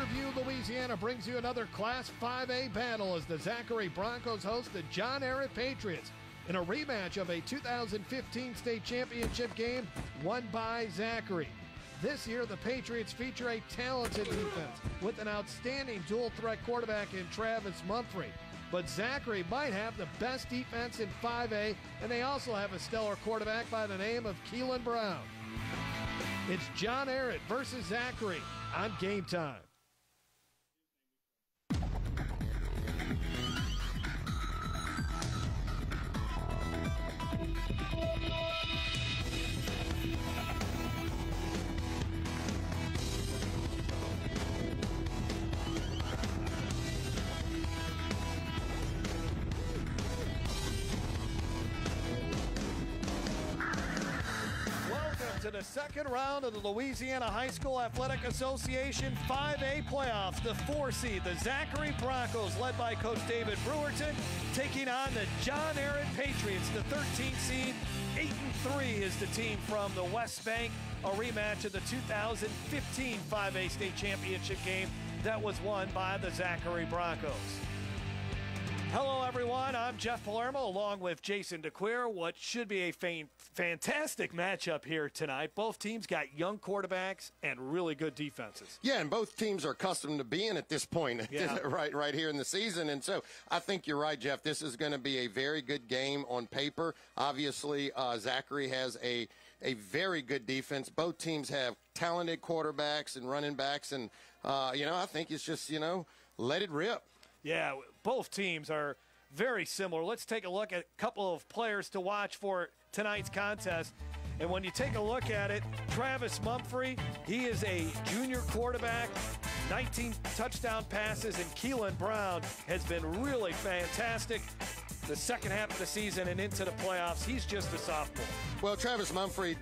YurView, Louisiana brings you another Class 5A battle as the Zachary Broncos host the John Ehret Patriots in a rematch of a 2015 state championship game won by Zachary. This year, the Patriots feature a talented defense with an outstanding dual-threat quarterback in Travis Mumphrey. But Zachary might have the best defense in 5A, and they also have a stellar quarterback by the name of Keelan Brown. It's John Ehret versus Zachary on Game Time. To the second round of the Louisiana High School Athletic Association 5A playoffs. The 4 seed, the Zachary Broncos, led by Coach David Brewerton, taking on the John Ehret Patriots, the 13th seed. 8-3 is the team from the West Bank, a rematch of the 2015 5A state championship game that was won by the Zachary Broncos. Hello, everyone. I'm Jeff Palermo along with Jason DeQueer. What should be a fantastic matchup here tonight. Both teams got young quarterbacks and really good defenses. Yeah, and both teams are accustomed to being at this point right here in the season. And so I think you're right, Jeff. This is going to be a very good game on paper. Obviously, Zachary has a very good defense. Both teams have talented quarterbacks and running backs. And, I think it's just, let it rip. Yeah, both teams are very similar. Let's take a look at a couple of players to watch for tonight's contest. And when you take a look at it, Travis Mumphrey, he is a junior quarterback, 19 touchdown passes, and Keelan Brown has been really fantastic the second half of the season and into the playoffs. He's just a sophomore. Well, Travis Mumphrey,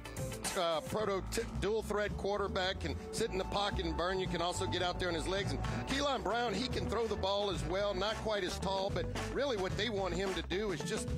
dual threat quarterback, can sit in the pocket and burn. You can also get out there on his legs. And Keelan Brown, he can throw the ball as well, not quite as tall, but really what they want him to do is just,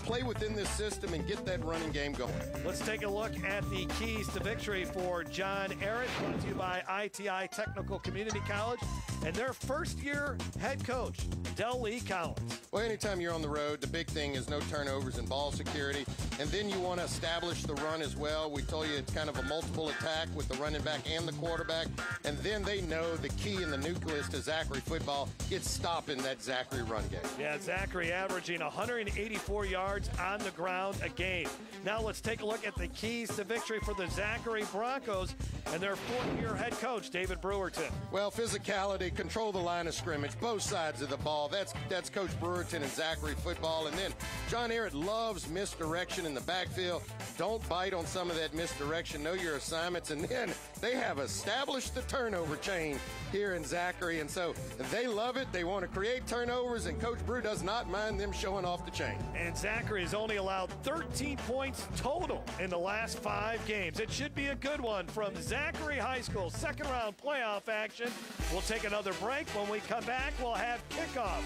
play within this system and get that running game going. Let's take a look at the keys to victory for John Ehret, brought to you by ITI Technical Community College, and their first-year head coach, Del Lee Collins. Well, anytime you're on the road, the big thing is no turnovers and ball security, and then you want to establish the run as well. We told you it's kind of a multiple attack with the running back and the quarterback, and then they know the key in the nucleus to Zachary football is stopping that Zachary run game. Yeah, Zachary averaging 184 yards on the ground a game. Now let's take a look at the keys to victory for the Zachary Broncos and their fourth-year head coach, David Brewerton. Well, physicality, control the line of scrimmage, both sides of the ball. That's Coach Brewerton and Zachary football. And then John Ehret loves misdirection in the backfield. Don't bite on some of that misdirection. Know your assignments. And then they have established the turnover chain here in Zachary. And so they love it. They want to create turnovers, and Coach Brew does not mind them showing off the chain. And Zachary has only allowed 13 points total in the last 5 games. It should be a good one from Zachary High School. Second round playoff action. We'll take another break. When we come back, we'll have kickoff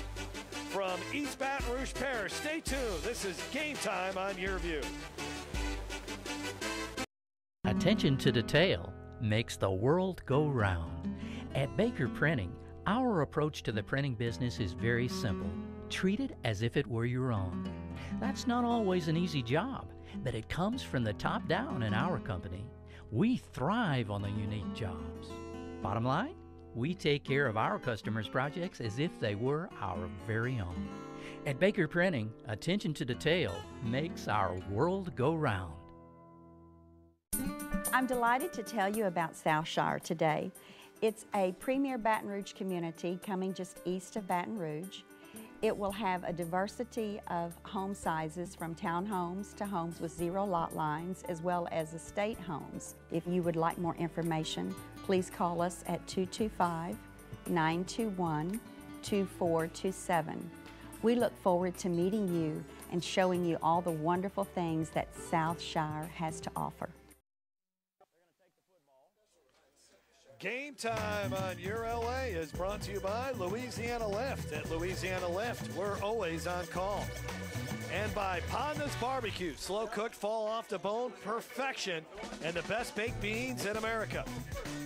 from East Baton Rouge Parish. Stay tuned. This is Game Time on YurView. Attention to detail makes the world go round. At Baker Printing, our approach to the printing business is very simple. Treat it as if it were your own. That's not always an easy job, but it comes from the top down in our company. We thrive on the unique jobs. Bottom line, we take care of our customers' projects as if they were our very own. At Baker Printing, attention to detail makes our world go round. I'm delighted to tell you about Southshire today. It's a premier Baton Rouge community coming just east of Baton Rouge. It will have a diversity of home sizes from townhomes to homes with 0 lot lines, as well as estate homes. If you would like more information, please call us at 225-921-2427. We look forward to meeting you and showing you all the wonderful things that Southshire has to offer. Game time on Your LA is brought to you by Louisiana Lift. At Louisiana Lift, we're always on call. And by Ponda's Barbecue, slow-cooked, fall-off the bone perfection, and the best baked beans in America.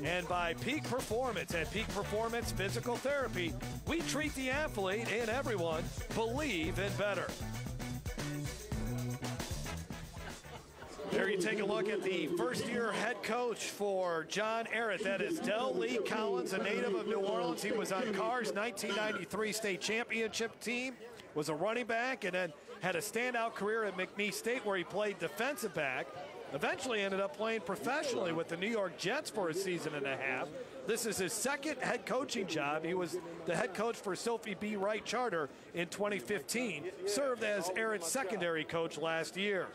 And by Peak Performance. At Peak Performance Physical Therapy, we treat the athlete and everyone believe in better. There you take a look at the first-year head coach for John Ehret. That is Del Lee Collins, a native of New Orleans. He was on Carr's 1993 state championship team, was a running back, and then had a standout career at McNeese State where he played defensive back. Eventually ended up playing professionally with the New York Jets for a season and a half. This is his second head coaching job. He was the head coach for Sophie B. Wright Charter in 2015. Served as Ehret's secondary coach last year.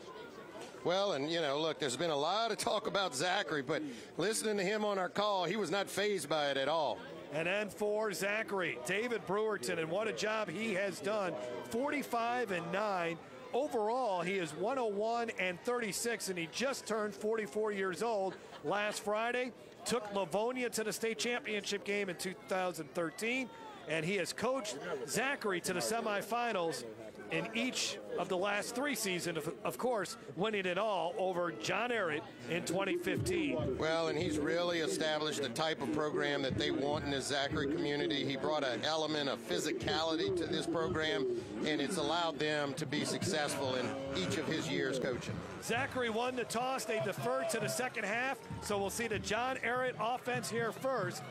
Well, and, you know, look, there's been a lot of talk about Zachary, but listening to him on our call, he was not fazed by it at all. And then for Zachary, David Brewerton, and what a job he has done. 45-9. Overall, he is 101-36, and he just turned 44 years old last Friday. Took Livonia to the state championship game in 2013, and he has coached Zachary to the semifinals in each of the last 3 seasons, of course, winning it all over John Ehret in 2015. Well, and he's really established the type of program that they want in the Zachary community. He brought an element of physicality to this program, and it's allowed them to be successful in each of his years coaching. Zachary won the toss. They deferred to the second half, so we'll see the John Ehret offense here first.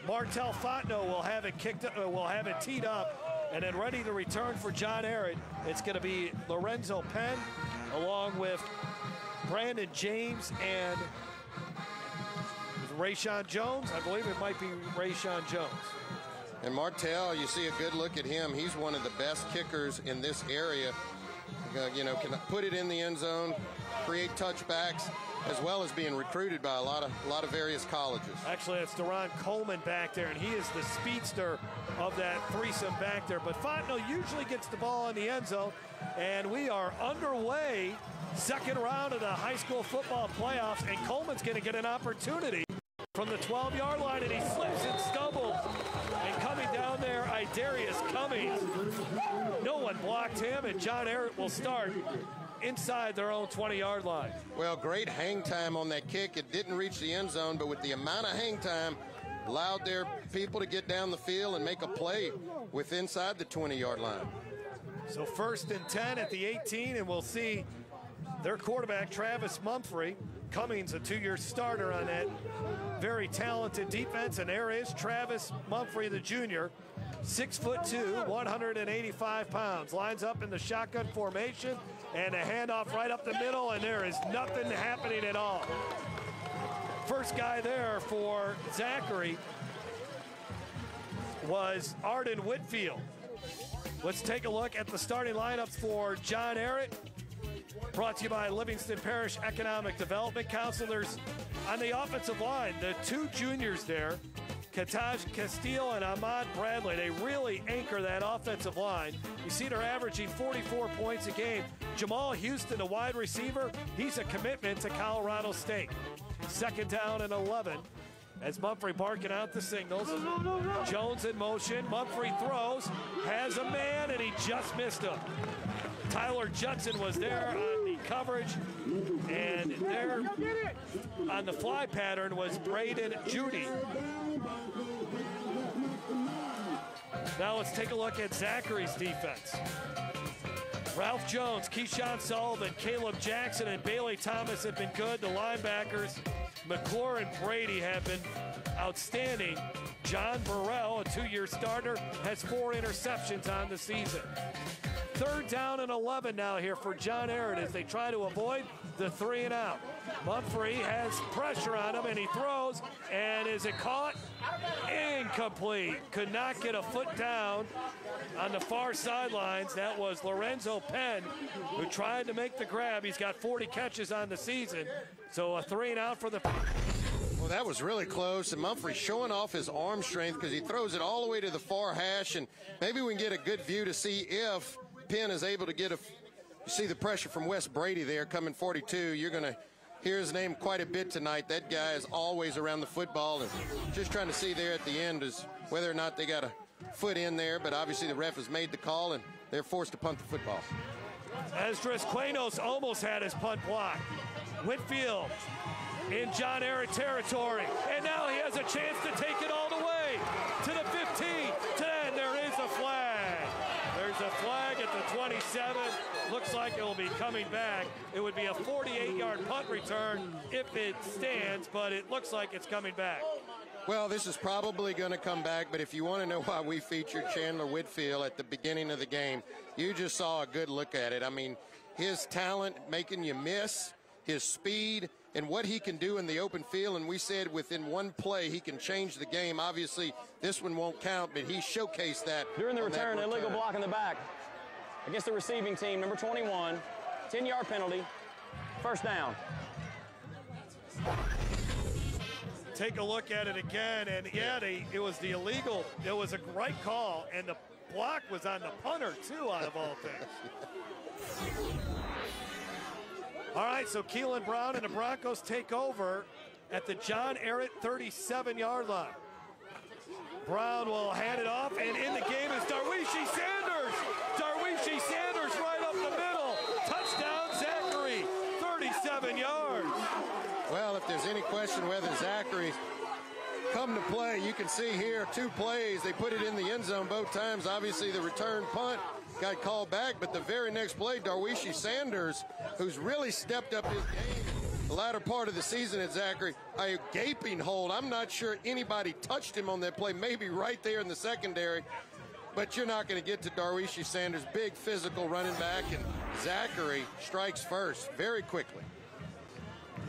Martel Fontenot will have it teed up. And then ready to return for John Ehret, it's going to be Lorenzo Penn, along with Brandon James and Rayshawn Jones. I believe it might be Rayshawn Jones. And Martel, you see a good look at him. He's one of the best kickers in this area. You know, can put it in the end zone, create touchbacks, as well as being recruited by a lot of various colleges. Actually, it's Deron Coleman back there, and he is the speedster of that threesome back there. But Fontenot usually gets the ball in the end zone, and we are underway. Second round of the high school football playoffs, and Coleman's going to get an opportunity from the 12-yard line, and he slips and stumbles. And coming down there, Idarius Cummings. No one blocked him, and John Ehret will start inside their own 20-yard line. Well, great hang time on that kick. It didn't reach the end zone, but with the amount of hang time, allowed their people to get down the field and make a play with inside the 20-yard line. So 1st and 10 at the 18, and we'll see their quarterback, Travis Mumphrey. Cummings, a 2-year starter on that very talented defense, and there is Travis Mumphrey, the junior, 6'2", 185 pounds. Lines up in the shotgun formation, and a handoff right up the middle, and there is nothing happening at all. First guy there for Zachary was Arden Whitfield. Let's take a look at the starting lineups for John Ehret. Brought to you by Livingston Parish Economic Development Counselors. On the offensive line, the 2 juniors there, Kataj Castile and Ahmad Bradley, they really anchor that offensive line. You see they're averaging 44 points a game. Jamal Houston, a wide receiver, he's a commitment to Colorado State. 2nd down and 11 as Mumphrey barking out the signals. Jones in motion. Mumphrey throws, has a man, and he just missed him. Tyler Judson was there on the coverage, and there on the fly pattern was Braden Judy. Now let's take a look at Zachary's defense. Ralph Jones, Keyshawn Sullivan, Caleb Jackson, and Bailey Thomas have been good. The linebackers, McClure and Brady, have been outstanding. John Burrell, a 2-year starter, has 4 interceptions on the season. 3rd down and 11 now here for John Ehret as they try to avoid the 3 and out. Mumphrey has pressure on him, and he throws, and is it caught? Incomplete. Could not get a foot down on the far sidelines. That was Lorenzo Penn, who tried to make the grab. He's got 40 catches on the season, so a 3 and out for the... Well, that was really close, and Mumphrey showing off his arm strength because he throws it all the way to the far hash, and maybe we can get a good view to see if Penn is able to get you see the pressure from Wes Brady there coming 42. You're going to hear his name quite a bit tonight. That guy is always around the football, and just trying to see there at the end is whether or not they got a foot in there, but obviously the ref has made the call, and they're forced to punt the football. Esdras Quanos almost had his punt blocked. Whitfield in John Ehret territory, and now he has a chance to take it all the way to the 15, 10. There is a flag. There's a flag at the 27. Looks like it will be coming back. It would be a 48-yard punt return if it stands, but it looks like it's coming back. Well, this is probably going to come back, but if you want to know why we featured Chandler Whitfield at the beginning of the game, you just saw a good look at it. I mean, his talent making you miss, his speed, and what he can do in the open field. And we said within one play he can change the game. Obviously, this one won't count, but he showcased that. During the return, illegal block in the back against the receiving team, number 21, 10-yard penalty, first down. Take a look at it again, and yeah, it was the illegal. It was a right call, and the block was on the punter, too, out of all things. All right, so Keelan Brown and the Broncos take over at the John Ehret 37-yard line. Brown will hand it off, and in the game is Darwishi Sanders. Darwishi Sanders right up the middle. Touchdown, Zachary, 37 yards. Well, if there's any question whether Zachary come to play, you can see here 2 plays. They put it in the end zone both times. Obviously, the return punt got called back, but the very next play, Darwishi Sanders, who's really stepped up his game the latter part of the season at Zachary, a gaping hold. I'm not sure anybody touched him on that play, maybe right there in the secondary, but you're not going to get to Darwishi Sanders, big physical running back, and Zachary strikes first very quickly.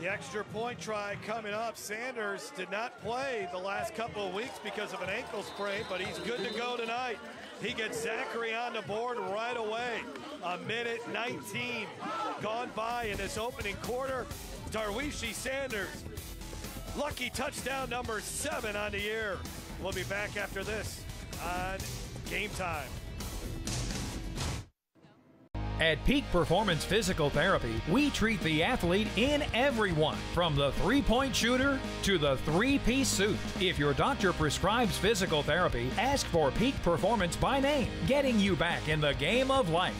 The extra point try coming up. Sanders did not play the last couple of weeks because of an ankle sprain, but he's good to go tonight. He gets Zachary on the board right away. A minute 19 gone by in this opening quarter. Darwishi Sanders, lucky touchdown number 7 on the year. We'll be back after this on Game Time. At Peak Performance Physical Therapy, we treat the athlete in everyone, from the three-point shooter to the three-piece suit. If your doctor prescribes physical therapy, ask for Peak Performance by name, getting you back in the game of life.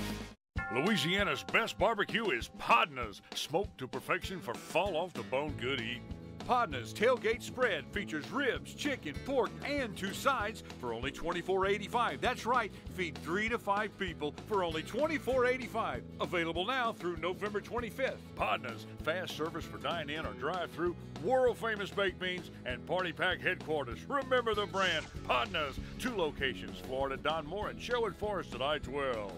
Louisiana's best barbecue is Podna's, smoked to perfection for fall-off-the-bone good eating. Podna's tailgate spread features ribs, chicken, pork, and 2 sides for only $24.85. That's right, feed 3 to 5 people for only $24.85. Available now through November 25th. Podna's, fast service for dine-in or drive-through, world-famous baked beans, and party pack headquarters. Remember the brand, Podna's. 2 locations, Florida, Don Moore, and Sherwood Forest at I-12.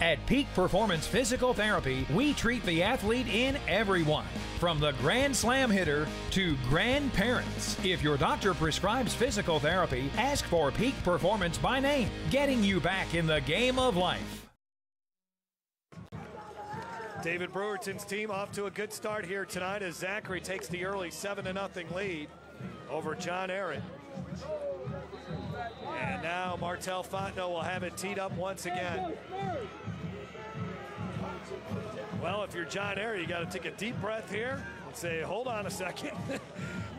At Peak Performance Physical Therapy, we treat the athlete in everyone, from the Grand Slam hitter to grandparents. If your doctor prescribes physical therapy, ask for Peak Performance by name, getting you back in the game of life. David Brewerton's team off to a good start here tonight as Zachary takes the early 7-0 lead over John Ehret. And now Martel Fontenot will have it teed up once again. Well, if you're John Ehret, you got to take a deep breath here and say, hold on a second.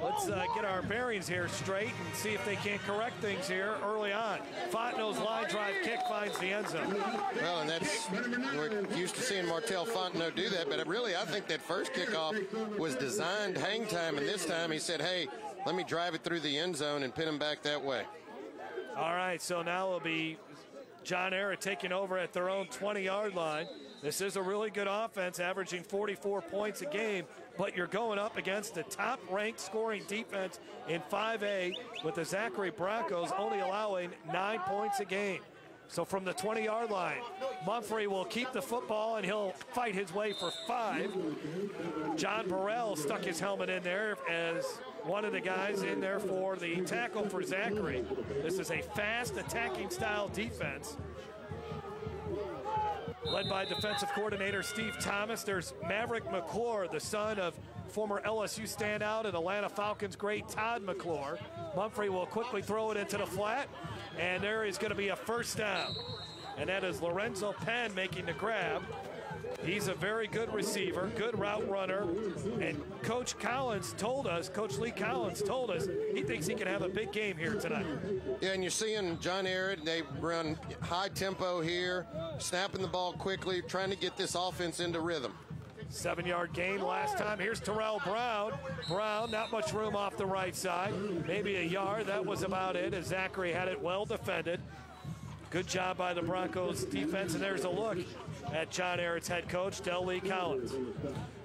Let's get our bearings here straight and see if they can't correct things here early on. Fontenot's line drive kick finds the end zone. Well, and that's, we're used to seeing Martel Fontenot do that, but really I think that first kickoff was designed hang time, and this time he said, hey, let me drive it through the end zone and pin him back that way. All right, so now it'll be John Ehret taking over at their own 20-yard line. This is a really good offense, averaging 44 points a game, but you're going up against the top-ranked scoring defense in 5A with the Zachary Broncos only allowing 9 points a game. So from the 20-yard line, Mumphrey will keep the football, and he'll fight his way for 5. John Burrell stuck his helmet in there as one of the guys in there for the tackle for Zachary. This is a fast attacking style defense led by defensive coordinator Steve Thomas. There's Maverick McClure, the son of former LSU standout and Atlanta Falcons great Todd McClure. Mumphrey will quickly throw it into the flat, and there is going to be a first down. And that is Lorenzo Penn making the grab. He's a very good receiver, good route runner, and Coach Lee Collins told us he thinks he can have a big game here tonight. Yeah, and you're seeing John Ehret, they run high tempo here, snapping the ball quickly, trying to get this offense into rhythm. 7-yard gain last time. Here's Terrell Brown. Brown, not much room off the right side. Maybe a yard. That was about it, as Zachary had it well defended. Good job by the Broncos defense, and there's a look at John Ehret's head coach, Lee Collins.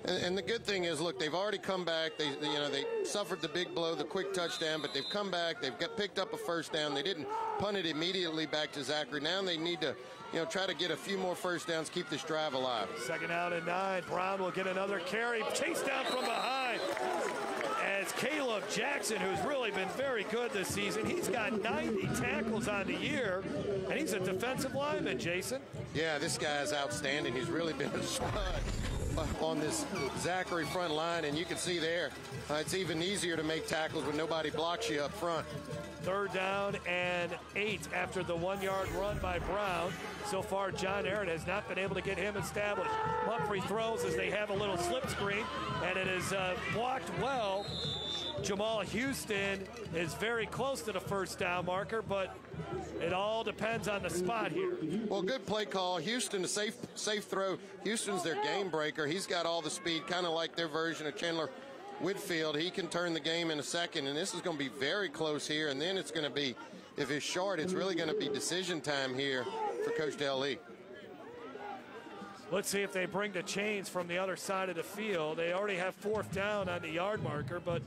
And the good thing is, look, they've already come back. They suffered the big blow, the quick touchdown, but they've come back. They've picked up a first down. They didn't punt it immediately back to Zachary. Now they need to, try to get a few more first downs, keep this drive alive. 2nd down and 9. Brown will get another carry. Chased down from behind. As Caleb Jackson, who's really been very good this season, he's got 90 tackles on the year, and he's a defensive lineman, Jason. Yeah, this guy is outstanding. He's really been a stud on this Zachary front line, and you can see there, it's even easier to make tackles when nobody blocks you up front. 3rd down and 8 after the 1-yard run by Brown. So far, John Ehret has not been able to get him established. Mumphrey throws as they have a little slip screen, and it is blocked well. Jamal Houston is very close to the first down marker, but it all depends on the spot here. Well, good play call. Houston, a safe throw. Houston's their game breaker. He's got all the speed, kind of like their version of Chandler Whitfield. He can turn the game in a second, and this is going to be very close here, and then it's going to be, if it's short, it's really going to be decision time here for Coach Lee. Let's see if they bring the chains from the other side of the field. They already have 4th down on the yard marker, but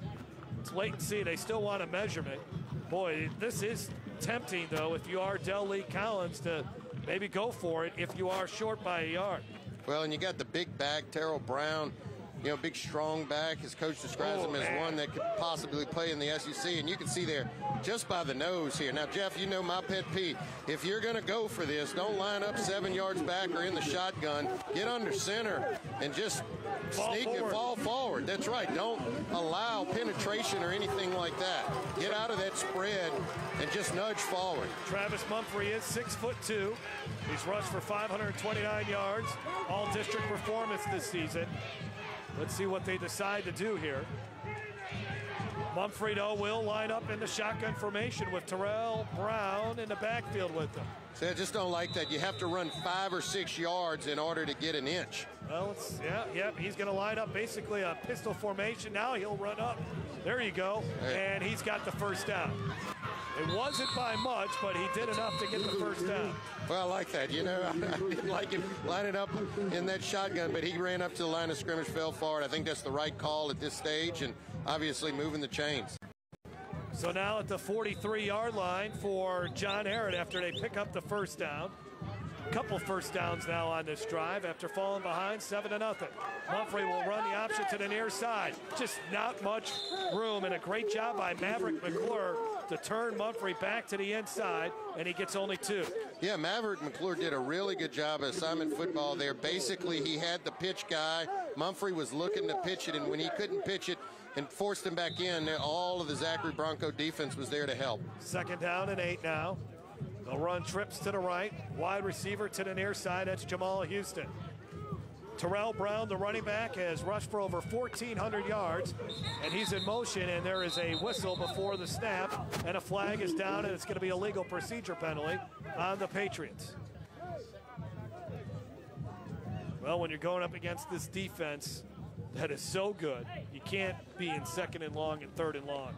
it's wait and see. They still want a measurement. Boy, this is tempting, though, if you are Lee Collins, to maybe go for it if you are short by a yard. Well, and you got the big back, Terrell Brown, big strong back. His coach describes him as one that could possibly play in the SEC, and you can see there just by the nose here. Now, Jeff, my pet peeve. If you're going to go for this, don't line up 7 yards back or in the shotgun. Get under center and just sneak and fall forward. That's right. Don't allow penetration or anything like that. Get out of that spread and just nudge forward. Travis Mumphrey is 6'2". He's rushed for 529 yards, all-district performance this season. Let's see what they decide to do here. Mumphrey, though, will line up in the shotgun formation with Terrell Brown in the backfield with them. See, I just don't like that. You have to run 5 or 6 yards in order to get an inch. Well, he's going to line up basically a pistol formation. Now he'll run up. There you go. And he's got the first down. It wasn't by much, but he did enough to get the first down. Well, I like that. I didn't like him lining up in that shotgun, but he ran up to the line of scrimmage, fell forward. I think that's the right call at this stage, and obviously moving the chains. So now at the 43-yard line for John Ehret after they pick up the first down. Couple first downs now on this drive after falling behind 7-0. Mumphrey will run the option to the near side. Just not much room, and a great job by Maverick McClure to turn Mumphrey back to the inside, and he gets only 2. Yeah, Maverick McClure did a really good job of assignment football there. Basically, he had the pitch guy. Mumphrey was looking to pitch it, and when he couldn't pitch it and forced him back in, all of the Zachary Bronco defense was there to help. 2nd down and 8 now. They'll run trips to the right, wide receiver to the near side. That's Jamal Houston. Terrell Brown, the running back, has rushed for over 1,400 yards, and he's in motion, and there is a whistle before the snap, and a flag is down, and it's going to be a legal procedure penalty on the Patriots. Well, when you're going up against this defense that is so good, you can't be in 2nd and long and 3rd and long.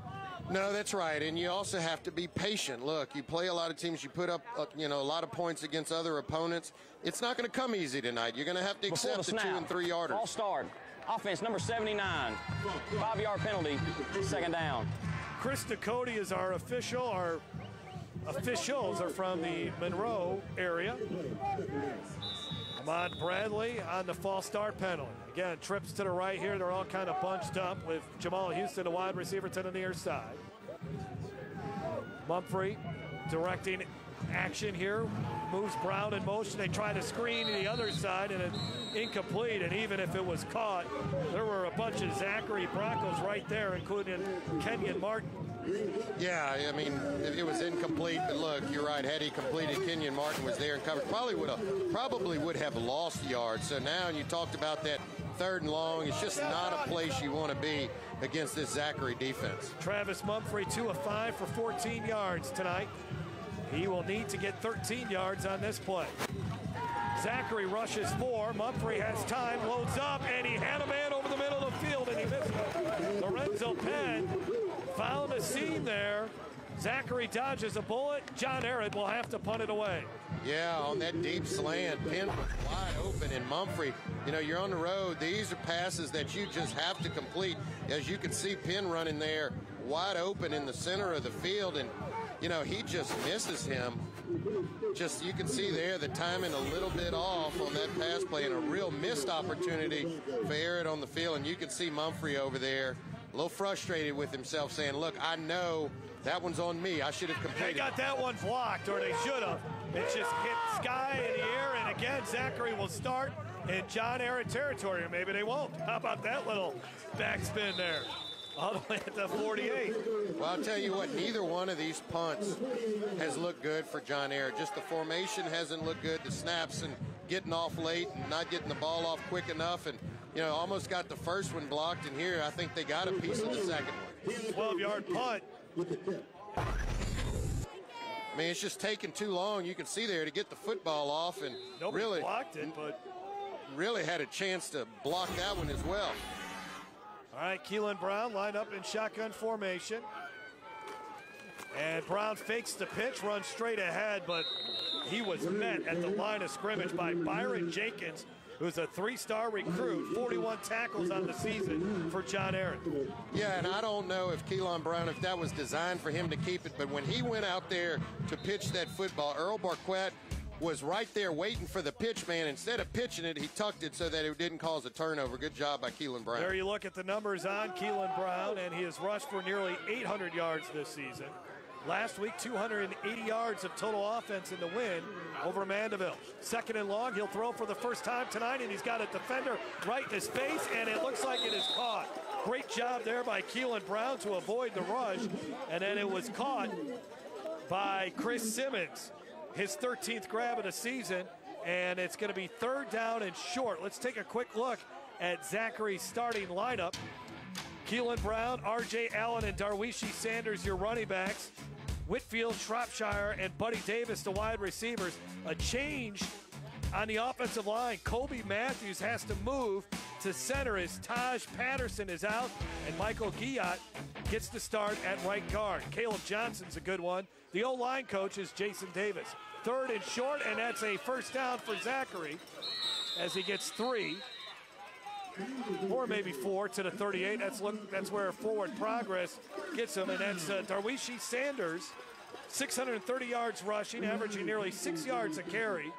No, that's right, and you also have to be patient. Look, you play a lot of teams, you put up a lot of points against other opponents. It's not going to come easy tonight. You're going to have to accept the 2- and 3-yarders. False start. Offense number 79. 5-yard penalty. 2nd down. Chris Ducote is our official. Our officials are from the Monroe area. Ahmad Bradley on the false start penalty. Again, trips to the right here. They're all kind of bunched up with Jamal Houston, the wide receiver, to the near side. Mumphrey directing action here. Moves Brown in motion. They try to screen to the other side, and it's incomplete. And even if it was caught, there were a bunch of Zachary Broncos right there, including Kenyon Martin. Yeah, I mean, it was incomplete, but look, you're right. Had he completed, Kenyon Martin was there and covered. Probably would have lost yards. So now you talked about that 3rd and long. It's just not a place you want to be against this Zachary defense. Travis Mumphrey, 2 of 5 for 14 yards tonight. He will need to get 13 yards on this play. Zachary rushes 4. Mumphrey has time, loads up, and he had a man over the middle of the field, and he missed it. Lorenzo Penn found a seam there. Zachary dodges a bullet. John Ehret will have to punt it away. Yeah, on that deep slant, Penn was wide open, and Mumphrey, you know, you're on the road. These are passes that you just have to complete. As you can see, Penn running there wide open in the center of the field, and, you know, he just misses him. Just, you can see there the timing a little bit off on that pass play, and a real missed opportunity for Ehret on the field. And you can see Mumphrey over there a little frustrated with himself, saying, look, I know that one's on me. I should have completed. They got that one blocked, or they should have. It just hit sky in the air, and again, Zachary will start in John Ehret territory, or maybe they won't. How about that little backspin there? All the way at the 48. Well, I'll tell you what, neither one of these punts has looked good for John Ehret. Just the formation hasn't looked good. The snaps and getting off late and not getting the ball off quick enough, and, you know, almost got the first one blocked, and here I think they got a piece of the second one. 12-yard punt. I mean, it's just taking too long. You can see there to get the football off, and Nobody really blocked it, but really had a chance to block that one as well. all right, Keelan Brown lined up in shotgun formation. And Brown fakes the pitch, runs straight ahead, but he was met at the line of scrimmage by Byron Jenkins, who's a 3-star recruit, 41 tackles on the season for John Ehret. Yeah, and I don't know if Keelan Brown, if that was designed for him to keep it, but when he went out there to pitch that football, Earl Barquette was right there waiting for the pitch man. Instead of pitching it, he tucked it so that it didn't cause a turnover. Good job by Keelan Brown. There you look at the numbers on Keelan Brown, and he has rushed for nearly 800 yards this season. Last week, 280 yards of total offense in the win over Mandeville. 2nd and long, he'll throw for the first time tonight, and he's got a defender right in his face, and it looks like it is caught. Great job there by Keelan Brown to avoid the rush, and then it was caught by Chris Simmons, his 13th grab of the season, and it's going to be 3rd down and short. Let's take a quick look at Zachary's starting lineup. Keelan Brown, R.J. Allen, and Darwishi Sanders, your running backs. Whitfield, Shropshire, and Buddy Davis, the wide receivers. A change on the offensive line. Kobe Matthews has to move to center as Taj Patterson is out, and Michael Guillot gets the start at right guard. Caleb Johnson's a good one. The O-line coach is Jason Davis. 3rd and short, and that's a 1st down for Zachary as he gets 3. Or maybe 4 to the 38. That's where forward progress gets him, and that's Darwishi Sanders, 630 yards rushing, averaging nearly 6 yards a carry.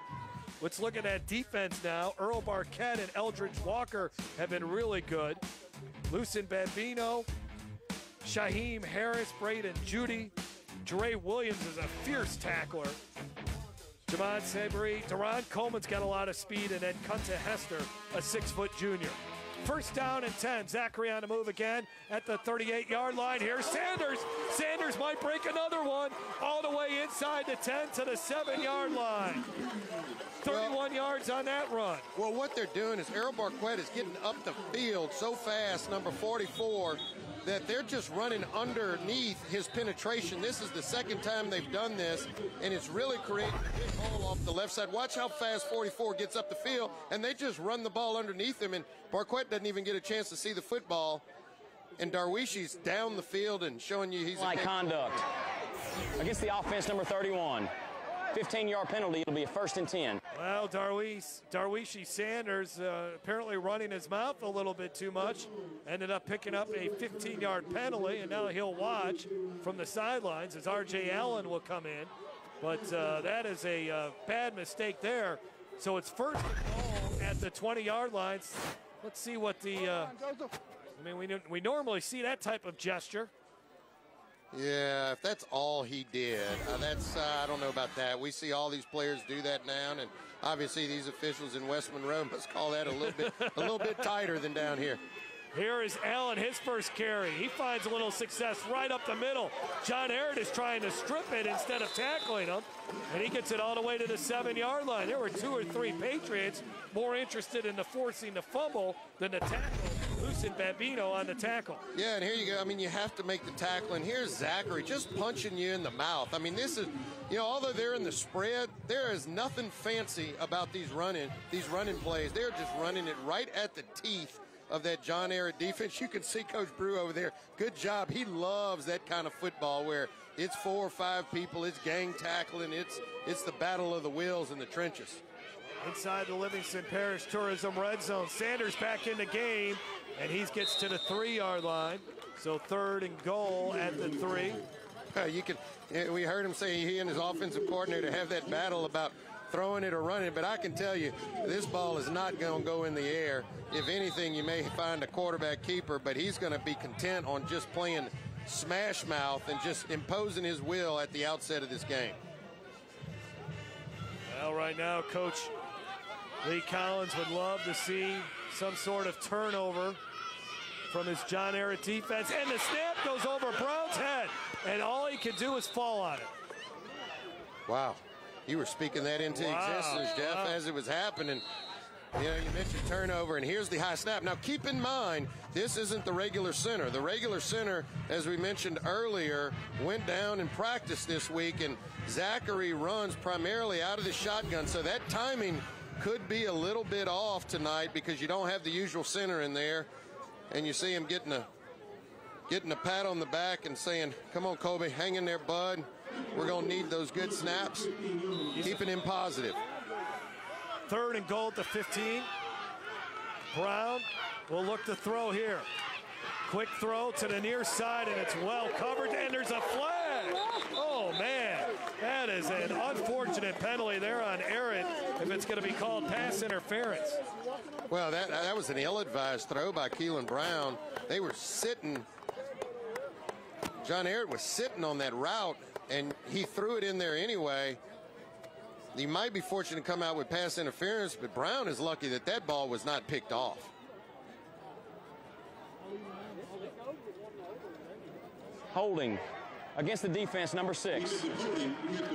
Let's look at that defense now. Earl Barquette and Eldridge Walker have been really good. Lucien Bambino, Shaheem Harris, Braden Judy, Dre Williams is a fierce tackler. Jamon Sabri, Deron Coleman's got a lot of speed, and then Kunta Hester, a 6-foot junior. 1st down and 10. Zachary on the move again at the 38-yard line. Here's Sanders. Sanders might break another one all the way inside the 10 to the 7-yard line. 31 yards on that run. Well, what they're doing is Earl Barquette is getting up the field so fast, number 44, that they're just running underneath his penetration. This is the 2nd time they've done this, and it's really creating a big hole off the left side. Watch how fast 44 gets up the field, and they just run the ball underneath him, and Barquette doesn't even get a chance to see the football. And Darwishi's down the field and showing you he's Like conduct against the offense, number 31. 15-yard penalty. It'll be a 1st and 10. Well, Darwishi Sanders apparently running his mouth a little bit too much. Ended up picking up a 15-yard penalty, and now he'll watch from the sidelines as R.J. Allen will come in. But that is a bad mistake there. So it's 1st and goal at the 20-yard lines. Let's see what the I mean, we normally see that type of gesture. Yeah, if that's all he did, that's I don't know about that. We see all these players do that now, and obviously these officials in West Monroe must call that a little bit tighter than down here. Here is Allen, his first carry. He finds a little success right up the middle. John Ehret is trying to strip it instead of tackling him, and he gets it all the way to the 7-yard line. There were 2 or 3 Patriots more interested in the forcing the fumble than the tackle. Lucien Bambino on the tackle. Yeah, and here you go. I mean, you have to make the tackle, and here's Zachary just punching you in the mouth. I mean, this is, you know, although they're in the spread, there is nothing fancy about these running plays. They're just running it right at the teeth of that John Ehret defense. You can see Coach Brew over there. Good job. He loves that kind of football where it's 4 or 5 people, it's gang tackling, it's the battle of the wills in the trenches. Inside the Livingston Parish Tourism red zone, Sanders back in the game, and he gets to the 3-yard line. So 3rd and goal at the 3. We heard him say he and his offensive coordinator have that battle about throwing it or running, but I can tell you this ball is not going to go in the air. If anything, you may find a quarterback keeper, but he's going to be content on just playing smash mouth and just imposing his will at the outset of this game. Well, right now, Coach Lee Collins would love to see some sort of turnover from his John Ehret defense, and the snap goes over Brown's head, and all he can do is fall on it. Wow. You were speaking that into existence, Jeff, as it was happening. You know, you mentioned turnover, and here's the high snap. Now, keep in mind, this isn't the regular center. The regular center, as we mentioned earlier, went down and practiced this week, and Zachary runs primarily out of the shotgun, so that timing could be a little bit off tonight because you don't have the usual center in there, and you see him getting a pat on the back and saying, come on, Kobe, hang in there, bud. We're going to need those good snaps. Keeping him positive. 3rd and goal at the 15. Brown will look to throw here. Quick throw to the near side, and it's well covered, and there's a flag. Oh, man. That is an unfortunate penalty there on Ehret if it's going to be called pass interference. Well, that was an ill-advised throw by Keelan Brown. They were sitting. John Ehret was sitting on that route, and he threw it in there anyway. He might be fortunate to come out with pass interference, but Brown is lucky that that ball was not picked off. Holding against the defense, number 6.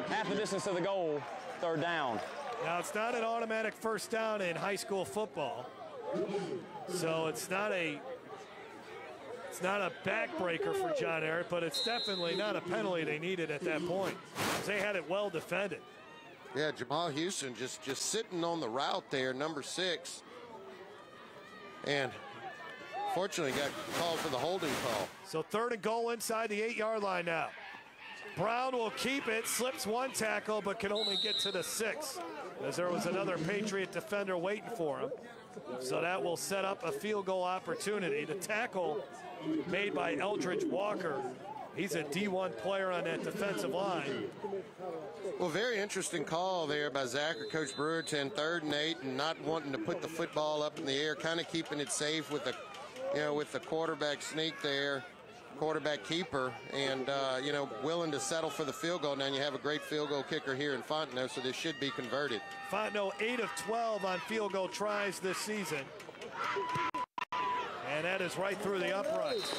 Half the distance to the goal, 3rd down. Now, it's not an automatic first down in high school football, so it's not a backbreaker for John Ehret, but it's definitely not a penalty they needed at that point. They had it well defended. Yeah, Jamal Houston just sitting on the route there, number 6. And fortunately got called for the holding call. So 3rd and goal inside the 8-yard line now. Brown will keep it, slips one tackle, but can only get to the 6, as there was another Patriot defender waiting for him. So that will set up a field goal opportunity. The tackle made by Eldridge Walker. He's a D1 player on that defensive line. Well, very interesting call there by Zachary, Coach Brewerton, 3rd and 8, and not wanting to put the football up in the air, kind of keeping it safe with the quarterback sneak there, quarterback keeper, and willing to settle for the field goal. Now you have a great field goal kicker here in Fontenot, so this should be converted. Fontenot 8 of 12 on field goal tries this season. And that is right through the uprights.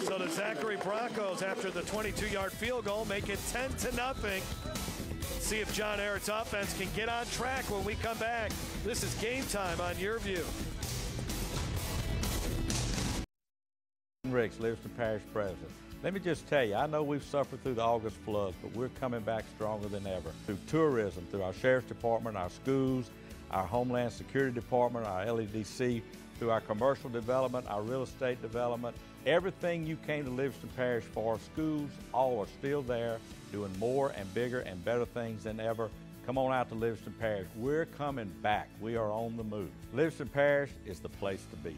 So the Zachary Broncos, after the 22-yard field goal, make it 10-0. See if John Ehret's offense can get on track when we come back. This is Game Time on YurView. Ricks, Livingston Parish President. Let me just tell you, I know we've suffered through the August floods, but we're coming back stronger than ever. Through tourism, through our Sheriff's Department, our schools, our Homeland Security Department, our LEDC, through our commercial development, our real estate development, everything you came to Livingston Parish for, schools, all are still there, doing more and bigger and better things than ever. Come on out to Livingston Parish. We're coming back. We are on the move. Livingston Parish is the place to be.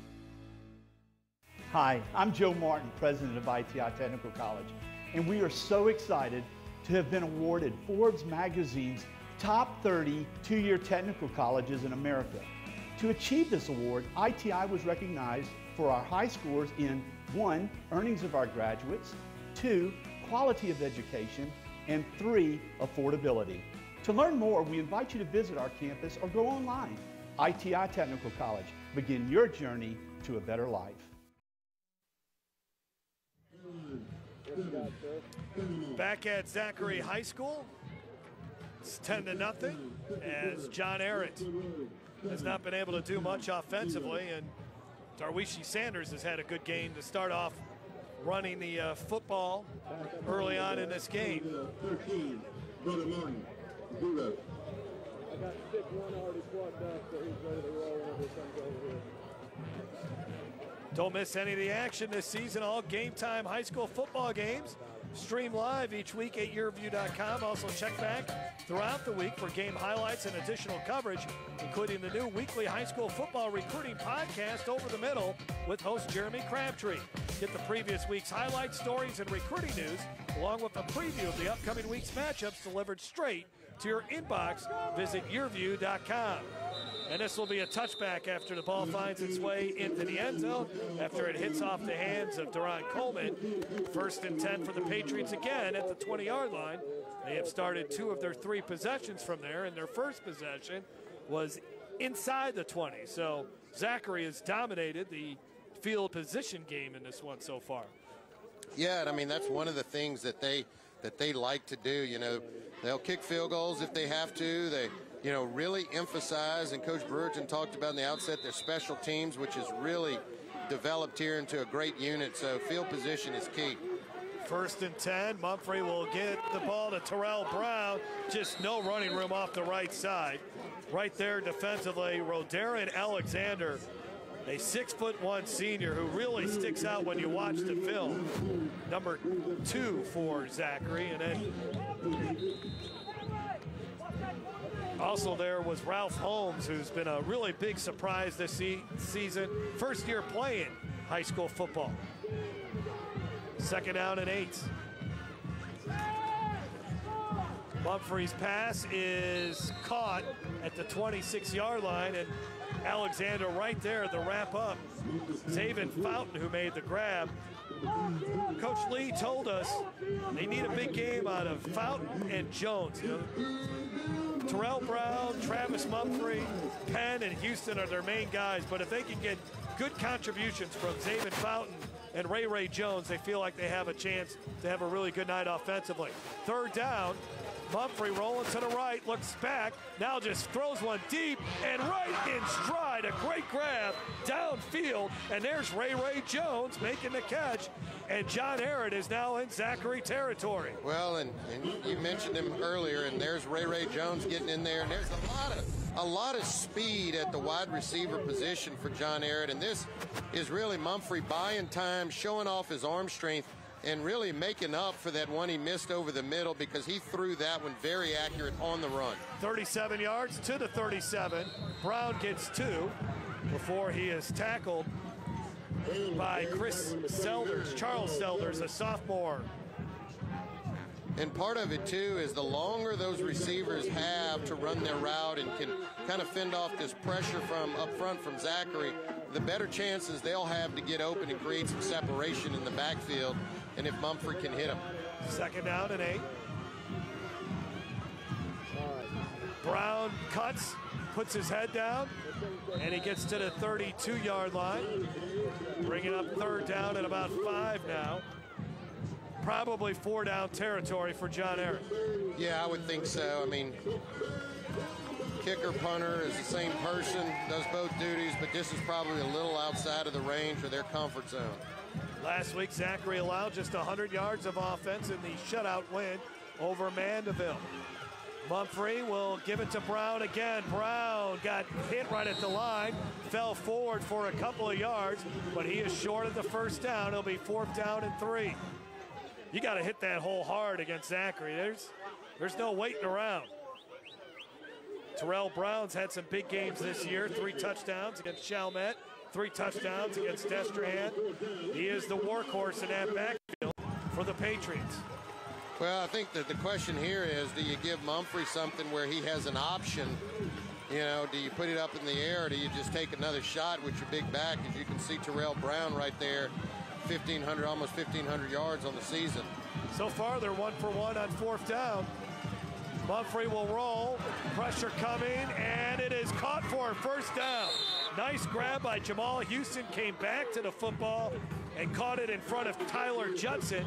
Hi, I'm Joe Martin, president of ITI Technical College, and we are so excited to have been awarded Forbes magazine's top 30 two-year technical colleges in America. To achieve this award, ITI was recognized for our high scores in 1, earnings of our graduates, 2, quality of education, and 3, affordability. To learn more, we invite you to visit our campus or go online. ITI Technical College. Begin your journey to a better life. Back at Zachary High School, it's 10-0 as John Ehret has not been able to do much offensively, and Darwishi Sanders has had a good game to start off running the football early on in this game. 13, Brother Martin, 0. I got stick one already plugged up, so he's ready to roll whenever it comes over here. Don't miss any of the action this season. All Game Time high school football games stream live each week at YurView.com. Also check back throughout the week for game highlights and additional coverage, including the new weekly high school football recruiting podcast, Over the Middle, with host Jeremy Crabtree. Get the previous week's highlights, stories, and recruiting news, along with a preview of the upcoming week's matchups delivered straight to your inbox. Visit YurView.com. And this will be a touchback after the ball finds its way into the end zone after it hits off the hands of Duron Coleman. 1st and 10 for the Patriots again at the 20-yard line. They have started 2 of their 3 possessions from there, and their first possession was inside the 20. So Zachary has dominated the field position game in this one so far. Yeah, and I mean, that's one of the things that they like to do. You know, they'll kick field goals if they have to. They, you know, really emphasize, and Coach Brewerton talked about in the outset, their special teams, which has really developed here into a great unit. So field position is key. 1st and 10. Mumphrey will get the ball to Terrell Brown. Just no running room off the right side. Right there defensively, Rodarian Alexander, a 6'1" senior who really sticks out when you watch the film. Number 2 for Zachary. And then also there was Ralph Holmes, who's been a really big surprise this season. First year playing high school football. 2nd down and 8. Mumphrey's pass is caught at the 26-yard line, and Alexander right there to wrap up. Zaven Fountain, who made the grab. Coach Lee told us they need a big game out of Fountain and Jones. You know, Terrell Brown, Travis Mumphrey, Penn, and Houston are their main guys, but if they can get good contributions from Zaven Fountain and Ray Jones, they feel like they have a chance to have a really good night offensively. 3rd down, Mumphrey rolling to the right, looks back, now just throws one deep and right in stride. A great grab downfield, and there's Ray Jones making the catch, and John Ehret is now in Zachary territory. Well, and you mentioned him earlier, and there's Ray Jones getting in there, and there's a lot of speed at the wide receiver position for John Ehret, and this is really Mumphrey buying time, showing off his arm strength, and really making up for that one he missed over the middle, because he threw that one very accurate on the run. 37 yards to the 37. Brown gets 2 before he is tackled by Charles Selders, a sophomore. And part of it, too, is the longer those receivers have to run their route and can kind of fend off this pressure from up front from Zachary, the better chances they'll have to get open and create some separation in the backfield, and if Mumphrey can hit them. 2nd down and 8. Brown cuts, puts his head down, and he gets to the 32-yard line. Bringing up 3rd down at about 5 now. Probably 4-down territory for John Ehret. Yeah, I would think so. I mean, kicker, punter is the same person, does both duties, but this is probably a little outside of the range of their comfort zone. Last week, Zachary allowed just 100 yards of offense in the shutout win over Mandeville. Mumphrey will give it to Brown again. Brown got hit right at the line, fell forward for a couple of yards, but he is short of the 1st down. It'll be 4th down and 3. You got to hit that hole hard against Zachary. There's no waiting around. Terrell Brown's had some big games this year. 3 touchdowns against Chalmette, 3 touchdowns against Destrehan. He is the workhorse in that backfield for the Patriots. Well, I think that the question here is, do you give Mumphrey something where he has an option? You know, do you put it up in the air, or do you just take another shot with your big back? As you can see, Terrell Brown right there, almost 1,500 yards on the season. So far, they're 1 for 1 on 4th down. Mumphrey will roll, pressure coming, and it is caught for 1st down. Nice grab by Jamal Houston, came back to the football and caught it in front of Tyler Judson.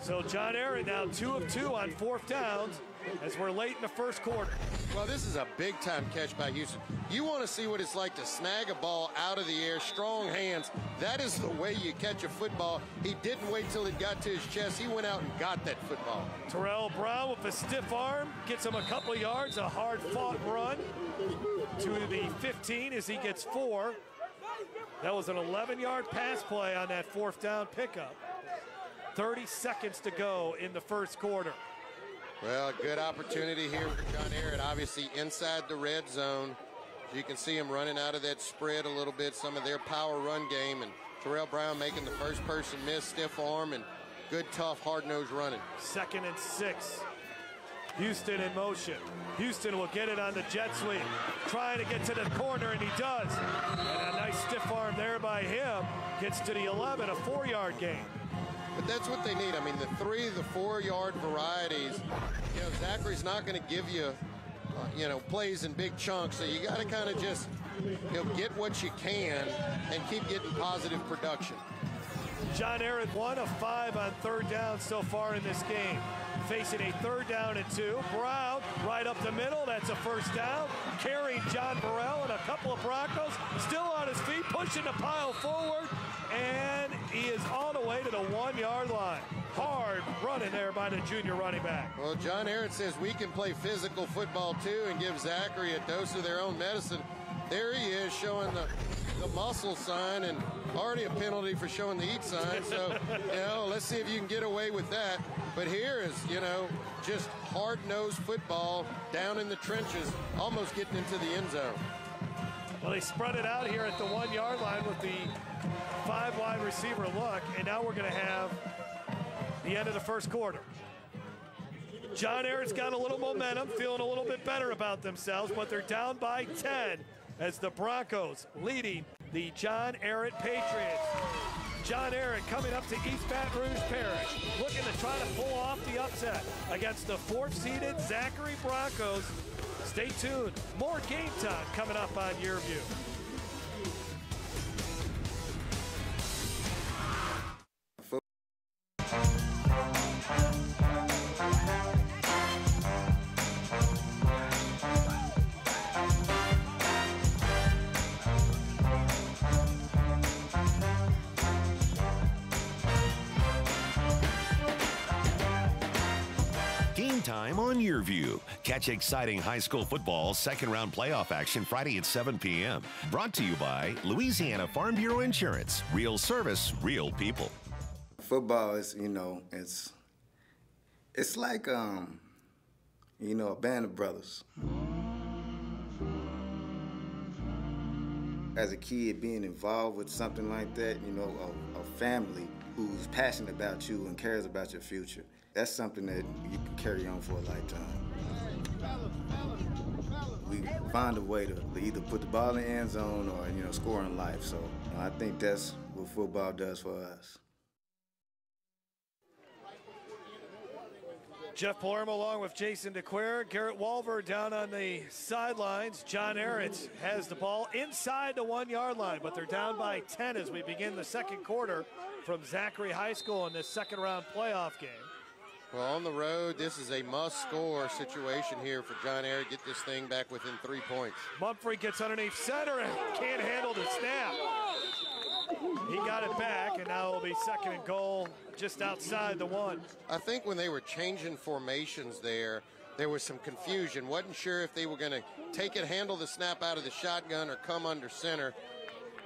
So John Ehret now 2 of 2 on 4th downs as we're late in the first quarter. Well, this is a big-time catch by Houston. You want to see what it's like to snag a ball out of the air, strong hands. That is the way you catch a football. He didn't wait till it got to his chest. He went out and got that football. Terrell Brown with a stiff arm gets him a couple of yards, a hard-fought run to the 15 as he gets 4. That was an 11-yard pass play on that 4th down pickup. 30 seconds to go in the first quarter. Well, a good opportunity here for John Ehret, obviously inside the red zone. You can see him running out of that spread a little bit, some of their power run game, and Terrell Brown making the first person miss, stiff arm, and good, tough, hard-nosed running. 2nd and 6. Houston in motion. Houston will get it on the jet sweep, trying to get to the corner, and he does. And a nice stiff arm there by him gets to the 11, a 4-yard gain. But that's what they need. I mean, the 3, the 4-yard varieties. You know, Zachary's not going to give you, plays in big chunks. So you got to kind of just, get what you can and keep getting positive production. John Ehret 1 of 5 on 3rd down so far in this game. Facing a 3rd down and 2. Brown right up the middle. That's a 1st down. Carrying John Burrell and a couple of Broncos. Still on his feet, pushing the pile forward. And he is all the way to the 1-yard line. Hard running there by the junior running back. Well, John Ehret says we can play physical football too and give Zachary a dose of their own medicine. There he is showing the muscle sign and already a penalty for showing the eat sign. So, let's see if you can get away with that. But here is, just hard-nosed football down in the trenches, almost getting into the end zone. Well, they spread it out here at the 1-yard line with the 5-wide receiver look, and now we're going to have the end of the first quarter. John Ehret's got a little momentum, feeling a little bit better about themselves, but they're down by 10 as the Broncos leading the John Ehret Patriots. John Ehret coming up to East Baton Rouge Parish, looking to try to pull off the upset against the 4th-seeded Zachary Broncos. Stay tuned. More game time coming up on YurView. Time on YurView. Catch exciting high school football second-round playoff action Friday at 7 p.m. Brought to you by Louisiana Farm Bureau Insurance. Real service, real people. Football is, it's like, a band of brothers. As a kid, being involved with something like that, a family who's passionate about you and cares about your future. That's something that you can carry on for a lifetime. We find a way to either put the ball in the end zone or, score in life. So I think that's what football does for us. Jeff Palermo along with Jason DeQuire. Garrett Walver down on the sidelines. John Ehret has the ball inside the 1-yard line, but they're down by 10 as we begin the second quarter from Zachary High School in this second-round playoff game. Well, on the road, this is a must-score situation here for John Ehret. Get this thing back within 3 points. Mumphrey gets underneath center and can't handle the snap. He got it back, and now it'll be 2nd and goal just outside the 1. I think when they were changing formations there was some confusion. Wasn't sure if they were going to take it, handle the snap out of the shotgun, or come under center.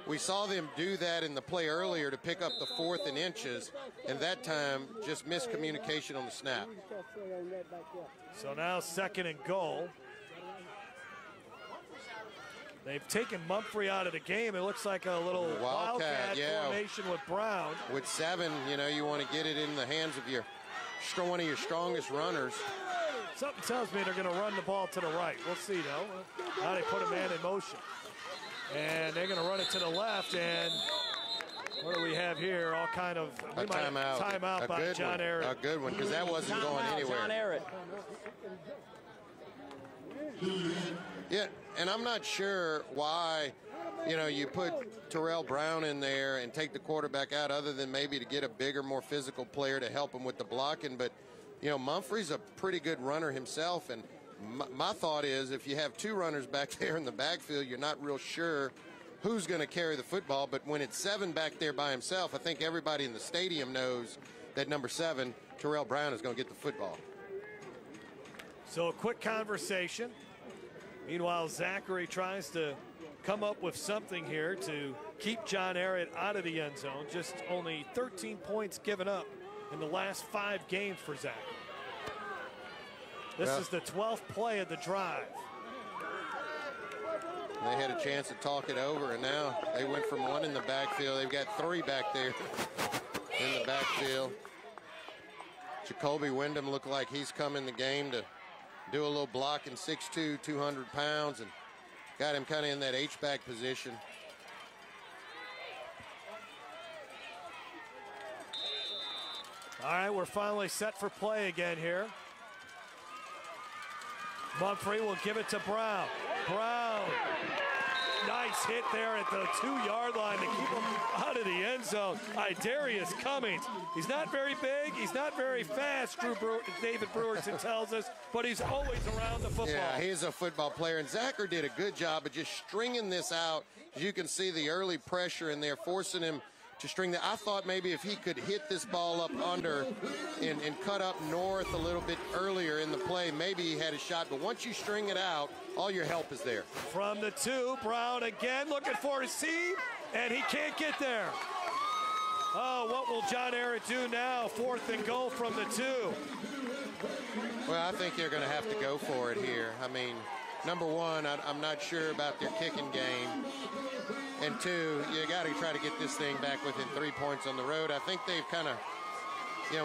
We saw them do that in the play earlier to pick up the 4th and inches, and that time just miscommunication on the snap. So now 2nd and goal. They've taken Mumphrey out of the game. It looks like a little wildcat formation with Brown. With 7, you want to get it in the hands of one of your strongest runners. Something tells me they're going to run the ball to the right. We'll see, though. Now they put a man in motion. And they're going to run it to the left, and what do we have here? All kind of timeout by John Ehret. A good one, because that wasn't going anywhere. John Ehret. Yeah, and I'm not sure why, you put Terrell Brown in there and take the quarterback out other than maybe to get a bigger, more physical player to help him with the blocking. But, Mumphrey's a pretty good runner himself. And my thought is if you have two runners back there in the backfield, you're not real sure who's going to carry the football. But when it's 7 back there by himself, I think everybody in the stadium knows that number 7, Terrell Brown, is going to get the football. So a quick conversation. Meanwhile, Zachary tries to come up with something here to keep John Ehret out of the end zone. Just only 13 points given up in the last 5 games for Zachary. This is the 12th play of the drive. They had a chance to talk it over, and now they went from 1 in the backfield. They've got 3 back there in the backfield. Jacoby Wyndham looked like he's come in the game to do a little blocking, 6'2", 200 pounds, and got him kind of in that H-back position. All right, we're finally set for play again here. Mumphrey will give it to Brown. Brown, nice hit there at the 2-yard line to keep him out of the end zone. Darius Cummings. He's not very big. He's not very fast, David Brewerton tells us, but he's always around the football. Yeah, he's a football player, and Zachary did a good job of just stringing this out. As you can see the early pressure in there, forcing him to string that. I thought maybe if he could hit this ball up under and cut up north a little bit earlier in the play, maybe he had a shot. But once you string it out, all your help is there. From the 2, Brown again looking for a seam, and he can't get there. Oh, what will John Ehret do now? 4th and goal from the 2. Well, I think they're going to have to go for it here. I mean, number 1, I'm not sure about their kicking game. And 2, you got to try to get this thing back within 3 points on the road. I think they've kind of,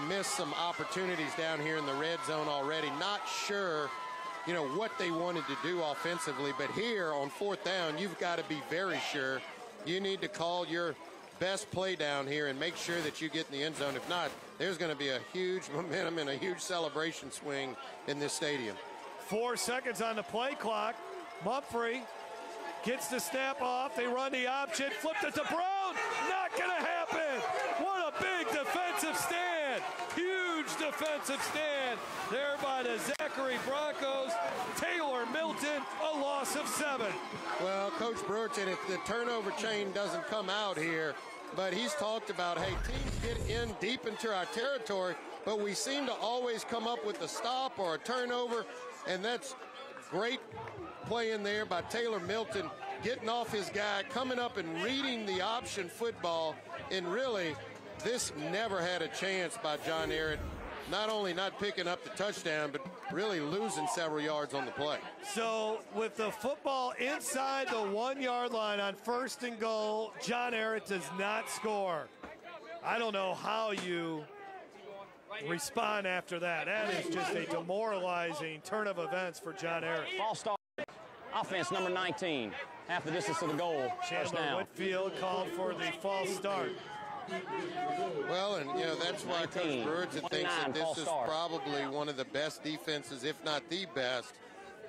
missed some opportunities down here in the red zone already. Not sure, what they wanted to do offensively. But here on 4th down, you've got to be very sure. You need to call your best play down here and make sure that you get in the end zone. If not, there's going to be a huge momentum and a huge celebration swing in this stadium. 4 seconds on the play clock. Mumphrey gets the snap off. They run the option. Flipped it to Brown. Not going to happen. What a big defensive stand. Huge defensive stand there by the Zachary Broncos. Taylor Milton, a loss of 7. Well, Coach Brewerton, if the turnover chain doesn't come out here, but he's talked about, hey, teams get in deep into our territory, but we seem to always come up with a stop or a turnover, and that's great play in there by Taylor Milton, getting off his guy, coming up and reading the option football, and really, this never had a chance by John Ehret, not only not picking up the touchdown, but really losing several yards on the play. So with the football inside the 1-yard line on 1st and goal, John Ehret does not score. I don't know how you respond after that. That is just a demoralizing turn of events for John Ehret. False start. Offense number 19. Half the distance to the goal. Chandler Whitfield called for the false start. Well, and that's why Coach Brewerton thinks that this is probably one of the best defenses, if not the best,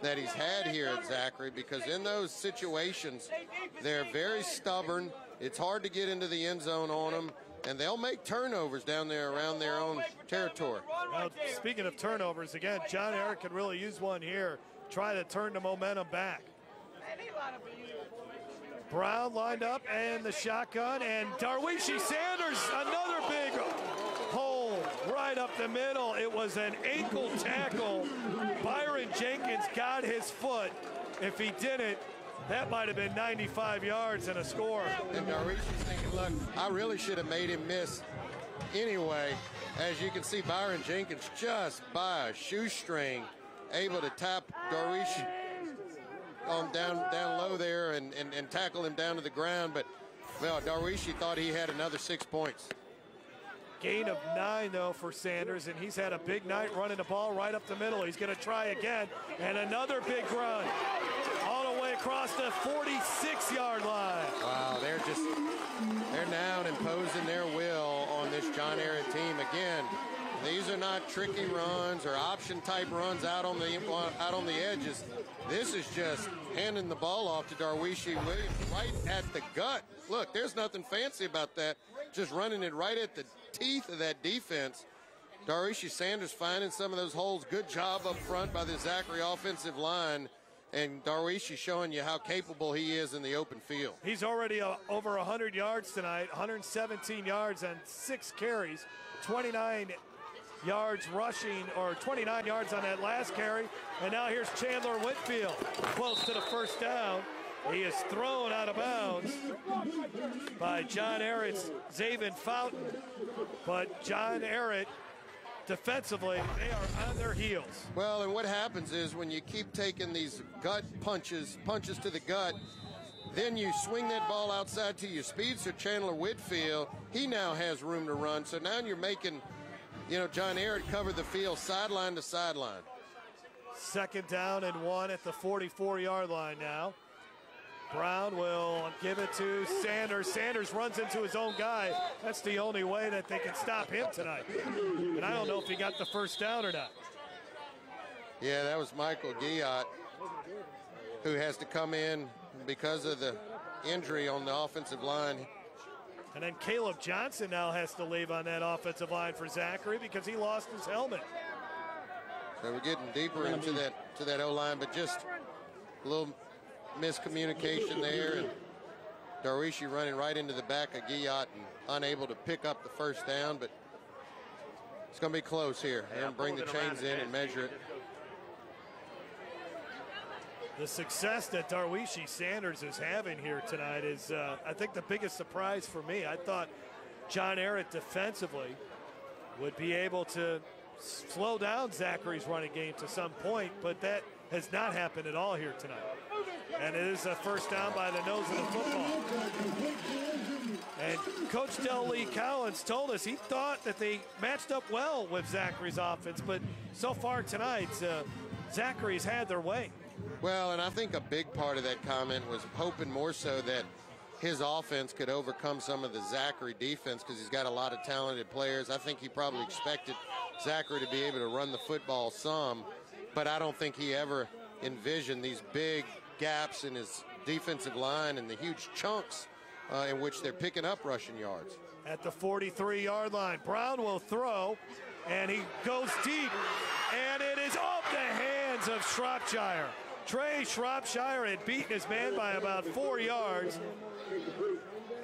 that he's had here at Zachary, because in those situations, they're very stubborn. It's hard to get into the end zone on them, and they'll make turnovers down there around their own territory. Well, speaking of turnovers, again, John Ehret could really use one here. Try to turn the momentum back. Brown lined up and the shotgun, and Darwishi Sanders, another big hole right up the middle. It was an ankle tackle. Byron Jenkins got his foot. If he didn't, that might have been 95 yards and a score. And Darwishi's thinking, look, I really should have made him miss anyway. As you can see, Byron Jenkins just by a shoestring able to tap Darwishi down low there and tackle him down to the ground. But, well, Darwishi thought he had another 6 points. Gain of 9, though, for Sanders, and he's had a big night running the ball right up the middle. He's going to try again, and another big run all the way across the 46-yard line. Wow, they're now imposing their will on this John Ehret team. Again, These are not tricky runs or option type runs out on the edges. This is just handing the ball off to Darwishi Williams right at the gut. Look, there's nothing fancy about that. Just running it right at the teeth of that defense. Darwishi Sanders finding some of those holes. Good job up front by the Zachary offensive line. And Darwishi showing you how capable he is in the open field. He's already over 100 yards tonight, 117 yards on 6 carries, 29 yards rushing, or 29 yards on that last carry. And now here's Chandler Whitfield, close to the first down. He is thrown out of bounds by John Ehret's Zaven Fountain. But John Ehret, defensively, they are on their heels. Well, and what happens is when you keep taking these gut punches to the gut, then you swing that ball outside to your speedster, Chandler Whitfield. He now has room to run. So now you're making, John Ehret cover the field sideline to sideline. 2nd down and 1 at the 44-yard line now. Brown will give it to Sanders. Sanders runs into his own guy. That's the only way that they can stop him tonight. And I don't know if he got the first down or not. Yeah, that was Michael Guillot, who has to come in because of the injury on the offensive line. And then Caleb Johnson now has to leave on that offensive line for Zachary because he lost his helmet. So we're getting deeper into that O-line, but just a little miscommunication there, and Darwishi running right into the back of Guillot and unable to pick up the first down, but it's going to be close here. They're going to bring the chains in and measure it. The success that Darwishi Sanders is having here tonight is, I think, the biggest surprise for me. I thought John Ehret defensively would be able to slow down Zachary's running game to some point, but that has not happened at all here tonight. And it is a first down by the nose of the football. And Coach Del Lee Collins told us he thought that they matched up well with Zachary's offense, but so far tonight, Zachary's had their way. Well, and I think a big part of that comment was hoping more so that his offense could overcome some of the Zachary defense because he's got a lot of talented players. I think he probably expected Zachary to be able to run the football some, but I don't think he ever envisioned these big gaps in his defensive line and the huge chunks in which they're picking up rushing yards. At the 43-yard line, Brown will throw, and he goes deep, and it is off the hands of Shropshire. Trey Shropshire had beaten his man by about 4 yards,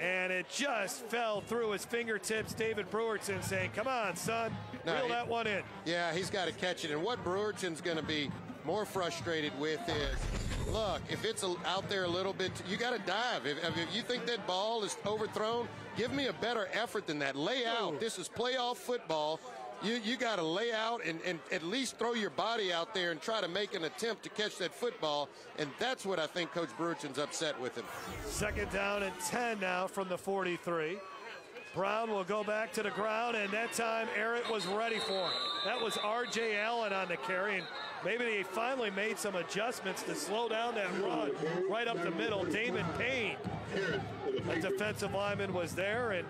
and it just fell through his fingertips. David Brewerton saying, come on, son, reel that one in. Yeah, he's got to catch it, and what Brewerton's going to be more frustrated with is, look, if it's out there a little bit, you got to dive. If you think that ball is overthrown, give me a better effort than that. Lay out. This is playoff football. You got to lay out and at least throw your body out there and try to make an attempt to catch that football, and that's what I think Coach Brewerton's upset with him. 2nd down and 10 now from the 43. Brown will go back to the ground, and that time Ehret was ready for him. That was R.J. Allen on the carry, and maybe they finally made some adjustments to slow down that run right up the middle. Damon Payne, a defensive lineman, was there, and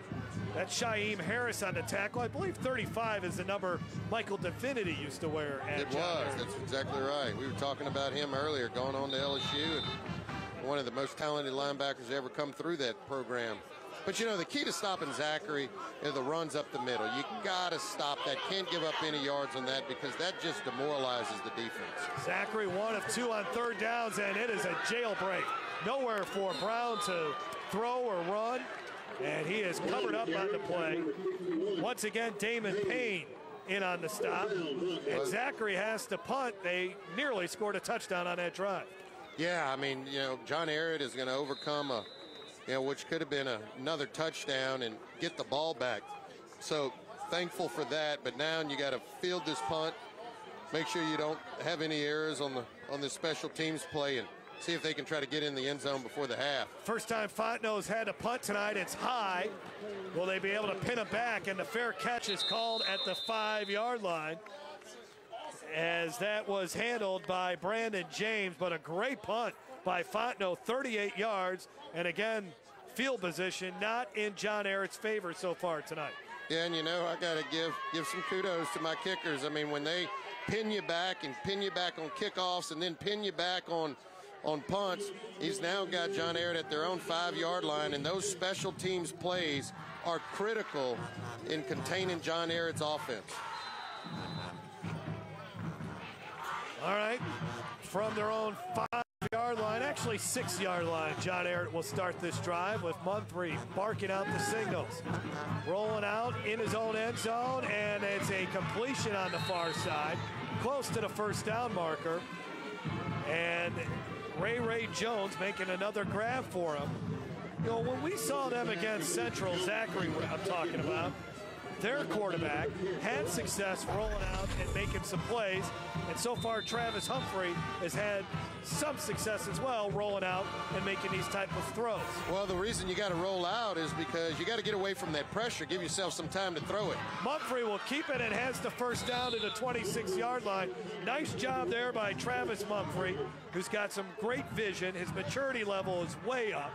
that's Shaheem Harris on the tackle. I believe 35 is the number Michael Definity used to wear. It was. That's exactly right. We were talking about him earlier, going on to LSU, and one of the most talented linebackers to ever come through that program. But, the key to stopping Zachary are the runs up the middle. You got to stop that. Can't give up any yards on that because that just demoralizes the defense. Zachary 1 of 2 on 3rd downs, and it is a jailbreak. Nowhere for Brown to throw or run, and he is covered up on the play. Once again, Damon Payne in on the stop, and Zachary has to punt. They nearly scored a touchdown on that drive. Yeah, I mean, John Ehret is going to overcome which could have been another touchdown and get the ball back. So thankful for that, but now you got to field this punt, make sure you don't have any errors on the special teams play, and see if they can try to get in the end zone before the half. First time Fontenot's had a punt tonight. It's high. Will they be able to pin it back? And the fair catch is called at the 5-yard line, as that was handled by Brandon James, but a great punt by Fontenot, 38 yards. And again, field position not in John Ehret's favor so far tonight. Yeah, and I got to give some kudos to my kickers. I mean, when they pin you back and pin you back on kickoffs and then pin you back on punts, he's now got John Ehret at their own 5-yard line, and those special teams plays are critical in containing John Ehret's offense. All right, from their own 5-yard line, actually 6-yard line, John Ehret will start this drive with Mumphrey barking out the signals. Rolling out in his own end zone, and it's a completion on the far side, close to the first down marker. And Ray Jones making another grab for him. When we saw them against Central, Zachary, what I'm talking about, their quarterback had success rolling out and making some plays. And so far, Travis Humphrey has had some success as well, rolling out and making these type of throws. Well, the reason you got to roll out is because you got to get away from that pressure, give yourself some time to throw it. Mumphrey will keep it and has the first down to the 26-yard line. Nice job there by Travis Mumphrey, who's got some great vision. His maturity level is way up.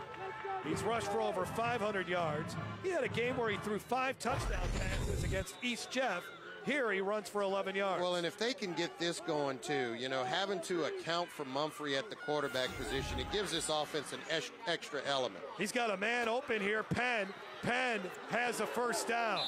He's rushed for over 500 yards. He had a game where he threw 5 touchdown passes against East Jeff. Here he runs for 11 yards. Well, and if they can get this going too, having to account for Mumphrey at the quarterback position, it gives this offense an extra element. He's got a man open here. Penn has a first down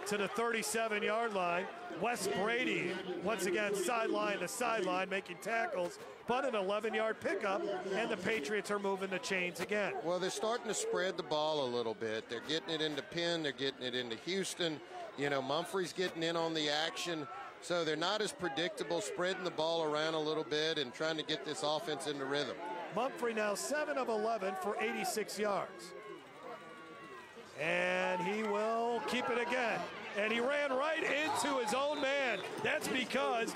to the 37-yard line. Wes Brady, once again, sideline to sideline, making tackles, but an 11-yard pickup, and the Patriots are moving the chains again. Well, they're starting to spread the ball a little bit. They're getting it into Penn. They're getting it into Houston. Mumphrey's getting in on the action, so they're not as predictable, spreading the ball around a little bit and trying to get this offense into rhythm. Mumphrey now 7 of 11 for 86 yards. And he will keep it again. And he ran right into his own man. That's because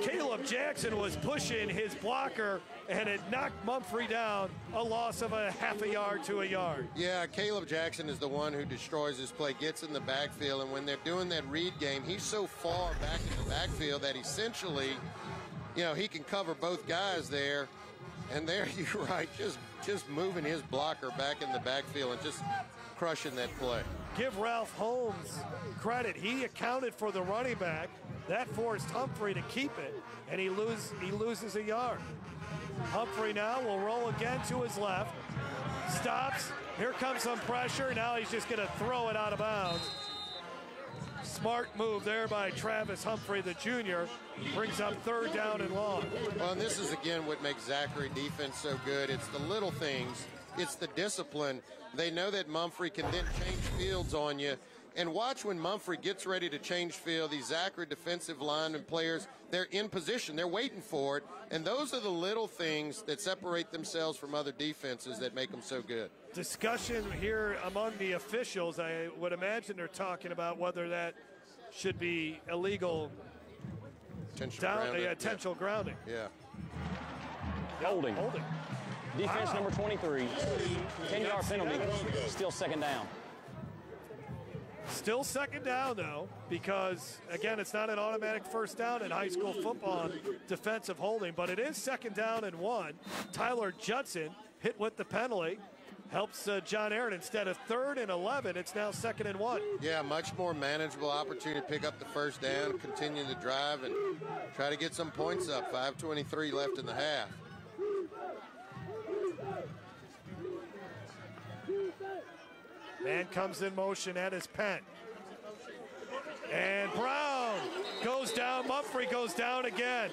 Caleb Jackson was pushing his blocker, and it knocked Mumphrey down, a loss of a half a yard to a yard. Yeah, Caleb Jackson is the one who destroys this play, gets in the backfield, and when they're doing that read game, he's so far back in the backfield that essentially, he can cover both guys there. And there, you're right, just moving his blocker back in the backfield and just crushing that play. Give Ralph Holmes credit. He accounted for the running back. That forced Humphrey to keep it, and he loses a yard. Humphrey now will roll again to his left. Stops. Here comes some pressure. Now he's just going to throw it out of bounds. Smart move there by Travis Humphrey, the junior. Brings up 3rd down and long. Well, and this is, again, what makes Zachary defense so good. It's the little things. It's the discipline. They know that Mumphrey can then change fields on you. And watch when Mumphrey gets ready to change field, these Zachary defensive lineman players, they're in position. They're waiting for it. And those are the little things that separate themselves from other defenses that make them so good. Discussion here among the officials. I would imagine they're talking about whether that should be illegal. Intentional grounding. Yeah. Holding. Defense Wow. number 23. 10-yard penalty. Still 2nd down. Still 2nd down, though, because, again, it's not an automatic first down in high school football on defensive holding, but it is 2nd down and 1. Tyler Judson hit with the penalty. Helps John Ehret. Instead of 3rd and 11, it's now 2nd and 1. Yeah, much more manageable opportunity to pick up the first down, continue the drive, and try to get some points up. 5:23 left in the half. Man comes in motion at his pen. And Brown goes down. Mumphrey goes down again.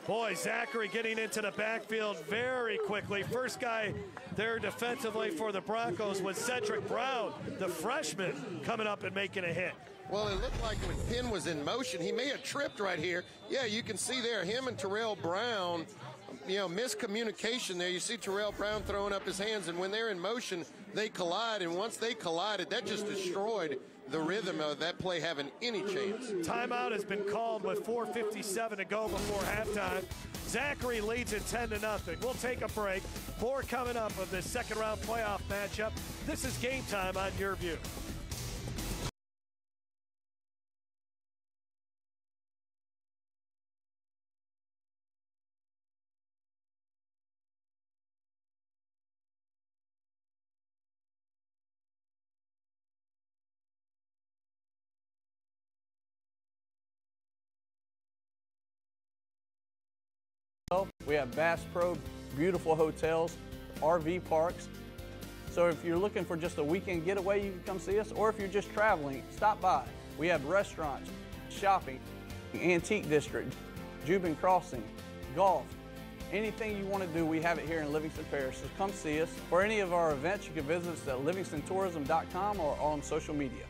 Boy, Zachary getting into the backfield very quickly. First guy there defensively for the Broncos was Cedric Brown, the freshman, coming up and making a hit. Well, it looked like when Penn was in motion, he may have tripped right here. Yeah, you can see there, him and Terrell Brown, miscommunication there. You see Terrell Brown throwing up his hands, and when they're in motion, they collide, and once they collided, that just destroyed the rhythm of that play having any chance. Timeout has been called with 4:57 to go before halftime. Zachary leads it 10-0. We'll take a break. More coming up of this second-round playoff matchup. This is Game Time on YurView. We have Bass Pro, beautiful hotels, RV parks. So if you're looking for just a weekend getaway, you can come see us. Or if you're just traveling, stop by. We have restaurants, shopping, antique district, Jubin Crossing, golf. Anything you want to do, we have it here in Livingston Parish. So come see us. For any of our events, you can visit us at livingstontourism.com or on social media.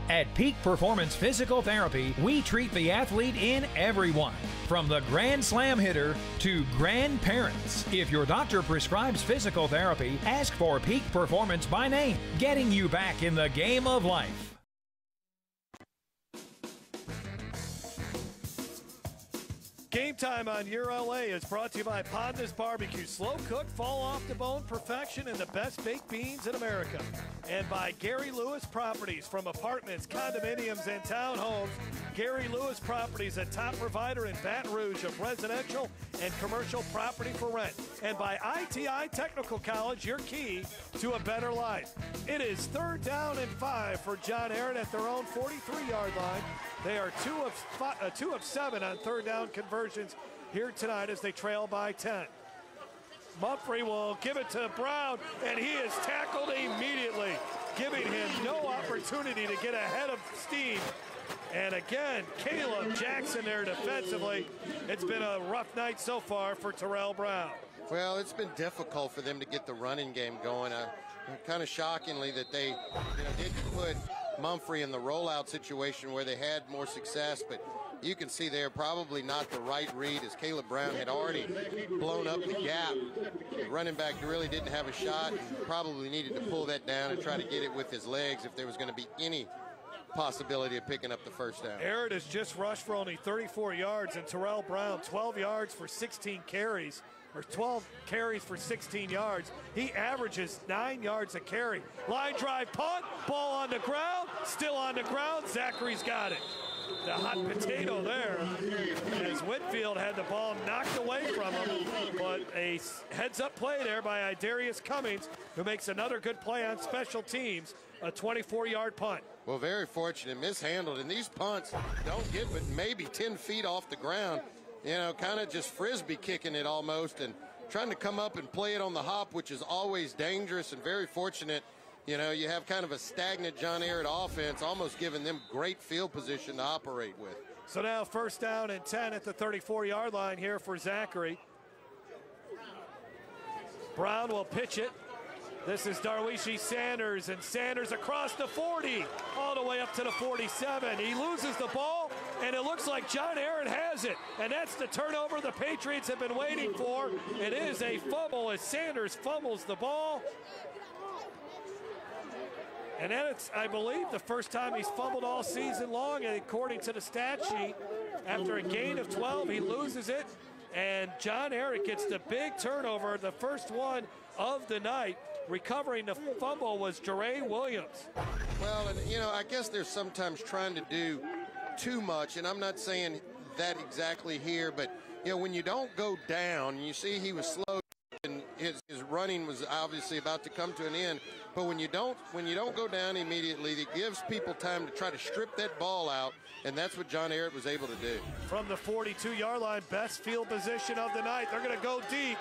At Peak Performance Physical Therapy, we treat the athlete in everyone, from the Grand Slam hitter to grandparents. If your doctor prescribes physical therapy, ask for Peak Performance by name, getting you back in the game of life. Game Time on Your LA is brought to you by Podna's Barbecue. Slow cook, fall off the bone perfection, and the best baked beans in America. And by Gary Lewis Properties. From apartments, condominiums, and townhomes, Gary Lewis Properties, a top provider in Baton Rouge of residential and commercial property for rent. And by ITI Technical College, your key to a better life. It is 3rd down and 5 for John Ehret at their own 43-yard line. They are 2 of 7 on 3rd down conversions here tonight as they trail by 10. Mumphrey will give it to Brown, and he is tackled immediately, giving him no opportunity to get ahead of steam. And again, Caleb Jackson there defensively. It's been a rough night so far for Terrell Brown. Well, it's been difficult for them to get the running game going. Kind of shockingly that they didn't put Mumphrey in the rollout situation where they had more success, but you can see they're probably not the right read as Caleb Brown had already blown up the gap. The running back really didn't have a shot and probably needed to pull that down and try to get it with his legs if there was going to be any possibility of picking up the first down. Ehret has just rushed for only 34 yards, and Terrell Brown 12 yards for 16 carries, or 12 carries for 16 yards. He averages 9 yards a carry. Line drive punt, ball on the ground, still on the ground. Zachary's got it. The hot potato there as Whitfield had the ball knocked away from him, but a heads-up play there by Idarius Cummings, who makes another good play on special teams, a 24-yard punt. Well, very fortunate, mishandled, and these punts don't get but maybe 10 feet off the ground. You know, kind of just frisbee kicking it almost and trying to come up and play it on the hop, which is always dangerous, and very fortunate. You know, you have kind of a stagnant John Ehret offense, almost giving them great field position to operate with. So now 1st down and 10 at the 34-yard line here for Zachary. Brown will pitch it. This is Darwishi Sanders, and Sanders across the 40, all the way up to the 47. He loses the ball, and it looks like John Ehret has it. And that's the turnover the Patriots have been waiting for. It is a fumble as Sanders fumbles the ball. And then it's, I believe, the first time he's fumbled all season long, and according to the stat sheet. After a gain of 12, he loses it, and John Ehret gets the big turnover, the first one of the night. Recovering the fumble was Jere Williams. Well, and, you know, I guess they're sometimes trying to do too much, and I'm not saying that exactly here, but, you know, when you don't go down, you see he was slow, and his running was obviously about to come to an end. But when you don't go down immediately, it gives people time to try to strip that ball out, and that's what John Ehret was able to do. From the 42-yard line, best field position of the night. They're going to go deep,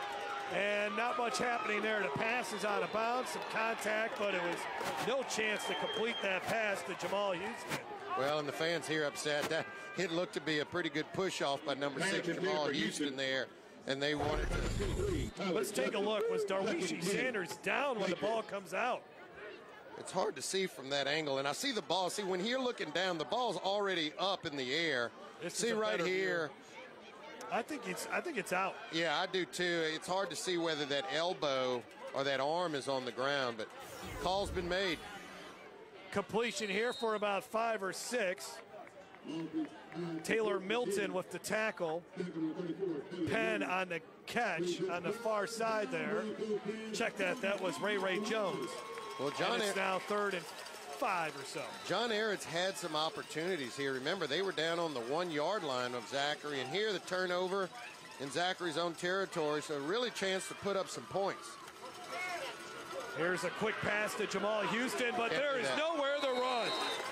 and not much happening there. The pass is out of bounds, some contact, but it was no chance to complete that pass to Jamal Houston. Well, and the fans here upset. That it looked to be a pretty good push-off by number 6, Jamal Houston there. And they wanted to. Let's take a look. Was Darwishi Sanders down when the ball comes out? It's hard to see from that angle. And I see the ball. See, when you're looking down, the ball's already up in the air. See right here. I think it's out. Yeah, I do too. It's hard to see whether that elbow or that arm is on the ground, but call's been made. Completion here for about 5 or 6. Taylor Milton with the tackle. Penn on the catch on the far side there. Check that. That was Ray Jones. Well, John, it's now 3rd and 5 or so. John Ehret's had some opportunities here. Remember, they were down on the 1-yard line of Zachary, and here the turnover in Zachary's own territory, so really chance to put up some points. Here's a quick pass to Jamal Houston, but there is nowhere to run.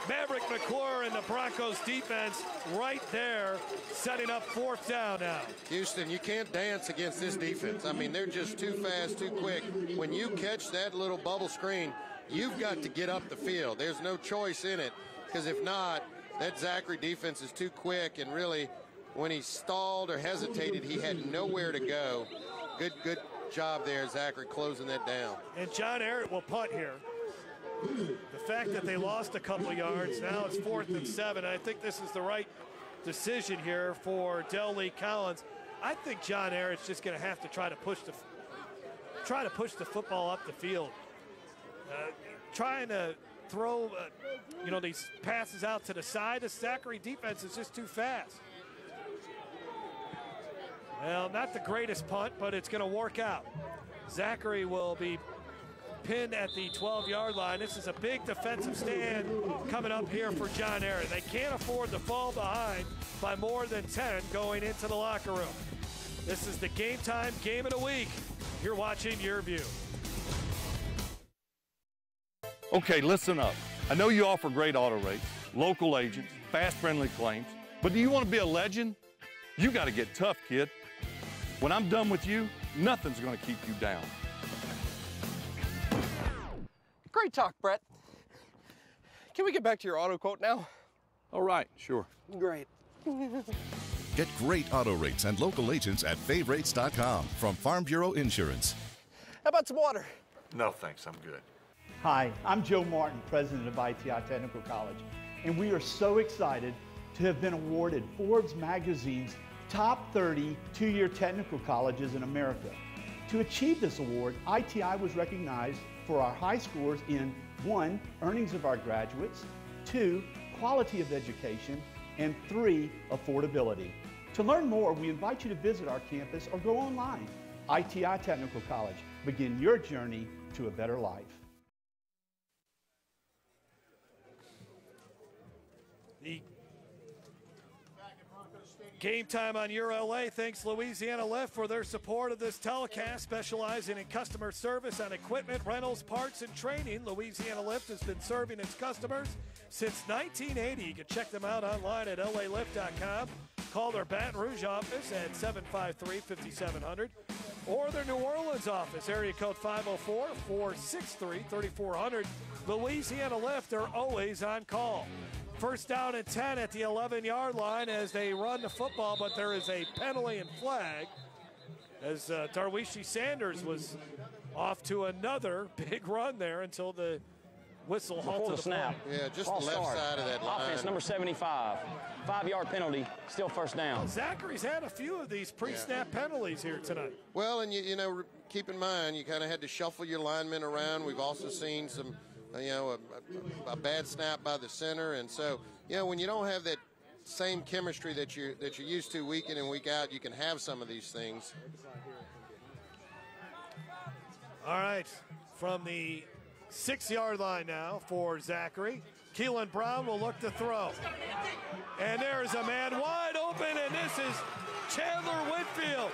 Maverick McClure and the Broncos defense right there, setting up 4th down now. Houston, you can't dance against this defense. I mean, they're just too fast, too quick. When you catch that little bubble screen, you've got to get up the field. There's no choice in it, because if not, that Zachary defense is too quick, and really, when he stalled or hesitated, he had nowhere to go. Good job there, Zachary, closing that down. And John Ehret will punt here. The fact that they lost a couple yards, now it's 4th and 7. I think this is the right decision here for Del Lee Collins. I think John Ehret's just going to have to try to push the football up the field. Trying to throw, these passes out to the side. The Zachary defense is just too fast. Well, not the greatest punt, but it's going to work out. Zachary will be pinned at the 12-yard line. This is a big defensive stand coming up here for John Ehret. They can't afford to fall behind by more than 10 going into the locker room. This is the game time game of the week. You're watching YurView. Okay, listen up. I know you offer great auto rates, local agents, fast, friendly claims, but do you want to be a legend? You got to get tough, kid. When I'm done with you, nothing's going to keep you down. Great talk, Brett. Can we get back to your auto quote now? All right, sure. Great. Get great auto rates and local agents at favrates.com from Farm Bureau Insurance. How about some water? No, thanks. I'm good. Hi, I'm Joe Martin, president of ITI Technical College, and we are so excited to have been awarded Forbes magazine's top 30 two-year technical colleges in America. To achieve this award, ITI was recognized for our high scores in 1, earnings of our graduates, 2, quality of education, and 3, affordability. To learn more, we invite you to visit our campus or go online. ITI Technical College. Begin your journey to a better life. The game time on YurLA. Thanks Louisiana Lift for their support of this telecast, specializing in customer service on equipment, rentals, parts, and training. Louisiana Lift has been serving its customers since 1980. You can check them out online at lalift.com. Call their Baton Rouge office at 753-5700 or their New Orleans office, area code 504-463-3400. Louisiana Lift are always on call. First down and 10 at the 11-yard line as they run the football, but there is a penalty and flag as Darwishi Sanders was off to another big run there until the whistle halted the snap. Yeah, just the left side of that line. Offense number 75. 5-yard penalty, still first down. Well, Zachary's had a few of these pre-snap penalties here tonight. Well, and you know, keep in mind, you kind of had to shuffle your linemen around. We've also seen some, a bad snap by the center, and so when you don't have that same chemistry that you're used to week in and week out, you can have some of these things. All right, from the 6-yard line now for Zachary. Keelan Brown will look to throw. And there's a man wide open, and this is Chandler Whitfield.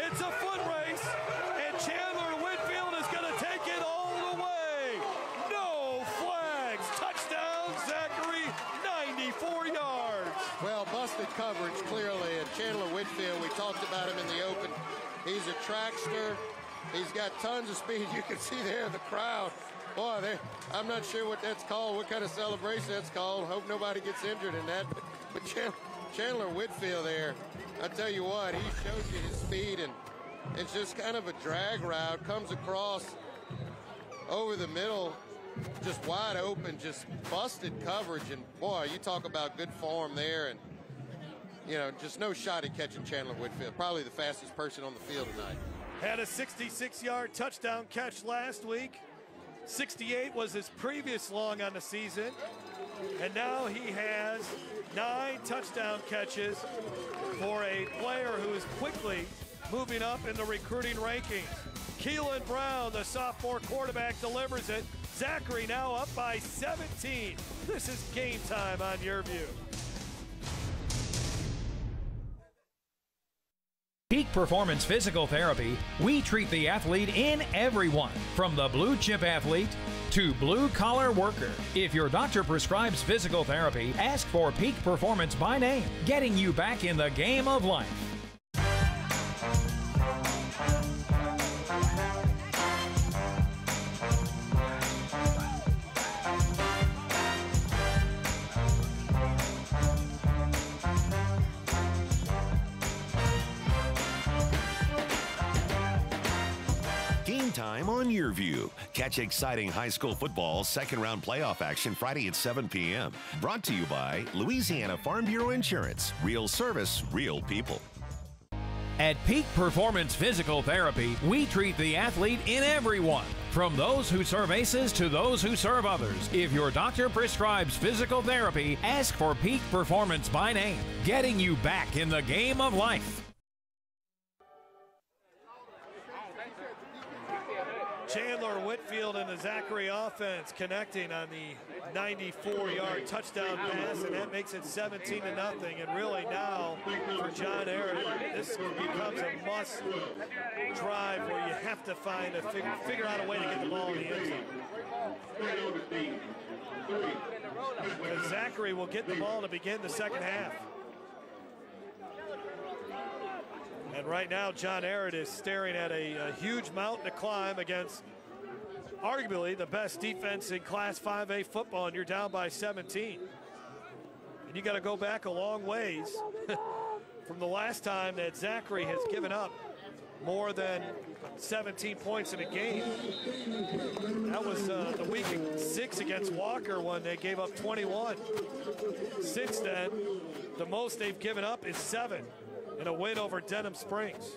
It's a foot race, and Chandler Whitfield is going to take it all the way. No flags. Touchdown, Zachary, 94 yards. Well, busted coverage clearly, and Chandler Whitfield, we talked about him in the open. He's a trackster. He's got tons of speed. You can see there the crowd. Boy, I'm not sure what that's called, what kind of celebration that's called. Hope nobody gets injured in that. But Chandler Whitfield there, I tell you what, he shows you his speed, and it's just kind of a drag route. Comes across over the middle, just wide open, just busted coverage. And boy, you talk about good form there. And, just no shot at catching Chandler Whitfield. Probably the fastest person on the field tonight. Had a 66-yard touchdown catch last week. 68 was his previous long on the season. And now he has 9 touchdown catches for a player who is quickly moving up in the recruiting rankings. Keelan Brown, the sophomore quarterback, delivers it. Zachary now up by 17. This is game time on YurView. Peak Peak Performance Physical Therapy, we treat the athlete in everyone, from the blue chip athlete to blue collar worker. If your doctor prescribes physical therapy, ask for Peak Performance by name, getting you back in the game of life. Game time on YurView. Catch exciting high school football second-round playoff action Friday at 7 p.m. Brought to you by Louisiana Farm Bureau Insurance. Real service, real people. At Peak Performance Physical Therapy, we treat the athlete in everyone, from those who serve aces to those who serve others. If your doctor prescribes physical therapy, ask for Peak Performance by name, getting you back in the game of life. Chandler Whitfield and the Zachary offense connecting on the 94-yard touchdown pass, and that makes it 17-0. And really now for John Ehret, this becomes a must drive where you have to find figure out a way to get the ball in the end zone. Because Zachary will get the ball to begin the second half. And right now, John Ehret is staring at a huge mountain to climb against arguably the best defense in Class 5A football, and you're down by 17. And you got to go back a long ways from the last time that Zachary has given up more than 17 points in a game. That was the week 6 against Walker when they gave up 21. Since then, the most they've given up is 7. In a win over Denham Springs.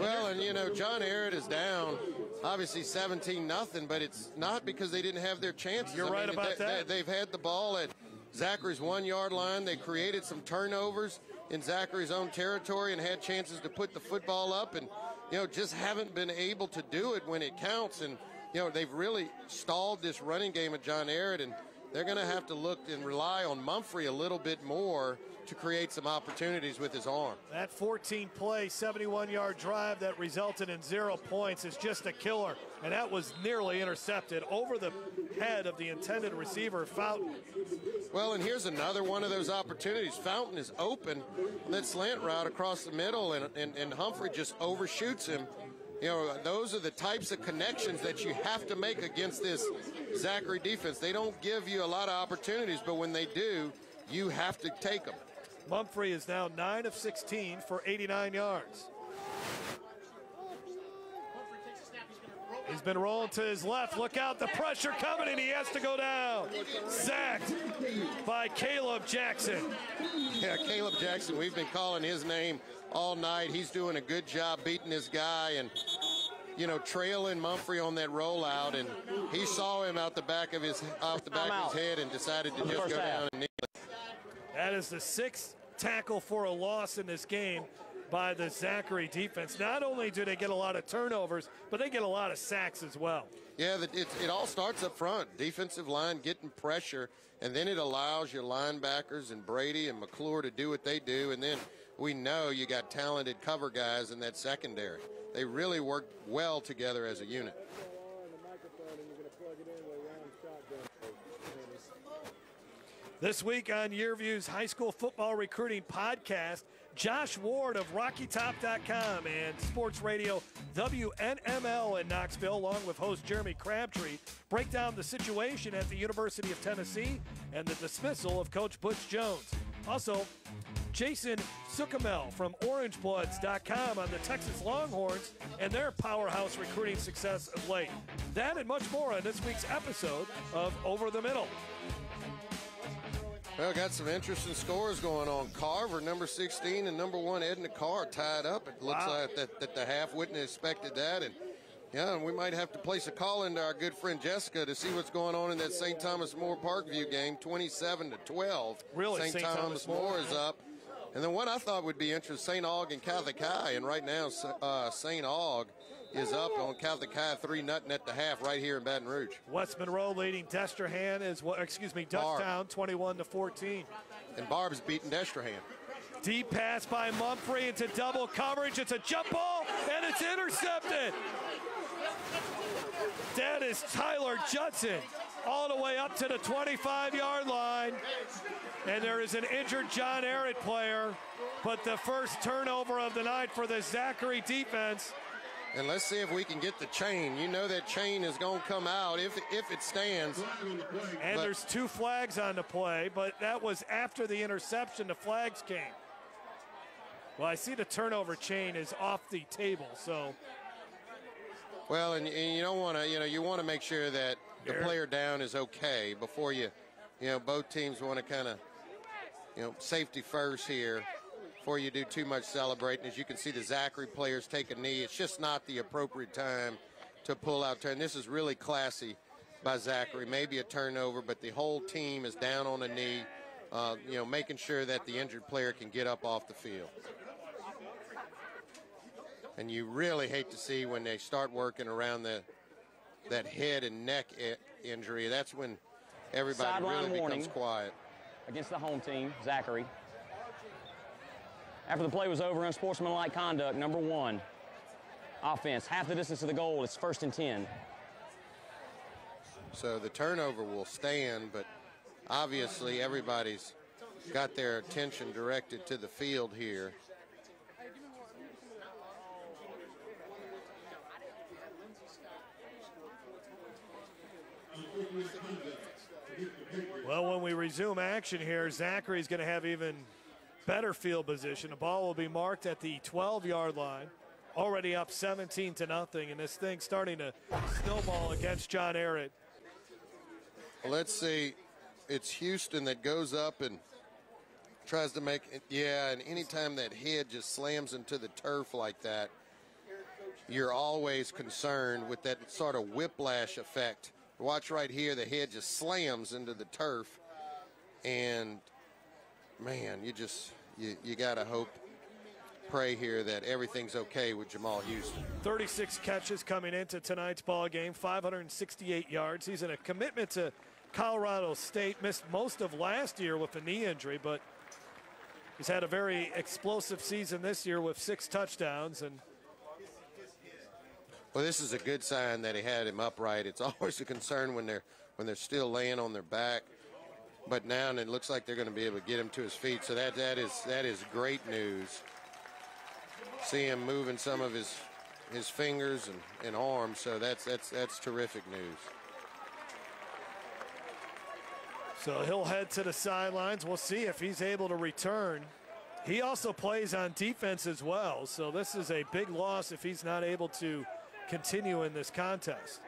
Well, and you know, John Ehret is down, obviously 17-0, but it's not because they didn't have their chances. You're right about that. They've had the ball at Zachary's 1-yard line. They created some turnovers in Zachary's own territory and had chances to put the football up, and you know, just haven't been able to do it when it counts. And you know, they've really stalled this running game of John Ehret, and they're going to have to look and rely on Mumphrey a little bit more to create some opportunities with his arm. That 14-play, 71-yard drive that resulted in 0 points is just a killer, and that was nearly intercepted over the head of the intended receiver, Fountain. Well, and here's another one of those opportunities. Fountain is open on that slant route across the middle, and Humphrey just overshoots him. You know, those are the types of connections that you have to make against this Zachary defense. They don't give you a lot of opportunities, but when they do, you have to take them. Mumphrey is now 9 of 16 for 89 yards. He's been rolling to his left. Look out, the pressure coming, and he has to go down. Sacked by Caleb Jackson. Yeah, Caleb Jackson, we've been calling his name all night. He's doing a good job beating this guy and, you know, trailing Mumphrey on that rollout, and he saw him out the back of his head and decided to just go down and kneel it. That is the 6th tackle for a loss in this game by the Zachary defense. Not only do they get a lot of turnovers, but they get a lot of sacks as well. Yeah, it all starts up front. Defensive line getting pressure, and then it allows your linebackers and Brady and McClure to do what they do, and then we know you got talented cover guys in that secondary. They really work well together as a unit. This week on YurView's High School Football Recruiting Podcast, Josh Ward of RockyTop.com and Sports Radio WNML in Knoxville, along with host Jeremy Crabtree, break down the situation at the University of Tennessee and the dismissal of Coach Butch Jones. Also, Jason Suckamel from OrangeBloods.com on the Texas Longhorns and their powerhouse recruiting success of late. That and much more on this week's episode of Over the Middle. Well, got some interesting scores going on. Carver, number 16, and number 1, Edna Carr, tied up. It looks like that the half wouldn't have expected that. And, yeah, and we might have to place a call into our good friend Jessica to see what's going on in that St. Thomas More Parkview game, 27-12. Really, St. Thomas More is up. And then what I thought would be interesting, St. Aug and Catholic High. And right now, St. Aug is up on Catholic High 3-0 at the half right here in Baton Rouge. West Monroe leading Destrehan Dutchtown 21-14. And Barb's beating Destrehan. Deep pass by Mumphrey into double coverage. It's a jump ball, and it's intercepted. That is Tyler Judson all the way up to the 25-yard line. And there is an injured John Ehret player, but the first turnover of the night for the Zachary defense. And let's see if we can get the chain. You know that chain is going to come out if it stands. And there's 2 flags on the play, but that was after the interception. The flags came. Well, I see the turnover chain is off the table, so. Well, and you don't want to, you want to make sure that the player down is okay before you both teams want to kind of, safety first here before you do too much celebrating. As you can see, the Zachary players take a knee. It's just not the appropriate time to pull out turn. This is really classy by Zachary. Maybe a turnover, but the whole team is down on a knee, making sure that the injured player can get up off the field. And you really hate to see when they start working around that head and neck injury. That's when everybody Sideline really warning becomes quiet. Against the home team, Zachary. After the play was over, unsportsmanlike conduct, number 1. Offense, half the distance to the goal. It's 1st and 10. So the turnover will stand, but obviously everybody's got their attention directed to the field here. Well, when we resume action here, Zachary's going to have even better field position. The ball will be marked at the 12-yard line. Already up 17-0, and this thing starting to snowball against John Ehret. Well, let's see. It's Houston that goes up and tries to make it. Yeah, and anytime that head just slams into the turf like that, you're always concerned with that sort of whiplash effect. Watch right here, the head just slams into the turf, and man, you got to hope, pray here that everything's okay with Jamal Houston. 36 catches coming into tonight's ball game, 568 yards. He's in a commitment to Colorado State, missed most of last year with a knee injury, but he's had a very explosive season this year with 6 touchdowns. And well, this is a good sign that he had him upright. It's always a concern when they're still laying on their back, but now it looks like they're going to be able to get him to his feet. So that is great news. See him moving some of his fingers and arms. So that's terrific news. So he'll head to the sidelines. We'll see if he's able to return. He also plays on defense as well. So this is a big loss if he's not able to continue in this contest.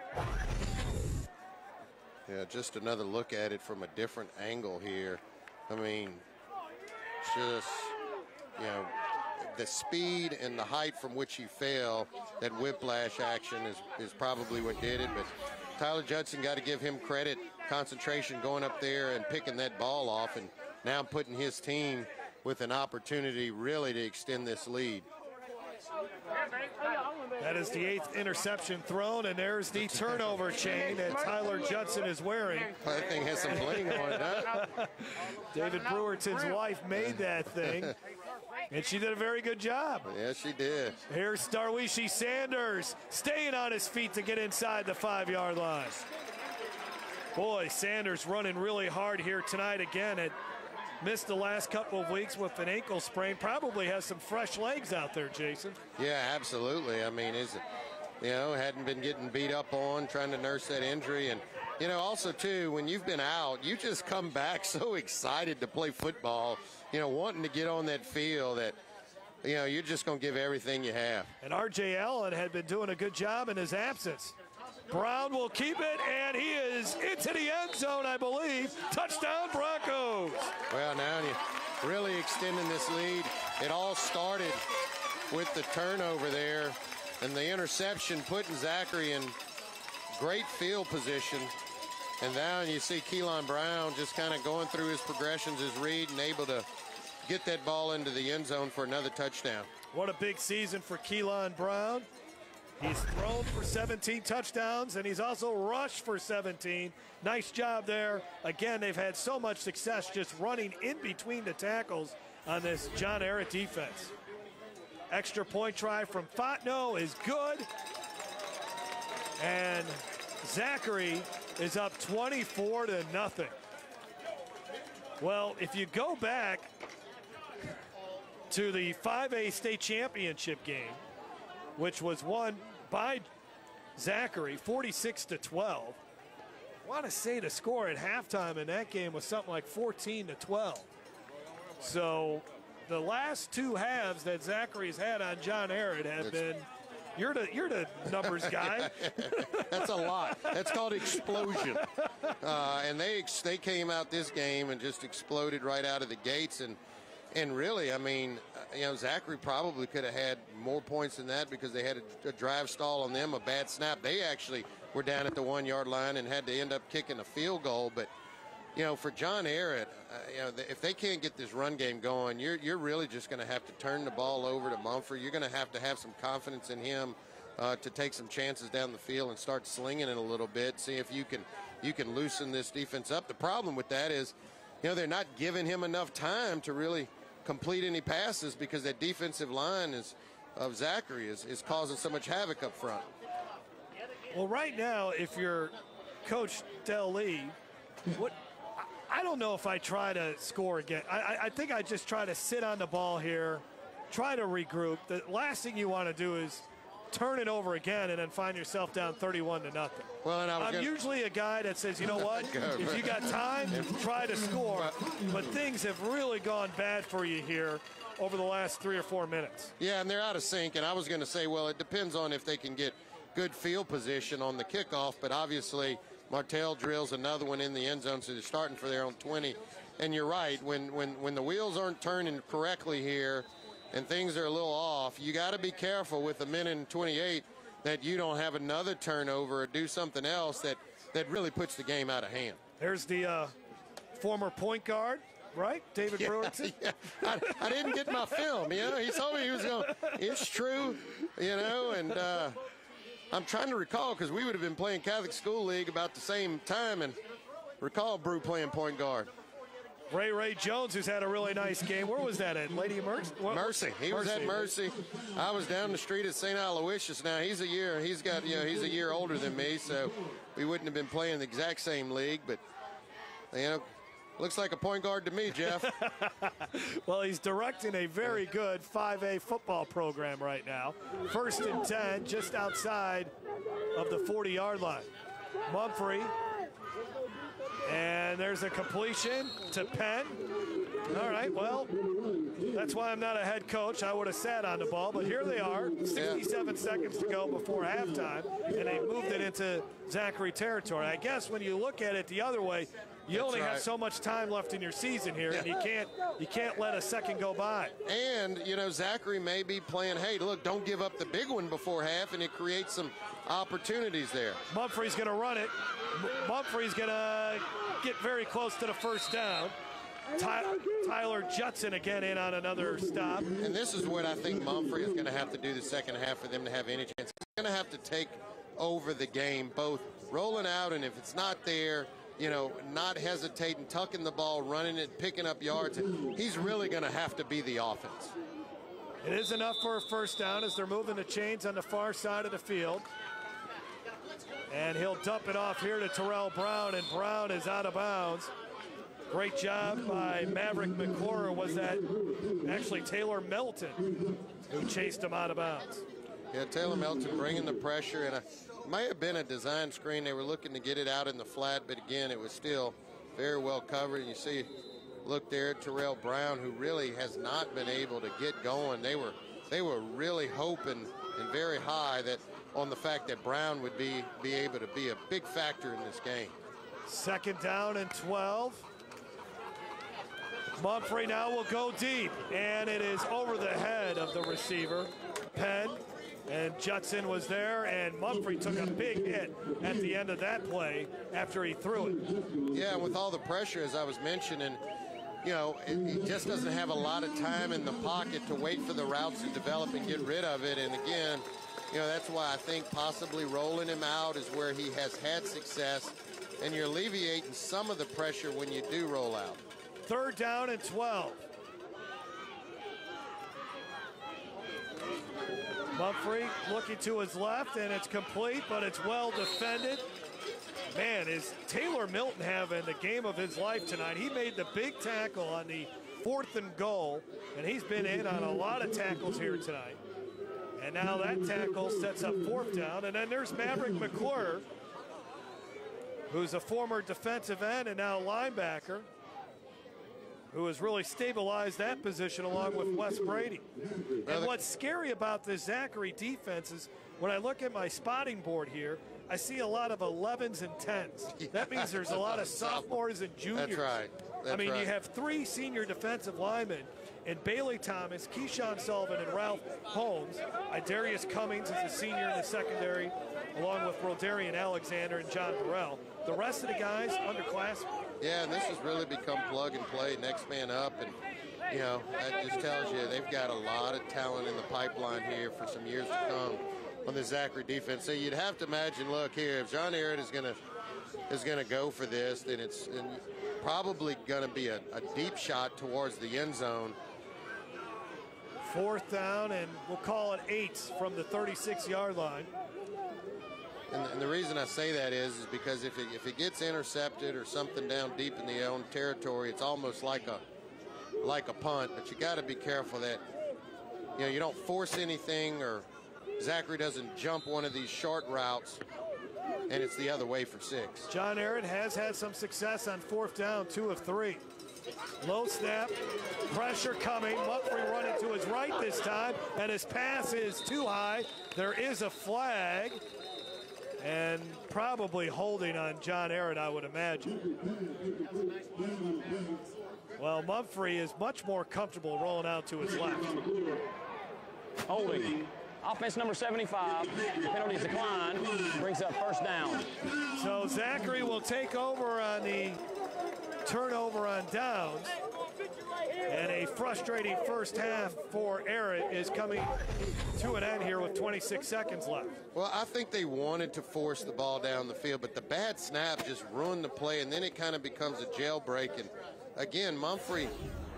Yeah, just another look at it from a different angle here. I mean, just, the speed and the height from which he fell, that whiplash action is probably what did it. But Tyler Judson, got to give him credit, concentration going up there and picking that ball off, and now putting his team with an opportunity really to extend this lead. That is the 8th interception thrown, and there's the turnover chain that Tyler Judson is wearing. That thing has some bling on it, huh? David Brewerton's wife made that thing, and she did a very good job. Yes, she did. Here's Darwishi Sanders staying on his feet to get inside the 5-yard line. Boy, Sanders running really hard here tonight again. It missed the last couple of weeks with an ankle sprain. Probably has some fresh legs out there, Jason. Yeah, absolutely. I mean, hadn't been getting beat up on, trying to nurse that injury. And, also, too, when you've been out, you just come back so excited to play football, wanting to get on that field that, you're just going to give everything you have. And R.J. Allen had been doing a good job in his absence. Brown will keep it, and he is into the end zone, I believe. Touchdown, Broncos. Well, now you're really extending this lead. It all started with the turnover there and the interception, putting Zachary in great field position. And now you see Keelan Brown just kind of going through his progressions as Reed and able to get that ball into the end zone for another touchdown. What a big season for Keelan Brown. He's thrown for 17 touchdowns, and he's also rushed for 17. Nice job there. Again, they've had so much success just running in between the tackles on this John Ehret defense. Extra point try from Fontenot is good. And Zachary is up 24-0. Well, if you go back to the 5A state championship game, which was won by Zachary 46-12, I want to say the score at halftime in that game was something like 14-12. So the last two halves that Zachary's had on John Ehret have been, you're the numbers guy. That's a lot. That's called explosion. And they came out this game and just exploded right out of the gates. And really, I mean, Zachary probably could have had more points than that because they had a drive stall on them, a bad snap. They actually were down at the 1-yard line and had to end up kicking a field goal. But, for John Ehret, if they can't get this run game going, you're really just going to have to turn the ball over to Mumfrey. You're going to have some confidence in him to take some chances down the field and start slinging it a little bit. See if you can loosen this defense up. The problem with that is, they're not giving him enough time to really complete any passes because that defensive line of Zachary is causing so much havoc up front. Well, right now, if you're Coach Del Lee, I don't know if I try to score again. I think I just try to sit on the ball here, try to regroup. The last thing you want to do is turn it over again and then find yourself down 31-0. Well, and I'm usually a guy that says, you know what, if you got time, try to score. But things have really gone bad for you here over the last 3 or 4 minutes. Yeah, and they're out of sync. And I was going to say, well, it depends on if they can get good field position on the kickoff. But obviously, Martell drills another one in the end zone, so they're starting for their own 20. And you're right, when the wheels aren't turning correctly here and things are a little off, you got to be careful with a minute and 28 that you don't have another turnover or do something else that really puts the game out of hand. There's the former point guard, right? David Brewerton. Yeah. I didn't get my film, He told me he was going, it's true, and I'm trying to recall because we would have been playing Catholic School League about the same time and recall Brew playing point guard. Ray Jones, who's had a really nice game. Where was that at? Lady Mercy? Mercy. He was at Mercy. I was down the street at St. Aloysius. Now he's a year older than me, so we wouldn't have been playing the exact same league, but looks like a point guard to me, Jeff. Well, he's directing a very good 5A football program right now. 1st and 10, just outside of the 40-yard line. Mumfrey. And there's a completion to Penn. All right, well, that's why I'm not a head coach. I would have sat on the ball, but here they are, 67 seconds to go before halftime, and they moved it into Zachary territory. I guess when you look at it the other way, you only have so much time left in your season here, and you can't let a second go by. And, Zachary may be playing, hey, look, don't give up the big one before half, and it creates some opportunities there. Mumfrey's going to run it. Mumfrey's going to get very close to the first down. Tyler Judson again in on another stop. And this is what I think Mumfrey is going to have to do the second half for them to have any chance. He's going to have to take over the game, both rolling out, and if it's not there, not hesitating, tucking the ball, running it, picking up yards. He's really going to have to be the offense. It is enough for a first down as they're moving the chains on the far side of the field. And he'll dump it off here to Terrell Brown, and Brown is out of bounds. Great job by Maverick McClure. Was that actually Taylor Melton who chased him out of bounds? Yeah, Taylor Melton bringing the pressure, and it may have been a design screen. They were looking to get it out in the flat, but again, it was still very well covered. And you see, look there at Terrell Brown, who really has not been able to get going. They were really hoping and very high that on the fact that Brown would be able to be a big factor in this game. 2nd down and 12. Mumfrey now will go deep, and it is over the head of the receiver, Penn. And Judson was there, and Mumfrey took a big hit at the end of that play after he threw it. Yeah, with all the pressure, as I was mentioning, he just doesn't have a lot of time in the pocket to wait for the routes to develop and get rid of it. And again, that's why I think possibly rolling him out is where he has had success, and you're alleviating some of the pressure when you do roll out. 3rd down and 12. Mumphrey looking to his left, and it's complete, but it's well defended. Man, is Taylor Milton having the game of his life tonight. He made the big tackle on the 4th and goal, and he's been in on a lot of tackles here tonight. And now that tackle sets up 4th down, and then there's Maverick McClure, who's a former defensive end and now linebacker, who has really stabilized that position along with Wes Brady. And what's scary about this Zachary defense is when I look at my spotting board here, I see a lot of 11s and 10s. That means there's a lot of sophomores and juniors. That's right. I mean, you have 3 senior defensive linemen and Bailey Thomas, Keyshawn Sullivan, and Ralph Holmes. Darius Cummings is a senior in the secondary, along with Rodarian Alexander and John Burrell. The rest of the guys, underclassmen. Yeah, and this has really become plug and play, next man up. And, you know, that just tells you they've got a lot of talent in the pipeline here for some years to come on the Zachary defense. So you'd have to imagine, look here, if John Ehret is gonna go for this, then it's probably gonna be a deep shot towards the end zone. 4th down, and we'll call it 8 from the 36-yard line. And the reason I say that is because if it gets intercepted or something down deep in the own territory, it's almost like a punt. But you got to be careful that you don't force anything, or Zachary doesn't jump one of these short routes, and it's the other way for 6. John Ehret has had some success on 4th down, 2 of 3. Low snap, pressure coming. Mumphrey running to his right this time, and his pass is too high. There is a flag, and probably holding on John Ehret, I would imagine. Well, Mumphrey is much more comfortable rolling out to his left. Holding. Offense number 75. Penalties decline. Brings up 1st down. So Zachary will take over on the turnover on downs. And a frustrating first half for Ehret is coming to an end here with 26 seconds left. Well, I think they wanted to force the ball down the field, but the bad snap just ruined the play, and then it kind of becomes a jailbreak. And again, Mumphrey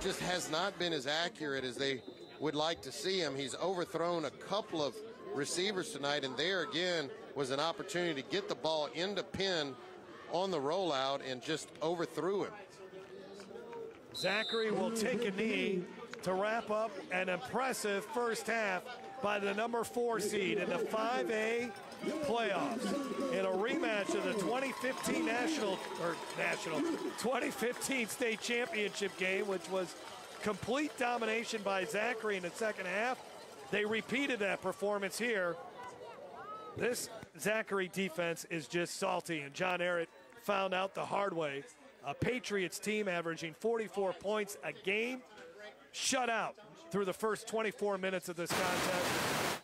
just has not been as accurate as they would like to see him. He's overthrown a couple of receivers tonight, and there again was an opportunity to get the ball into Penn on the rollout and just overthrew him. Zachary will take a knee to wrap up an impressive first half by the number 4 seed in the 5A playoffs in a rematch of the 2015 2015 state championship game, which was complete domination by Zachary in the second half. They repeated that performance here. This Zachary defense is just salty, and John Ehret found out the hard way. A Patriots team averaging 44 points a game, shut out through the first 24 minutes of this contest.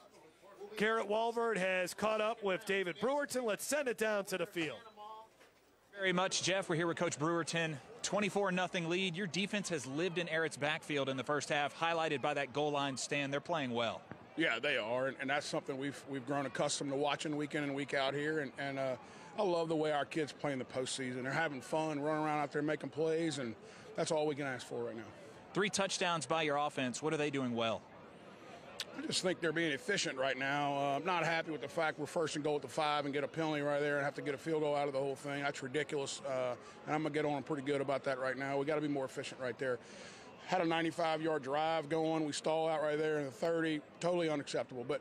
Garrett Walvert has caught up with David Brewerton. Let's send it down to the field. Very much, Jeff. We're here with Coach Brewerton. 24-0 lead. Your defense has lived in Ehret's backfield in the first half, highlighted by that goal line stand. They're playing well. Yeah, they are, and that's something we've grown accustomed to watching week in and week out here. And I love the way our kids play in the postseason. They're having fun, running around out there making plays, and that's all we can ask for right now. 3 touchdowns by your offense. What are they doing well? I just think they're being efficient right now. I'm not happy with the fact we're 1st and goal at the 5 and get a penalty right there and have to get a field goal out of the whole thing. That's ridiculous, and I'm going to get on them pretty good about that right now. We got to be more efficient right there. Had a 95-yard drive going. We stall out right there in the 30. Totally unacceptable. But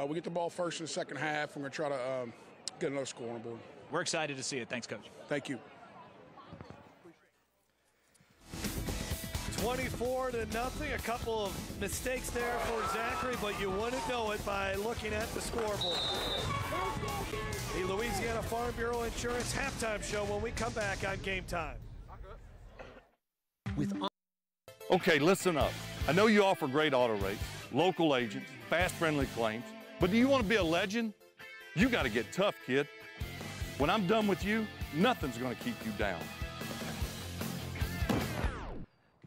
we get the ball first in the second half. We're going to try to get another score on the board. We're excited to see it. Thanks, Coach. Thank you. 24-0. A couple of mistakes there for Zachary, but you wouldn't know it by looking at the scoreboard. The Louisiana Farm Bureau Insurance halftime show when we come back on Game Time. Okay, listen up. I know you offer great auto rates, local agents, fast, friendly claims, but do you want to be a legend? You got to get tough, kid. When I'm done with you, nothing's going to keep you down.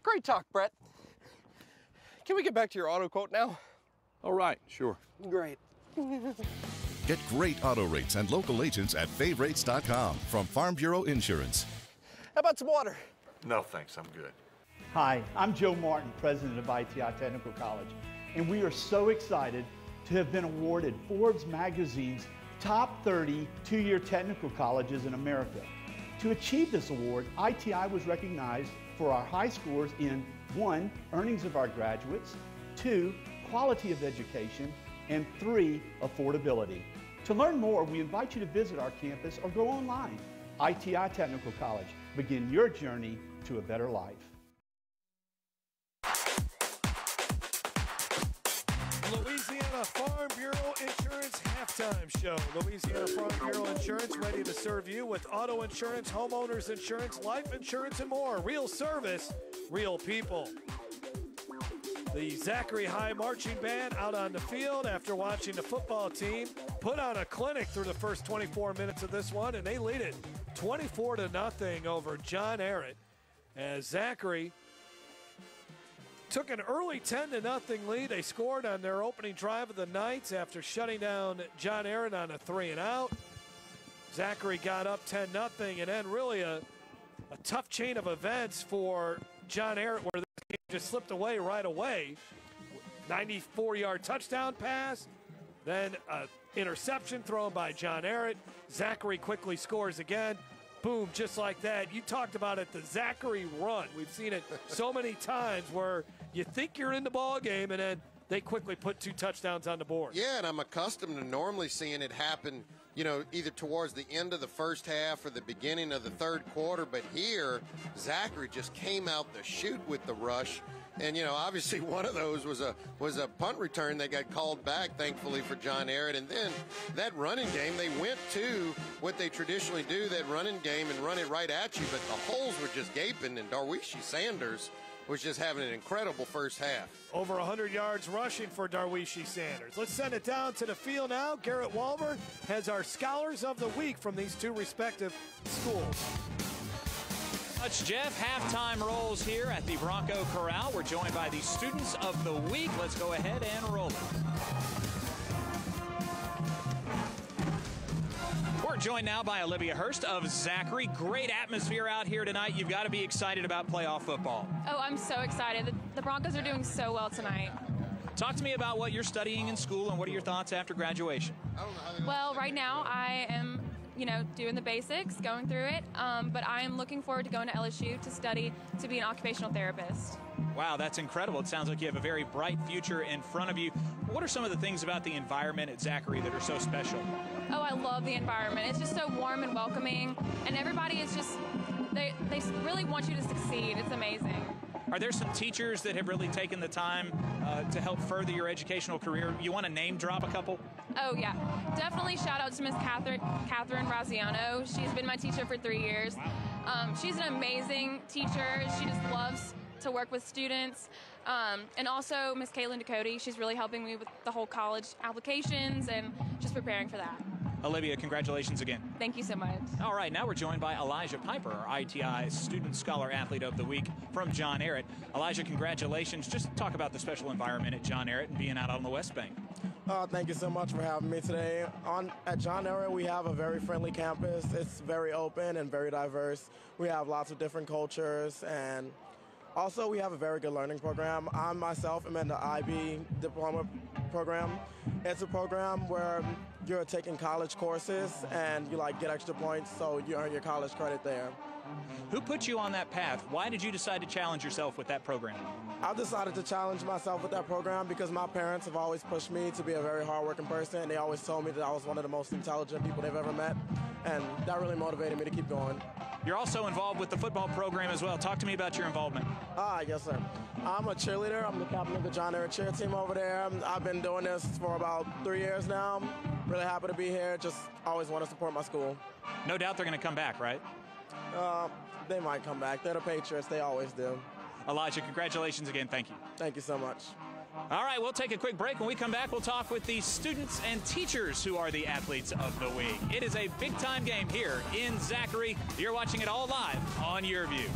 Great talk, Brett. Can we get back to your auto quote now? All right, sure. Great. Get great auto rates and local agents at favrates.com from Farm Bureau Insurance. How about some water? No, thanks. I'm good. Hi, I'm Joe Martin, president of ITI Technical College, and we are so excited to have been awarded Forbes magazine's top 30 two-year technical colleges in America. To achieve this award, ITI was recognized for our high scores in 1, earnings of our graduates, 2, quality of education, and 3, affordability. To learn more, we invite you to visit our campus or go online. ITI Technical College. Begin your journey to a better life. Louisiana Farm Bureau Insurance Halftime Show. Louisiana Farm Bureau Insurance ready to serve you with auto insurance, homeowners insurance, life insurance, and more. Real service, real people. The Zachary High Marching Band out on the field after watching the football team put on a clinic through the first 24 minutes of this one, and they lead it 24-0 over John Ehret as Zachary took an early 10-0 lead. They scored on their opening drive of the night after shutting down John Ehret on a 3-and-out. Zachary got up 10-0, and then really a tough chain of events for John Ehret where this game just slipped away right away. 94-yard touchdown pass, then an interception thrown by John Ehret. Zachary quickly scores again. Boom, just like that. You talked about it, the Zachary run. We've seen it so many times where you think you're in the ball game and then they quickly put 2 touchdowns on the board. Yeah, and I'm accustomed to normally seeing it happen, you know, either towards the end of the first half or the beginning of the third quarter. But here, Zachary just came out the chute with the rush. And, you know, obviously one of those was a punt return that got called back, thankfully, for John Ehret. And then that running game, they went to what they traditionally do, that running game, and run it right at you. But the holes were just gaping, and Darwishi Sanders was just having an incredible first half. Over 100 yards rushing for Darwishi Sanders. Let's send it down to the field now. Garrett Walber has our Scholars of the Week from these 2 respective schools. Much, Jeff. Halftime rolls here at the Bronco Corral. We're joined by the Students of the Week. Let's go ahead and roll it. We're joined now by Olivia Hurst of Zachary. Great atmosphere out here tonight. You've got to be excited about playoff football. Oh, I'm so excited. The Broncos are doing so well tonight. Talk to me about what you're studying in school and what are your thoughts after graduation? Well, right now I am, doing the basics, going through it, but I am looking forward to going to LSU to study to be an occupational therapist. Wow, that's incredible. It sounds like you have a very bright future in front of you. What are some of the things about the environment at Zachary that are so special? Oh, I love the environment. It's just so warm and welcoming, and everybody is just, they really want you to succeed. It's amazing. Are there some teachers that have really taken the time to help further your educational career? You want to name drop a couple? Oh, yeah. Definitely shout out to Miss Catherine Raziano. She's been my teacher for 3 years. Wow. She's an amazing teacher. She just loves to work with students. And also Miss Caitlin Ducote. She's really helping me with the whole college applications and just preparing for that. Olivia, congratulations again. Thank you so much. All right, now we're joined by Elijah Piper, our ITI Student Scholar Athlete of the Week from John Ehret. Elijah, congratulations. Just talk about the special environment at John Ehret and being out on the West Bank. Thank you so much for having me today. At John Ehret, we have a very friendly campus. It's very open and very diverse. We have lots of different cultures, and also we have a very good learning program. I myself am in the IB diploma program. It's a program where you're taking college courses and you get extra points, so you earn your college credit there. Who put you on that path? Why did you decide to challenge yourself with that program? I decided to challenge myself with that program because my parents have always pushed me to be a very hardworking person. They always told me that I was one of the most intelligent people they've ever met, and that really motivated me to keep going. You're also involved with the football program as well. Talk to me about your involvement. Yes, sir. I'm a cheerleader. I'm the captain of the John Ehret cheer team over there. I've been doing this for about 3 years now. Really happy to be here. Just always want to support my school. No doubt they're going to come back, right? They might come back. They're the Patriots. They always do. Elijah, congratulations again. Thank you. Thank you so much. All right, we'll take a quick break. When we come back, we'll talk with the students and teachers who are the athletes of the week. It is a big-time game here in Zachary. You're watching it all live on YurView.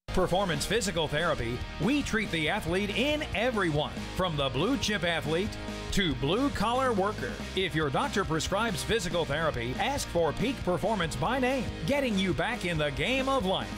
Performance Physical Therapy, we treat the athlete in everyone, from the blue chip athlete to blue collar worker. If your doctor prescribes physical therapy, ask for Peak Performance by name, getting you back in the game of life.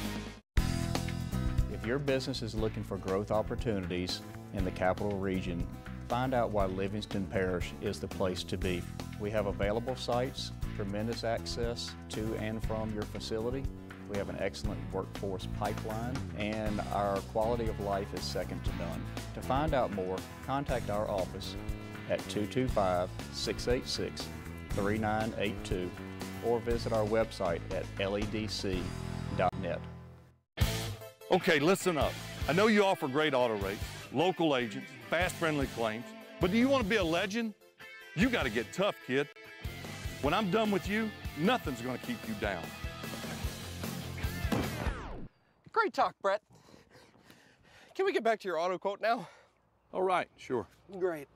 If If your business is looking for growth opportunities in the capital region, find out why Livingston Parish is the place to be. We have available sites, tremendous access to and from your facility. We have an excellent workforce pipeline, and our quality of life is second to none. To find out more, contact our office at 225-686-3982 or visit our website at ledc.net. Okay, listen up. I know you offer great auto rates, local agents, fast, friendly claims, but do you want to be a legend? You got to get tough, kid. When I'm done with you, nothing's going to keep you down. Great talk, Brett. Can we get back to your auto quote now? All right, sure. Great.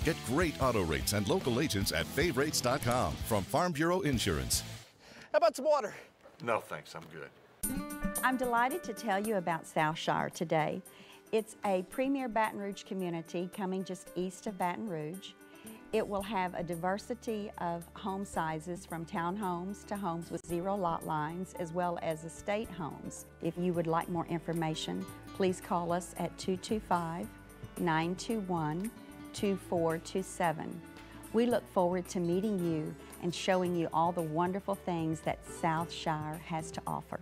Get great auto rates and local agents at favrates.com from Farm Bureau Insurance. How about some water? No, thanks. I'm good. I'm delighted to tell you about Southshire today. It's a premier Baton Rouge community coming just east of Baton Rouge. It will have a diversity of home sizes from townhomes to homes with 0 lot lines, as well as estate homes. If you would like more information, please call us at 225-921-2427. We look forward to meeting you and showing you all the wonderful things that Southshire has to offer.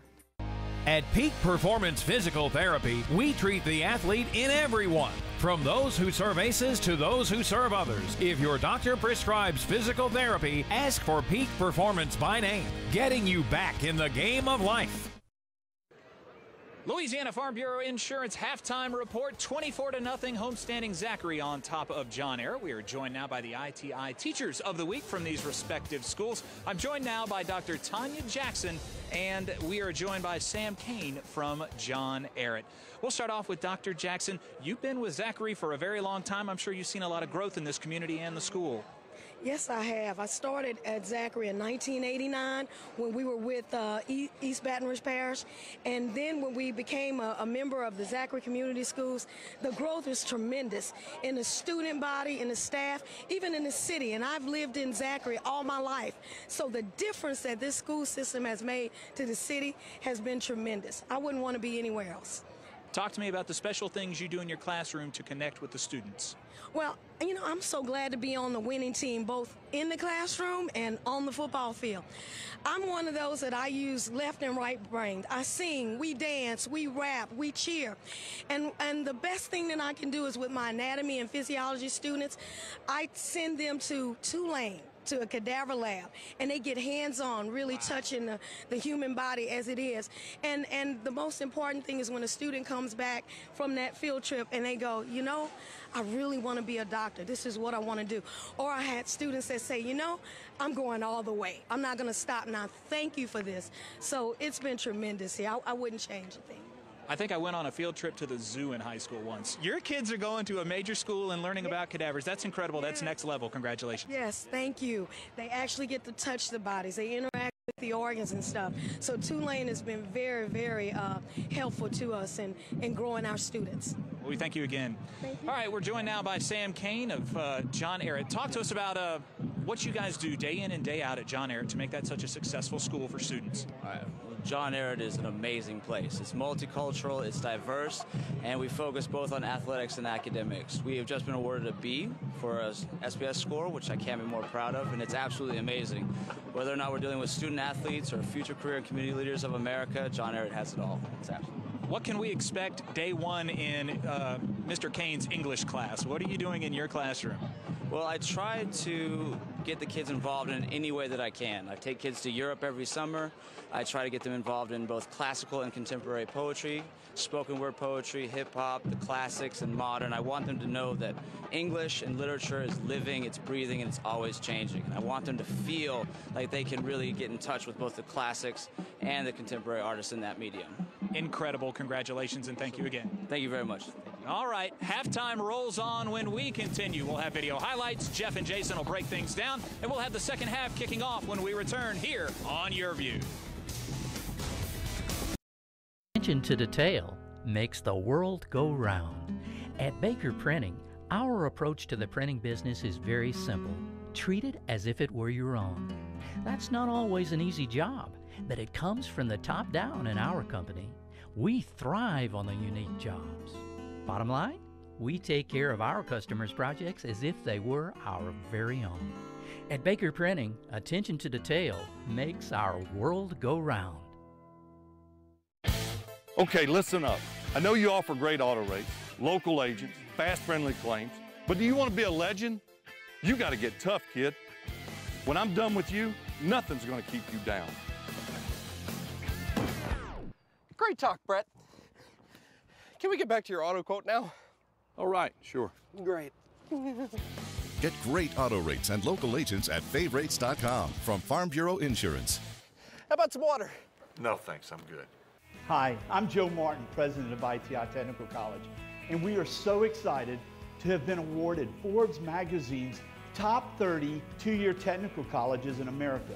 At Peak Performance Physical Therapy, we treat the athlete in everyone, from those who serve aces to those who serve others. If your doctor prescribes physical therapy, ask for Peak Performance by name, getting you back in the game of life. Louisiana Farm Bureau Insurance halftime report, 24-0 homestanding Zachary on top of John Ehret. We are joined now by the ITI Teachers of the Week from these respective schools. I'm joined now by Dr. Tanya Jackson, and we are joined by Sam Kane from John Ehret. We'll start off with Dr. Jackson. You've been with Zachary for a very long time. I'm sure you've seen a lot of growth in this community and the school. Yes, I have. I started at Zachary in 1989 when we were with East Baton Rouge Parish. And then when we became a member of the Zachary Community Schools, the growth is tremendous in the student body, in the staff, even in the city. And I've lived in Zachary all my life. So the difference that this school system has made to the city has been tremendous. I wouldn't want to be anywhere else. Talk to me about the special things you do in your classroom to connect with the students. Well, you know, I'm so glad to be on the winning team, both in the classroom and on the football field. I'm one of those that I use left and right brain. I sing, we dance, we rap, we cheer. And the best thing that I can do is with my anatomy and physiology students, I send them to Tulane, to a cadaver lab, and they get hands-on, really touching the human body as it is. And the most important thing is when a student comes back from that field trip and they go, you know, I really want to be a doctor. This is what I want to do. Or I had students that say, you know, I'm going all the way. I'm not going to stop now. Thank you for this. So it's been tremendous here. I wouldn't change a thing. I think I went on a field trip to the zoo in high school once. Your kids are going to a major school and learning about cadavers. That's incredible. That's next level. Congratulations. Yes, thank you. They actually get to touch the bodies. They interact with the organs and stuff. So Tulane has been very, very helpful to us in growing our students. Well, we thank you again. Thank you. All right, we're joined now by Sam Kane of John Ehret. Talk to us about what you guys do day in and day out at John Ehret to make that such a successful school for students. John Ehret is an amazing place. It's multicultural, it's diverse, and we focus both on athletics and academics. We have just been awarded a B for a SPS score, which I can't be more proud of, and it's absolutely amazing. Whether or not we're dealing with student athletes or future career and community leaders of America, John Ehret has it all. It's absolutely. What can we expect day one in Mr. Kane's English class? What are you doing in your classroom? Well, I try to get the kids involved in any way that I can. I take kids to Europe every summer. I try to get them involved in both classical and contemporary poetry, spoken word poetry, hip-hop, the classics, and modern. I want them to know that English and literature is living, it's breathing, and it's always changing. And I want them to feel like they can really get in touch with both the classics and the contemporary artists in that medium. Incredible. Congratulations, and thank you again. Thank you very much. All right, halftime rolls on when we continue. We'll have video highlights. Jeff and Jason will break things down, and we'll have the second half kicking off when we return here on YurView. Attention to detail makes the world go round. At Baker Printing, our approach to the printing business is very simple. Treat it as if it were your own. That's not always an easy job, but it comes from the top down in our company. We thrive on the unique jobs. Bottom line, we take care of our customers' projects as if they were our very own. At Baker Printing, attention to detail makes our world go round. Okay, listen up. I know you offer great auto rates, local agents, fast, friendly claims, but do you want to be a legend? You got to get tough, kid. When I'm done with you, nothing's going to keep you down. Great talk, Brett. Can we get back to your auto quote now? All right, sure. Great. Get great auto rates and local agents at favrates.com from Farm Bureau Insurance. How about some water? No, thanks. I'm good. Hi, I'm Joe Martin, president of ITI Technical College, and we are so excited to have been awarded Forbes magazine's top 30 two-year technical colleges in America.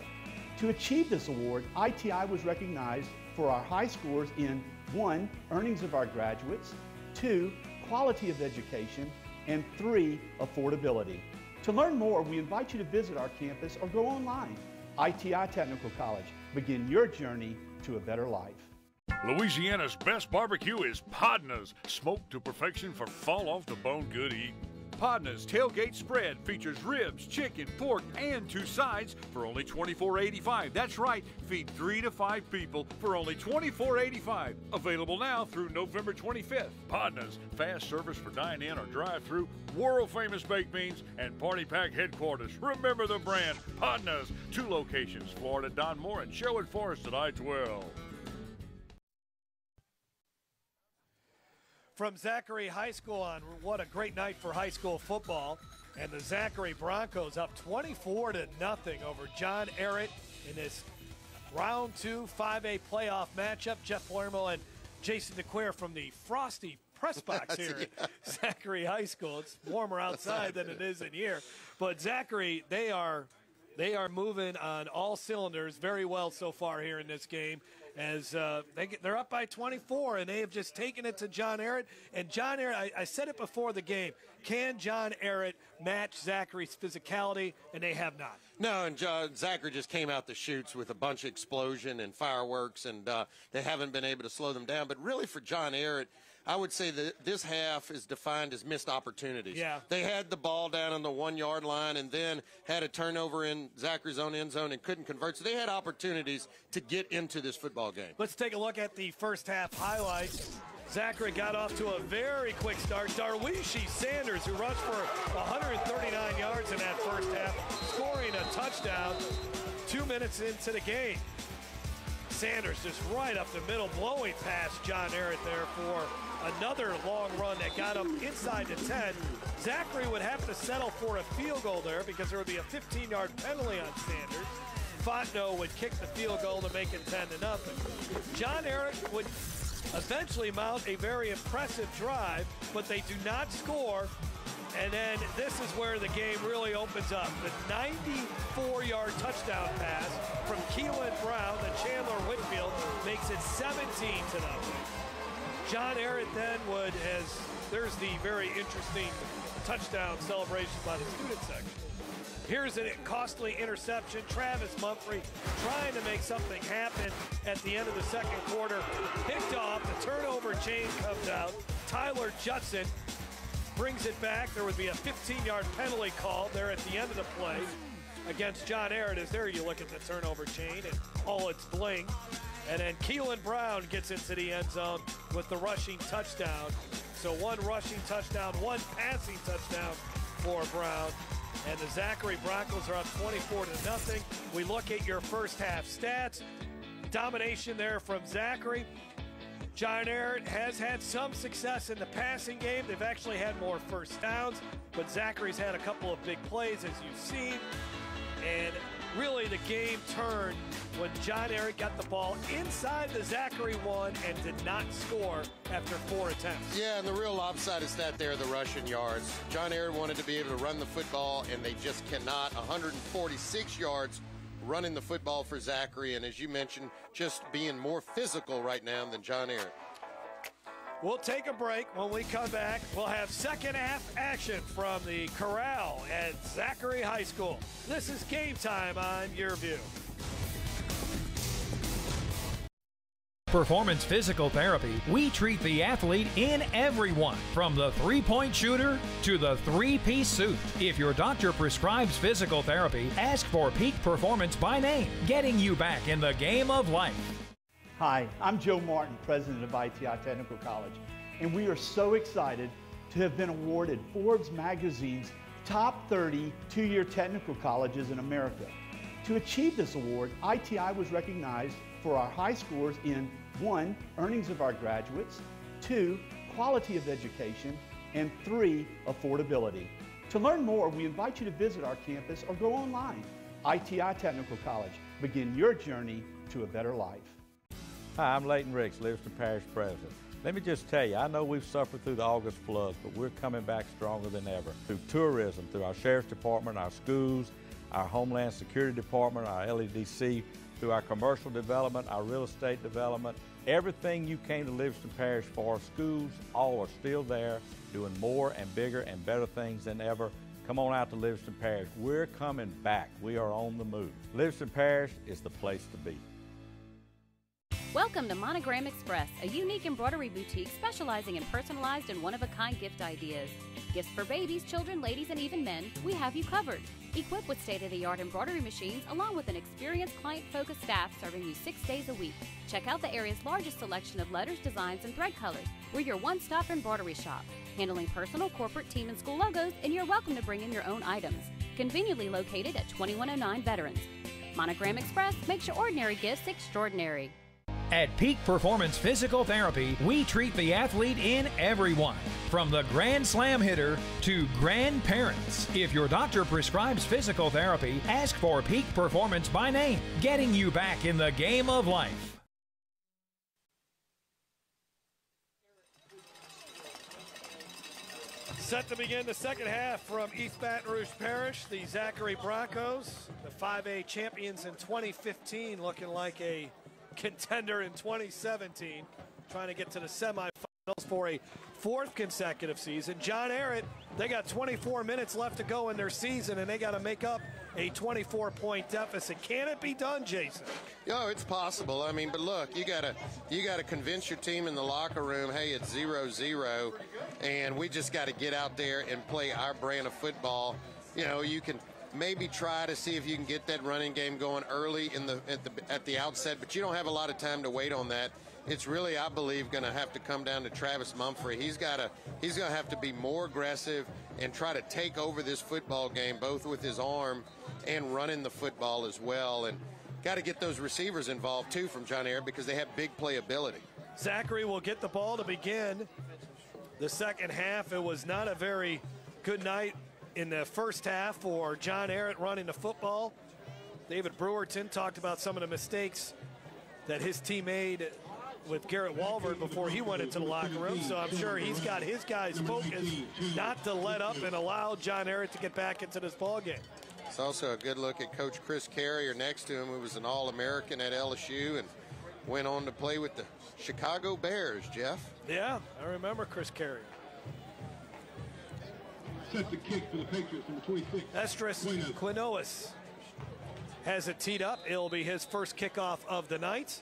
To achieve this award, ITI was recognized for our high scores in 1, earnings of our graduates, 2, quality of education, and 3, affordability. To learn more, we invite you to visit our campus or go online. ITI Technical College. Begin your journey to a better life. Louisiana's best barbecue is Podna's, smoked to perfection for fall off the bone good eating. Podna's tailgate spread features ribs, chicken, pork, and 2 sides for only $24.85. That's right, feed 3 to 5 people for only $24.85. Available now through November 25th. Podna's, fast service for dine-in or drive-through, world-famous baked beans, and party pack headquarters. Remember the brand, Podna's. 2 locations, Florida, Don Moore, and Sherwood Forest at I-12. From Zachary High School on, what a great night for high school football. And the Zachary Broncos up 24-0 over John Ehret in this round 2 5A playoff matchup. Jeff Palermo and Jason DeQuare from the frosty press box here at Zachary High School. It's warmer outside than it is in here. But Zachary, they are moving on all cylinders very well so far here in this game, as they're up by 24, and they have just taken it to John Ehret. And John Ehret, I said it before the game, can John Ehret match Zachary's physicality? And they have not. No, and Zachary just came out the chutes with a bunch of explosion and fireworks, and they haven't been able to slow them down. But really for John Ehret, I would say that this half is defined as missed opportunities. Yeah. They had the ball down on the 1-yard line and then had a turnover in Zachary's own end zone and couldn't convert. So they had opportunities to get into this football game. Let's take a look at the first half highlights. Zachary got off to a very quick start. Darwishi Sanders, who rushed for 139 yards in that first half, scoring a touchdown 2 minutes into the game. Sanders just right up the middle, blowing past John Ehret there for another long run that got him inside the 10. Zachary would have to settle for a field goal there because there would be a 15-yard penalty on Sanders. Fontenot would kick the field goal to make it 10-0. John Ehret would eventually mount a very impressive drive, but they do not score. And then this is where the game really opens up. The 94-yard touchdown pass from Keelan Brown to Chandler Whitfield makes it 17-0. John Ehret then there's the very interesting touchdown celebration by the student section. Here's a costly interception. Travis Mumphrey trying to make something happen at the end of the second quarter. Picked off, the turnover chain comes out. Tyler Judson brings it back. There would be a 15-yard penalty called there at the end of the play against John Ehret. As there you look at the turnover chain and all its bling. And then Keelan Brown gets into the end zone with the rushing touchdown. So 1 rushing touchdown, 1 passing touchdown for Brown. And the Zachary Broncos are up 24-0. We look at your first half stats. Domination there from Zachary. John Ehret has had some success in the passing game. They've actually had more first downs, but Zachary's had a couple of big plays, as you've seen. And really the game turned when John Ehret got the ball inside the Zachary 1 and did not score after 4 attempts. Yeah, and the real lopsided stat there, the rushing yards. John Ehret wanted to be able to run the football, and they just cannot. 146 yards running the football for Zachary, and as you mentioned, just being more physical right now than John Ehret. We'll take a break. When we come back, we'll have second half action from the Corral at Zachary High School. This is Game Time on YurView. Performance Physical Therapy, we treat the athlete in everyone, from the three-point shooter to the three-piece suit. If your doctor prescribes physical therapy, ask for Peak Performance by name, getting you back in the game of life. Hi, I'm Joe Martin, president of ITI Technical College, and we are so excited to have been awarded Forbes magazine's top 30 two-year technical colleges in America. To achieve this award, ITI was recognized for our high scores in 1, earnings of our graduates, 2, quality of education, and 3, affordability. To learn more, we invite you to visit our campus or go online. ITI Technical College. Begin your journey to a better life. Hi, I'm Leighton Ricks, Livingston Parish President. Let me just tell you, I know we've suffered through the August floods, but we're coming back stronger than ever. Through tourism, through our Sheriff's Department, our schools, our Homeland Security Department, our LEDC, through our commercial development, our real estate development, everything you came to Livingston Parish for, schools, all are still there, doing more and bigger and better things than ever. Come on out to Livingston Parish. We're coming back. We are on the move. Livingston Parish is the place to be. Welcome to Monogram Express, a unique embroidery boutique specializing in personalized and one-of-a-kind gift ideas. Gifts for babies, children, ladies, and even men, we have you covered. Equipped with state-of-the-art embroidery machines, along with an experienced client-focused staff serving you 6 days a week. Check out the area's largest selection of letters, designs, and thread colors. We're your one-stop embroidery shop, handling personal, corporate, team, and school logos, and you're welcome to bring in your own items. Conveniently located at 2109 Veterans. Monogram Express makes your ordinary gifts extraordinary. At Peak Performance Physical Therapy, we treat the athlete in everyone, from the Grand Slam hitter to grandparents. If your doctor prescribes physical therapy, ask for Peak Performance by name, getting you back in the game of life. Set to begin the second half from East Baton Rouge Parish. The Zachary Broncos, the 5A champions in 2015, looking like a contender in 2017, trying to get to the semifinals for a 4th consecutive season. John Ehret, they got 24 minutes left to go in their season, and they got to make up a 24-point deficit. Can it be done, Jason? Yo, it's possible. I mean, but look, you gotta convince your team in the locker room, hey, it's 0-0, and we just got to get out there and play our brand of football. You know, you can maybe try to see if you can get that running game going early at the outset, but you don't have a lot of time to wait on that. It's really, I believe, going to have to come down to Travis Mumphrey. He's going to have to be more aggressive and try to take over this football game, both with his arm and running the football as well. And got to get those receivers involved too from John Ehret because they have big playability. Zachary will get the ball to begin the second half. It was not a very good night in the first half for John Ehret running the football. David Brewerton talked about some of the mistakes that his team made with Garrett Walford before he went into the locker room, so I'm sure he's got his guys focused not to let up and allow John Ehret to get back into this ball game. It's also a good look at Coach Chris Carrier next to him, who was an All-American at LSU and went on to play with the Chicago Bears, Jeff. Yeah, I remember Chris Carrier. Set the kick for the Patriots, number 26. Estris Quinones has it teed up. It'll be his first kickoff of the night.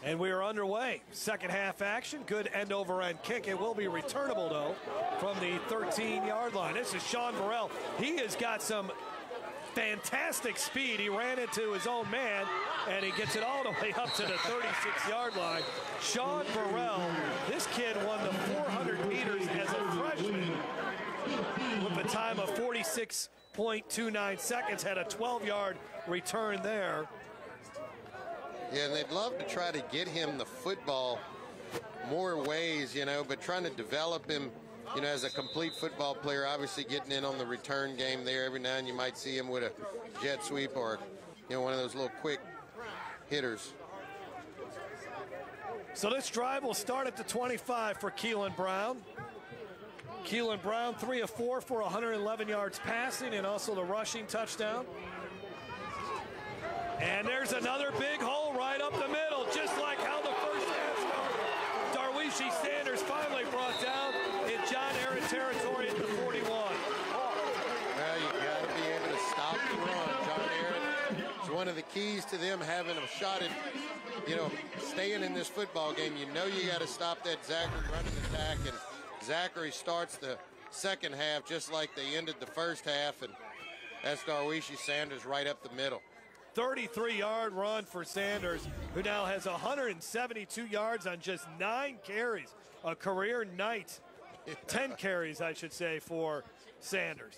And we are underway. Second half action. Good end over end kick. It will be returnable, though, from the 13-yard line. This is Sean Burrell. He has got some fantastic speed. He ran into his own man, and he gets it all the way up to the 36-yard line. Sean Burrell, this kid won the 400 meters as a freshman with a time of 46.29 seconds, had a 12-yard return there. Yeah, and they'd love to try to get him the football more ways, you know, but trying to develop him, you know, as a complete football player, obviously getting in on the return game there. Every now and you might see him with a jet sweep or, you know, one of those little quick hitters. So this drive will start at the 25 for Keelan Brown. Keelan Brown, 3 of 4 for 111 yards passing and also the rushing touchdown. And there's another big hole right up the middle, just like how the first half started. Darwishi Sanders finally brought down in John Ehret territory at the 41. Well, you got to be able to stop the run. John Ehret is one one of the keys to them having a shot at, staying in this football game. You got to stop that Zachary running attack, and Zachary starts the second half just like they ended the first half, and that's Darwishi Sanders right up the middle. 33-yard run for Sanders, who now has 172 yards on just 9 carries, a career night. 10 carries, I should say, for Sanders.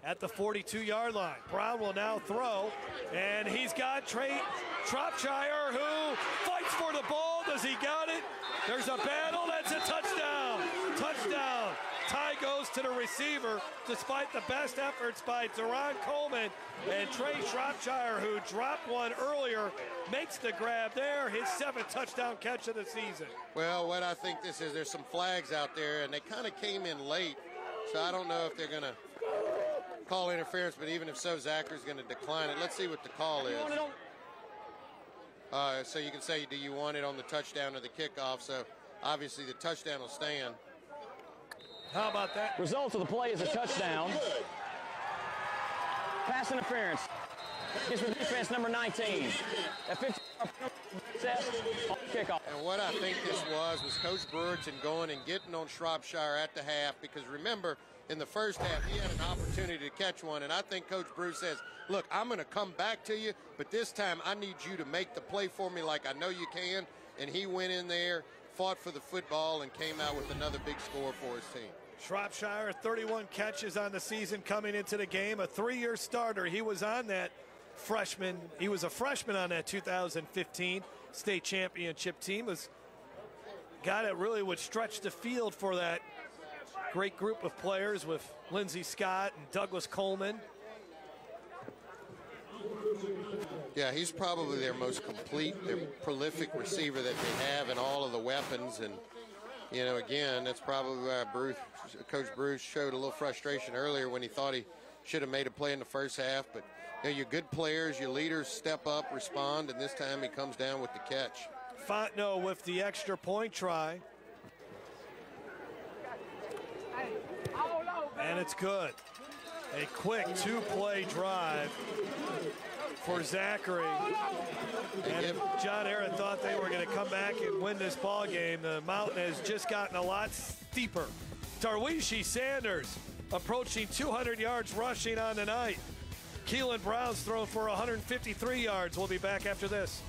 At the 42-yard line, Brown will now throw, and he's got Trey Shropshire, who fights for the ball. Does he got it? There's a battle. That's a touchdown. Touchdown. Tie goes to the receiver, despite the best efforts by Deron Coleman. And Trey Shropshire, who dropped one earlier, makes the grab there, his 7th touchdown catch of the season. Well, what I think this is, there's some flags out there, and they kind of came in late, so I don't know if they're going to call interference, but even if so, Zachary's going to decline it. Let's see what the call is. So you can say, do you want it on the touchdown or the kickoff? So obviously the touchdown will stand. How about that? Result of the play is a touchdown. Pass interference. It's for defense number 19. At 15 kickoff. And what I think this was Coach Brewerton going and getting on Shropshire at the half, because remember, in the first half, he had an opportunity to catch one, and I think Coach Brew says, look, I'm going to come back to you, but this time I need you to make the play for me like I know you can. And he went in there, fought for the football, and came out with another big score for his team. Shropshire, 31 catches on the season coming into the game, a 3-year starter. He was on that freshman. He was a freshman on that 2015 state championship team. Was a guy that really would stretch the field for that great group of players with Lindsey Scott and Douglas Coleman. Yeah, he's probably their most complete, their prolific receiver that they have, and all of the weapons. And again, that's probably why Coach Bruce showed a little frustration earlier when he thought he should have made a play in the first half. But your good players, your leaders step up, respond, and this time he comes down with the catch. Fontenot with the extra point try. And it's good. A quick 2-play drive for Zachary. And if John Ehret thought they were going to come back and win this ball game, the mountain has just gotten a lot steeper. Darwishi Sanders approaching 200 yards rushing on the night. Keelan Brown's thrown for 153 yards. We'll be back after this.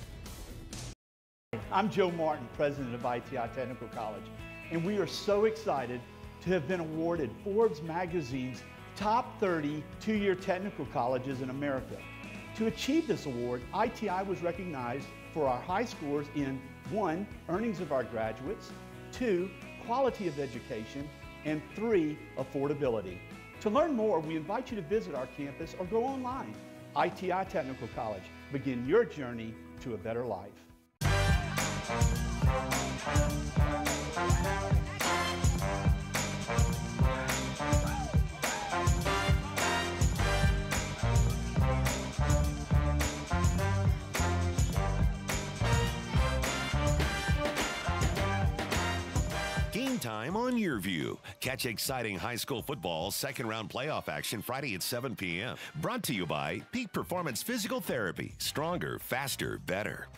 I'm Joe Martin, president of ITI Technical College, and we are so excited to have been awarded Forbes magazine's top 30 two-year technical colleges in America. To achieve this award, ITI was recognized for our high scores in 1, earnings of our graduates, 2, quality of education, and 3, affordability. To learn more, we invite you to visit our campus or go online. ITI Technical College. Begin your journey to a better life. Game time on YurView. Catch exciting high school football second-round playoff action Friday at 7 p.m. Brought to you by Peak Performance Physical Therapy. Stronger, faster, better.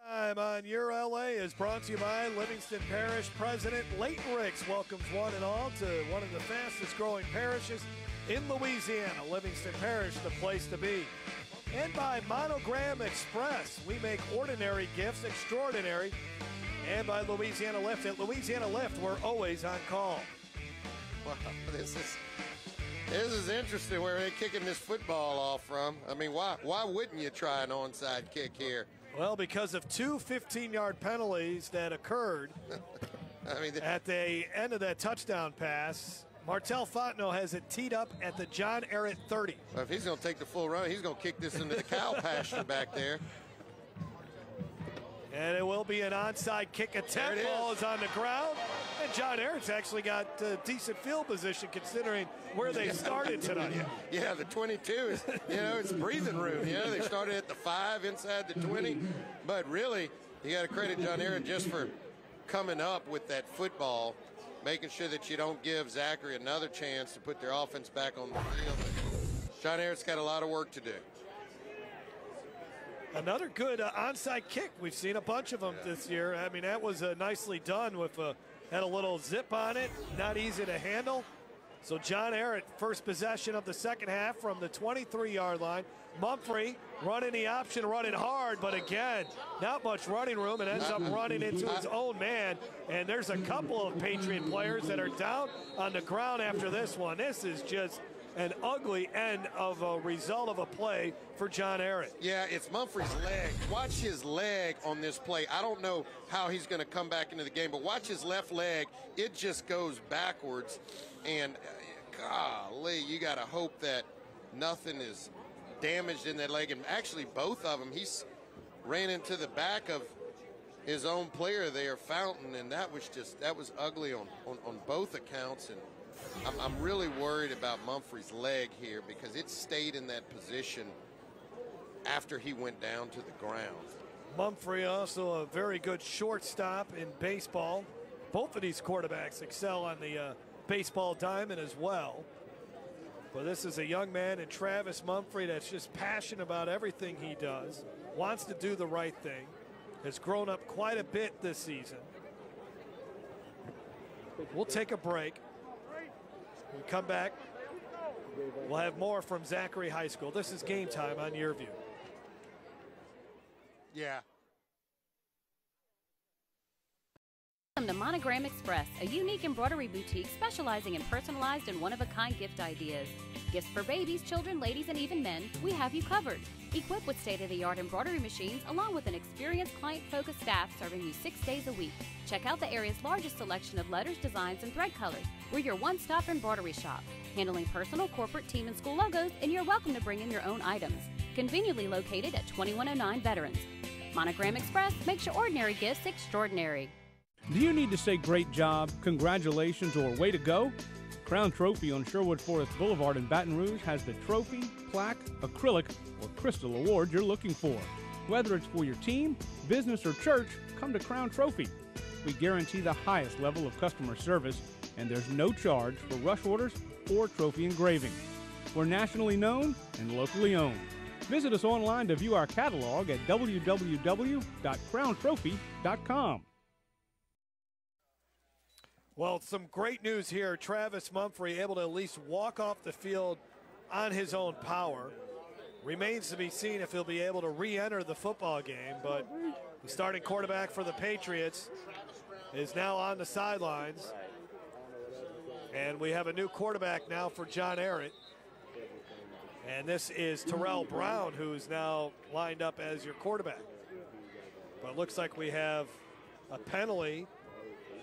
Time on Your LA is brought to you by Livingston Parish President Leighton Ricks welcomes one and all to one of the fastest growing parishes in Louisiana. Livingston Parish, the place to be. And by Monogram Express, we make ordinary gifts extraordinary. And by Louisiana Lift. At Louisiana Lift, we're always on call. Wow, this is interesting where they're kicking this football off from. I mean, why wouldn't you try an onside kick here? Well, because of 2 15-yard penalties that occurred at the end of that touchdown pass. Martel Fontenot has it teed up at the John Ehret 30. Well, if he's going to take the full run, he's going to kick this into the cow pasture back there. And it will be an onside kick attempt. Ball is on the ground. And John Ehret's actually got decent field position considering where they started tonight. Yeah, the 22 is, it's breathing room. They started at the 5 inside the 20. But really, you got to credit John Ehret just for coming up with that football. making sure that you don't give Zachary another chance to put their offense back on the field. But John Ehret's got a lot of work to do. Another good onside kick. We've seen a bunch of them this year. I mean, that was nicely done with had a little zip on it, not easy to handle. So John Ehret, first possession of the second half from the 23-yard line. Mumphrey running the option, running hard, but again, not much running room, and ends up running into his own man. And there's a couple of Patriot players that are down on the ground after this one. This is just an ugly end of a result of a play for John Ehret. Yeah, it's Mumphrey's leg. Watch his leg on this play. I don't know how he's going to come back into the game, but watch his left leg. It just goes backwards. And golly, you got to hope that nothing is damaged in that leg. And actually, both of them, he's ran into the back of his own player there, Fountain, and that was ugly on both accounts. And I'm really worried about Mumphrey's leg here because it stayed in that position after he went down to the ground. Mumphrey also a very good shortstop in baseball. Both of these quarterbacks excel on the baseball diamond as well. But this is a young man in Travis Mumphrey that's just passionate about everything he does, wants to do the right thing, has grown up quite a bit this season. We'll take a break. We come back, we'll have more from Zachary High School. This is Game Time on YurView. Yeah. Welcome to Monogram Express, a unique embroidery boutique specializing in personalized and one-of-a-kind gift ideas. Gifts for babies, children, ladies, and even men, we have you covered. Equipped with state-of-the-art embroidery machines along with an experienced client-focused staff serving you 6 days a week. Check out the area's largest selection of letters, designs, and thread colors. We're your one-stop embroidery shop, handling personal, corporate, team, and school logos, and you're welcome to bring in your own items. Conveniently located at 2109 Veterans. Monogram Express makes your ordinary gifts extraordinary. Do you need to say great job, congratulations, or way to go? Crown Trophy on Sherwood Forest Boulevard in Baton Rouge has the trophy, plaque, acrylic, or crystal award you're looking for. Whether it's for your team, business, or church, come to Crown Trophy. We guarantee the highest level of customer service, and there's no charge for rush orders or trophy engraving. We're nationally known and locally owned. Visit us online to view our catalog at www.crowntrophy.com. Well, some great news here. Travis Mumphrey able to at least walk off the field on his own power. Remains to be seen if he'll be able to re-enter the football game, but the starting quarterback for the Patriots is now on the sidelines. And we have a new quarterback now for John Ehret. And this is Terrell Brown, who is now lined up as your quarterback. But it looks like we have a penalty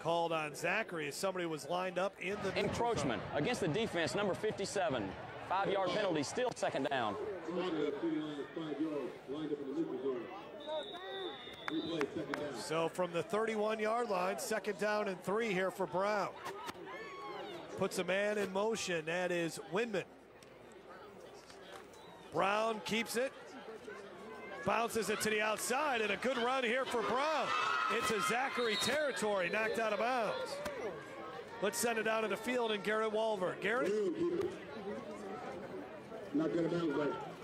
called on Zachary as somebody was lined up in the encroachment against the defense, number 57. 5-yard penalty, still second down. So from the 31-yard line, second down and 3 here for Brown. Puts a man in motion. That is Windman. Brown keeps it. Bounces it to the outside, and a good run here for Brown. Into Zachary territory, knocked out of bounds. Let's send it down to the field and Garrett Walver. Garrett? He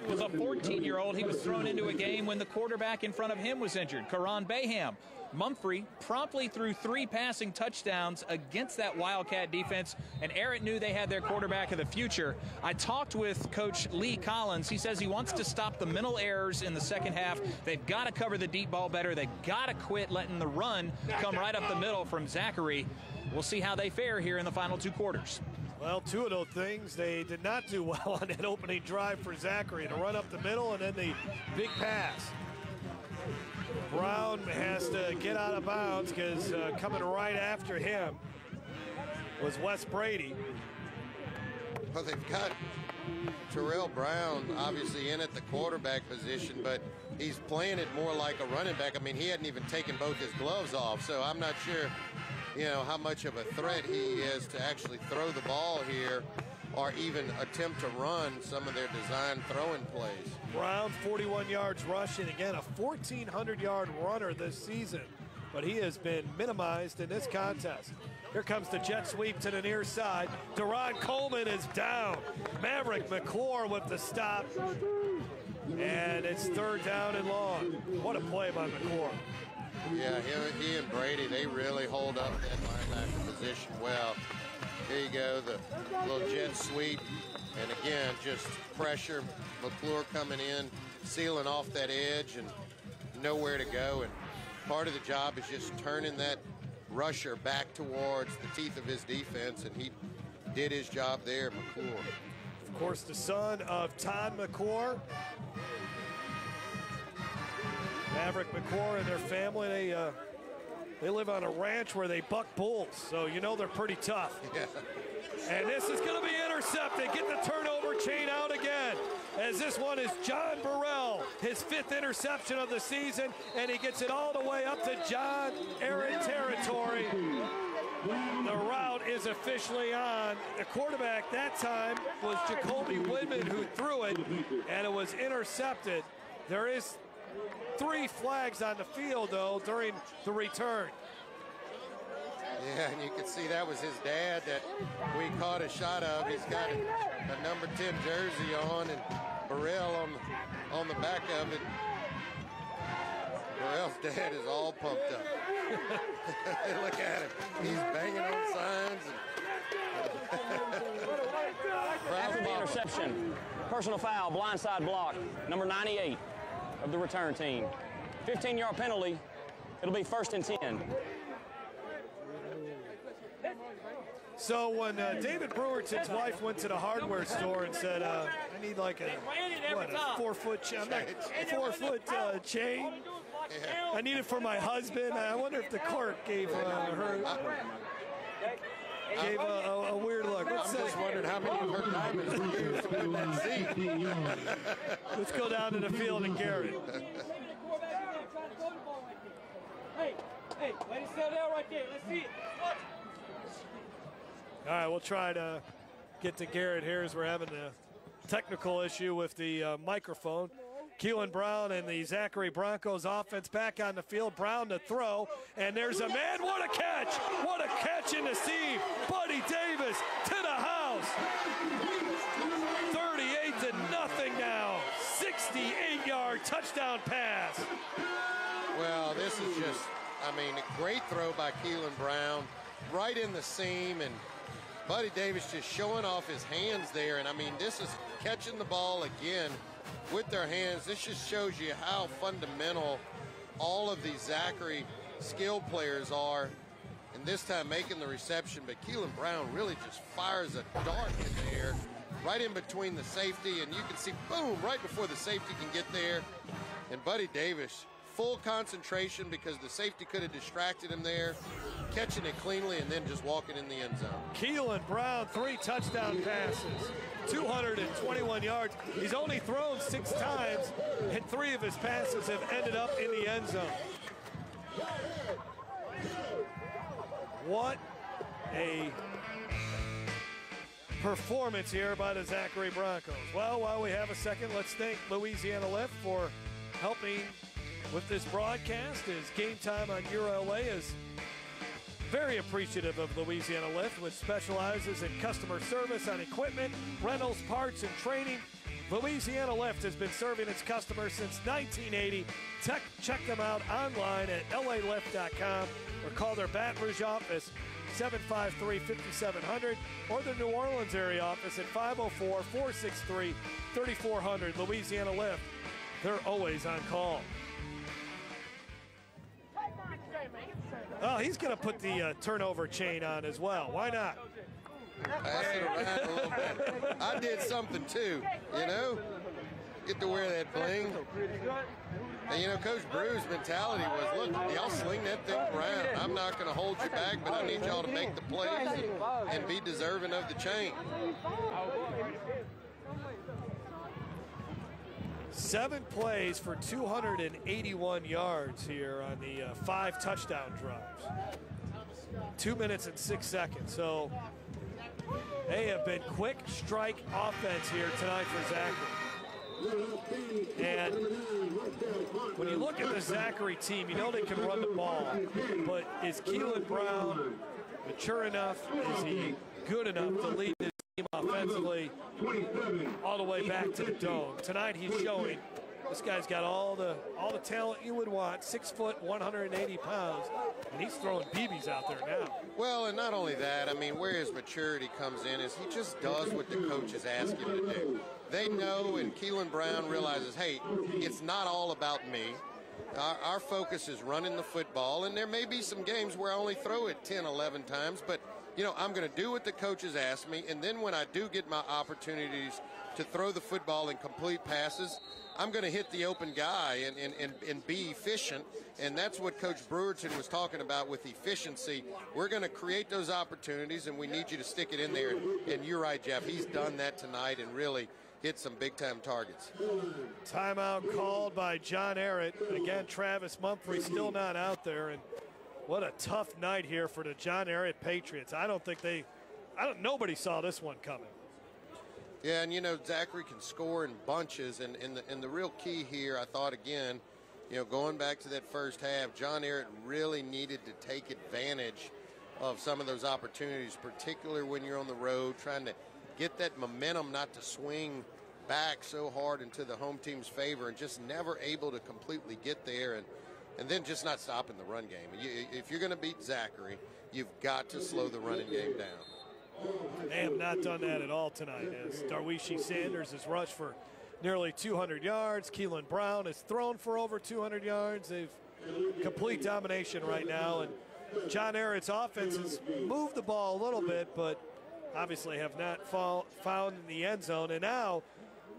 was a 14-year-old. He was thrown into a game when the quarterback in front of him was injured, Karan Bayham. Mumphrey promptly threw 3 passing touchdowns against that Wildcat defense, and Ehret knew they had their quarterback of the future. I talked with Coach Lee Collins. He says he wants to stop the mental errors in the second half. They've got to cover the deep ball better. They've got to quit letting the run come right up the middle from Zachary. We'll see how they fare here in the final 2 quarters. Well, 2 of those things they did not do well on that opening drive for Zachary. To run up the middle and then the big pass. Brown has to get out of bounds because coming right after him was Wes Brady. Well, they've got Terrell Brown obviously in at the quarterback position, but he's playing it more like a running back. I mean, he hadn't even taken both his gloves off, so I'm not sure, you know, how much of a threat he is to actually throw the ball here or even attempt to run some of their design throwing plays. Brown, 41 yards rushing. Again, a 1,400-yard runner this season, but he has been minimized in this contest. Here comes the jet sweep to the near side. Deron Coleman is down. Maverick McClure with the stop. And it's 3rd down and long. What a play by McClure. Yeah, he and Brady, they really hold up that linebacker position well. Here you go, the little jet sweep. And again, just pressure. McClure coming in, sealing off that edge and nowhere to go. And part of the job is just turning that rusher back towards the teeth of his defense, and he did his job there, McClure. Of course, the son of Todd McClure. Maverick McClure and their family, they live on a ranch where they buck bulls, so you know they're pretty tough. Yeah. And this is going to be intercepted. Get the turnover chain out again, as this one is John Burrell, his 5th interception of the season, and he gets it all the way up to John Ehret territory. The route is officially on. The quarterback that time was Jacoby Widman, who threw it, and it was intercepted. There is 3 flags on the field, though, during the return. Yeah, and you can see that was his dad that we caught a shot of. He's got a number 10 jersey on, and Burrell on the back of it. Burrell's dad is all pumped up. Look at him. He's banging on signs. After the interception, personal foul, blindside block, number 98 of the return team. 15-yard penalty. It'll be 1st and 10. So when David Brewerton's wife went to the hardware store and said, I need like a 4-foot chain. I need it for my husband. I wonder if the clerk gave her a weird look. I'm just wondering how many of her diamonds were used to put that seat. Let's go down to the field and Garrett. Hey, let it settle down right there. Let's see it. All right, we'll try to get to Garrett here as we're having a technical issue with the microphone. Keelan Brown and the Zachary Broncos offense back on the field. Brown to throw, and there's a man. What a catch! What a catch in the seam. Buddy Davis to the house. 38-0 now. 68-yard touchdown pass. Well, this is just, I mean, a great throw by Keelan Brown. Right in the seam, and Buddy Davis just showing off his hands there. And I mean, this is catching the ball again with their hands. This just shows you how fundamental all of these Zachary skill players are. And this time making the reception, but Keelan Brown really just fires a dart in the air right in between the safety, and you can see, boom, right before the safety can get there. And Buddy Davis, full concentration because the safety could have distracted him there, catching it cleanly and then just walking in the end zone. Keelan Brown, 3 touchdown passes, 221 yards. He's only thrown 6 times, and 3 of his passes have ended up in the end zone. What a performance here by the Zachary Broncos. Well, while we have a second, let's thank Louisiana Lift for helping with this broadcast. As Game Time on YurLA is very appreciative of Louisiana Lift, which specializes in customer service on equipment, rentals, parts, and training. Louisiana Lift has been serving its customers since 1980. Check them out online at lalift.com or call their Baton Rouge office 753-5700 or the New Orleans area office at 504-463-3400. Louisiana Lift, they're always on call. Oh, he's going to put the turnover chain on as well. Why not? Pass it around a little bit. I did something too, you know? Get to wear that bling. And, you know, Coach Brew's mentality was, look, y'all sling that thing around. I'm not going to hold you back, but I need y'all to make the plays and be deserving of the chain. 7 plays for 281 yards here on the 5 touchdown drives. 2 minutes and 6 seconds. So they have been quick strike offense here tonight for Zachary. And when you look at the Zachary team, you know they can run the ball, but is Keelan Brown mature enough? Is he good enough to lead his team offensively all the way back to the dome? Tonight he's showing this guy's got all the talent you would want. 6 foot, 180 pounds, and he's throwing BBs out there now. Well, and not only that, I mean, where his maturity comes in is he just does what the coaches ask him to do. They know, and Keelan Brown realizes, hey, it's not all about me. Our focus is running the football, and there may be some games where I only throw it 10, 11 times, but, you know, I'm going to do what the coaches ask me, and then when I do get my opportunities to throw the football and complete passes, I'm going to hit the open guy and be efficient, and that's what Coach Brewerton was talking about with efficiency. We're going to create those opportunities, and we need you to stick it in there, and you're right, Jeff. He's done that tonight and really hit some big-time targets. Timeout called by John Ehret. Again, Travis Mumphrey still not out there, and what a tough night here for the John Ehret Patriots. Nobody saw this one coming. Yeah, and you know, Zachary can score in bunches, and the real key here, I thought again, you know, going back to that first half, John Ehret really needed to take advantage of some of those opportunities, particularly when you're on the road, trying to get that momentum not to swing back so hard into the home team's favor, and just never able to completely get there, and then just not stopping the run game. If you're going to beat Zachary, you've got to slow the running game down. They have not done that at all tonight, as Darwishi Sanders has rushed for nearly 200 yards. Keelan Brown has thrown for over 200 yards. They've complete domination right now, and John Ehret's offense has moved the ball a little bit, but obviously have not found in the end zone. And now,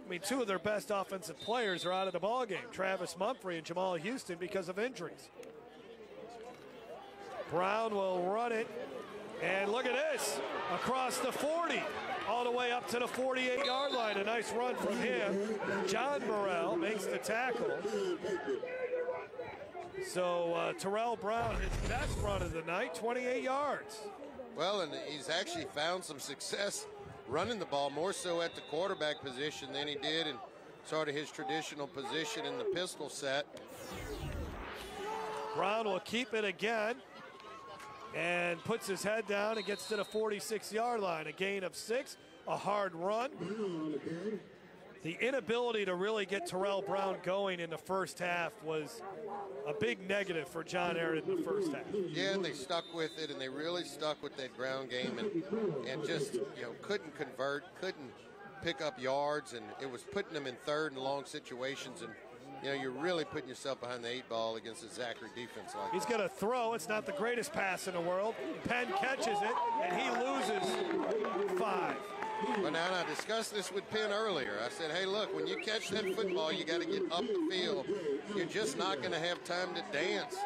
I mean, two of their best offensive players are out of the ball game, Travis Mumphrey and Jamal Houston, because of injuries. Brown will run it, and look at this, across the 40, all the way up to the 48-yard line. A nice run from him. John Burrell makes the tackle. So Terrell Brown, his best run of the night, 28 yards. Well, and he's actually found some success running the ball, more so at the quarterback position than he did in sort of his traditional position in the pistol set. Brown will keep it again and puts his head down and gets to the 46-yard line. A gain of 6, a hard run. The inability to really get Terrell Brown going in the first half was a big negative for John Ehret in the first half. Yeah, and they stuck with it, and they really stuck with that ground game, and just, you know, couldn't convert, couldn't pick up yards, and it was putting them in third and long situations, and you know, you're really putting yourself behind the 8-ball against a Zachary defense like He's going to throw. It's not the greatest pass in the world. Penn catches it, and he loses 5. Well, now, I discussed this with Penn earlier. I said, hey, look, when you catch that football, you got to get up the field. You're just not going to have time to dance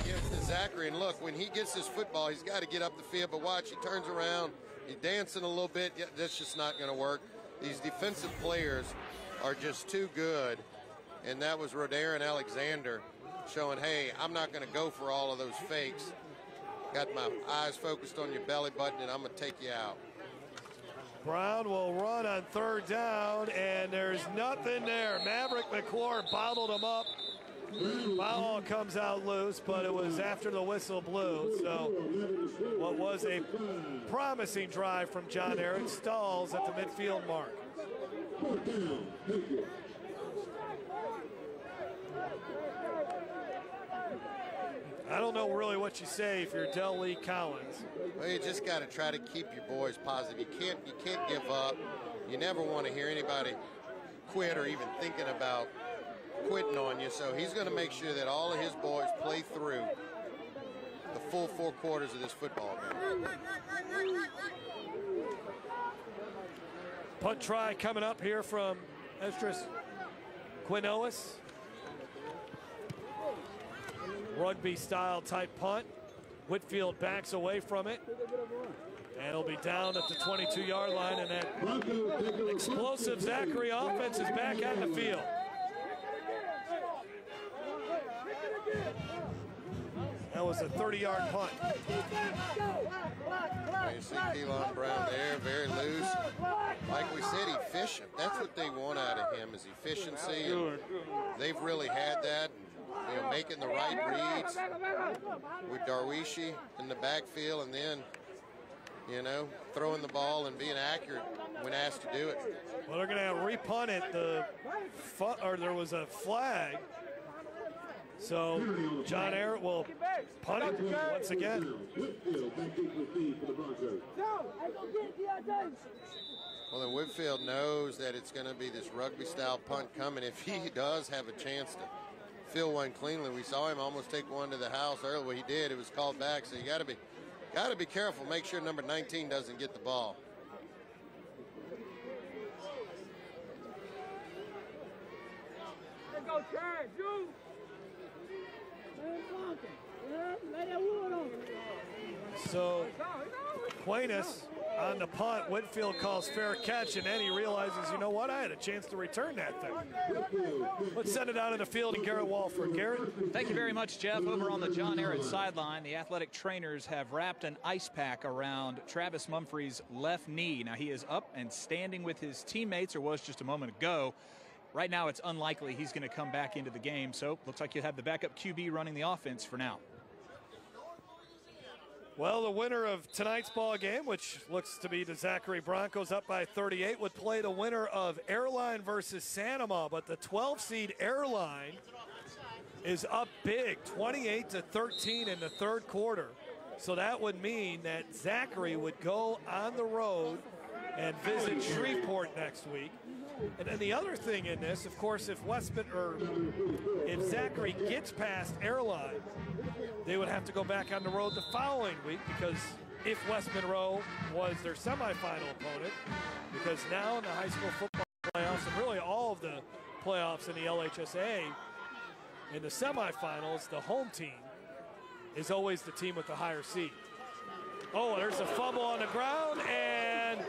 against Zachary. And look, when he gets his football, he's got to get up the field. But watch, he turns around, he's dancing a little bit. Yeah, that's just not going to work. These defensive players are just too good. And that was Rodarin Alexander showing, hey, I'm not going to go for all of those fakes. Got my eyes focused on your belly button, and I'm going to take you out. Brown will run on third down, and there's nothing there. Maverick McClure bottled him up. Ball comes out loose, but it was after the whistle blew. So what was a promising drive from John Ehret stalls at the midfield mark. I don't know really what you say if you're Del Lee Collins. Well, you just got to try to keep your boys positive. You can't give up. You never want to hear anybody quit or even thinking about quitting on you. So he's going to make sure that all of his boys play through the full 4 quarters of this football game. Punt try coming up here from Esdras Quinones. Rugby-style type punt. Whitfield backs away from it. And it'll be down at the 22-yard line, and that explosive Zachary offense is back on the field. That was a 30-yard punt. You see Keelan Brown there, very loose. Like we said, efficient. That's what they want out of him, is efficiency. And they've really had that. making the right reads with Darwishi in the backfield, and then, throwing the ball and being accurate when asked to do it. Well, they're going to repunt it. There was a flag. So John Ehret will punt it once again. Well, then Whitfield knows that it's going to be this rugby-style punt coming. If he does have a chance to fill one cleanly, we saw him almost take one to the house earlier. Well, he did. It was called back. So you got to be careful. Make sure number 19 doesn't get the ball. Let's go, Chad. You. So Quainus on the punt. Whitfield calls fair catch, and then he realizes, you know what, I had a chance to return that thing. Let's send it out of the field to Garrett Walford. Garrett? Thank you very much, Jeff. Over on the John Ehret sideline, the athletic trainers have wrapped an ice pack around Travis Mumphrey's left knee. Now, he is up and standing with his teammates, or was just a moment ago. Right now, it's unlikely he's going to come back into the game, so looks like you have the backup QB running the offense for now. Well, the winner of tonight's ball game, which looks to be the Zachary Broncos up by 38, would play the winner of Airline versus Sanoma. But the 12-seed Airline is up big, 28-13 in the third quarter. So that would mean that Zachary would go on the road and visit Shreveport next week. And then the other thing in this, of course, if Zachary gets past Airline, they would have to go back on the road the following week, because if West Monroe was their semifinal opponent, because now in the high school football playoffs, and really all of the playoffs in the LHSA, in the semifinals, the home team is always the team with the higher seed. Oh, there's a fumble on the ground, and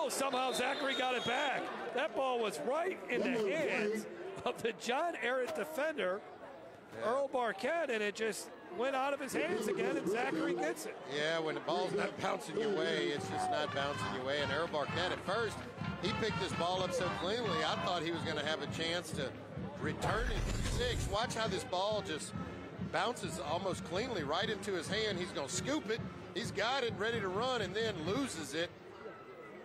somehow Zachary got it back. That ball was right in the hands of the John Ehret defender, Earl Barquette, and it just went out of his hands again, and Zachary gets it. Yeah, when the ball's not bouncing your way, it's just not bouncing your way. And Earl Barquette, at first, he picked this ball up so cleanly, I thought he was going to have a chance to return it for 6. Watch how this ball just bounces almost cleanly right into his hand. He's going to scoop it. He's got it ready to run, and then loses it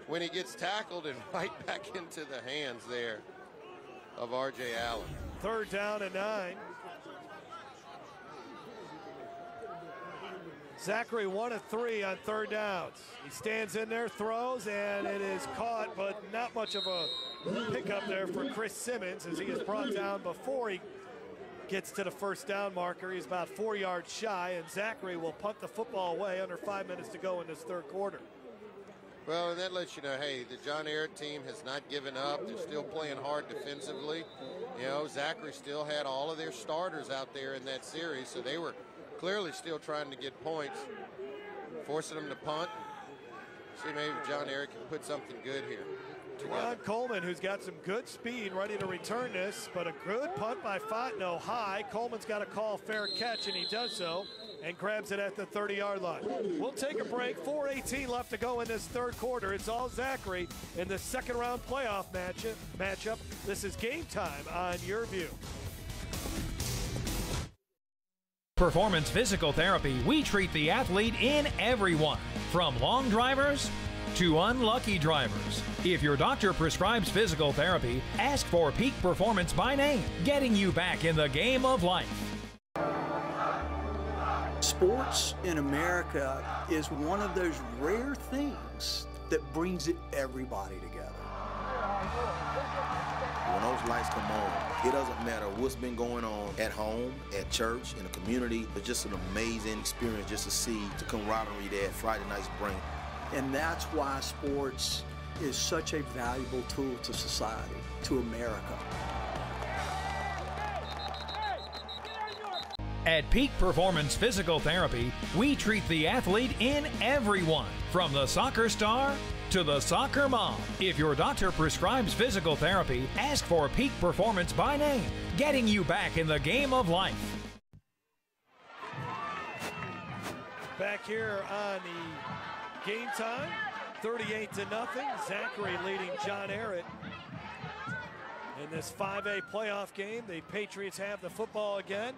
when he gets tackled and right back into the hands there of R.J. Allen. 3rd down and 9. Zachary 1 of 3 on 3rd downs. He stands in there, throws, and it is caught, but not much of a pickup there for Chris Simmons, as he is brought down before he gets to the 1st down marker. He's about 4 yards shy, and Zachary will punt the football away under 5 minutes to go in this 3rd quarter. Well, and that lets you know, hey, the John Ehret team has not given up. They're still playing hard defensively. Zachary still had all of their starters out there in that series, so they were clearly still trying to get points, forcing them to punt. See, maybe John Ehret can put something good here. Ron Coleman, who's got some good speed, ready to return this, but a good punt by Fontenot high. Coleman's got to call fair catch, and he does so, and grabs it at the 30-yard line. We'll take a break. 4:18 left to go in this 3rd quarter. It's all Zachary in the 2nd round playoff matchup. This is Game Time on YurView. Performance Physical Therapy, we treat the athlete in everyone, from long drivers to unlucky drivers. If your doctor prescribes physical therapy, ask for Peak Performance by name, getting you back in the game of life. Sports in America is one of those rare things that brings everybody together. When those lights come on, it doesn't matter what's been going on at home, at church, in the community. It's just an amazing experience just to see the camaraderie that Friday nights bring. And that's why sports is such a valuable tool to society, to America. At Peak Performance Physical Therapy, we treat the athlete in everyone, from the soccer star to the soccer mom. If your doctor prescribes physical therapy, ask for Peak Performance by name, getting you back in the game of life. Back here on the Game Time, 38-0. Zachary leading John Ehret in this 5A playoff game. The Patriots have the football again.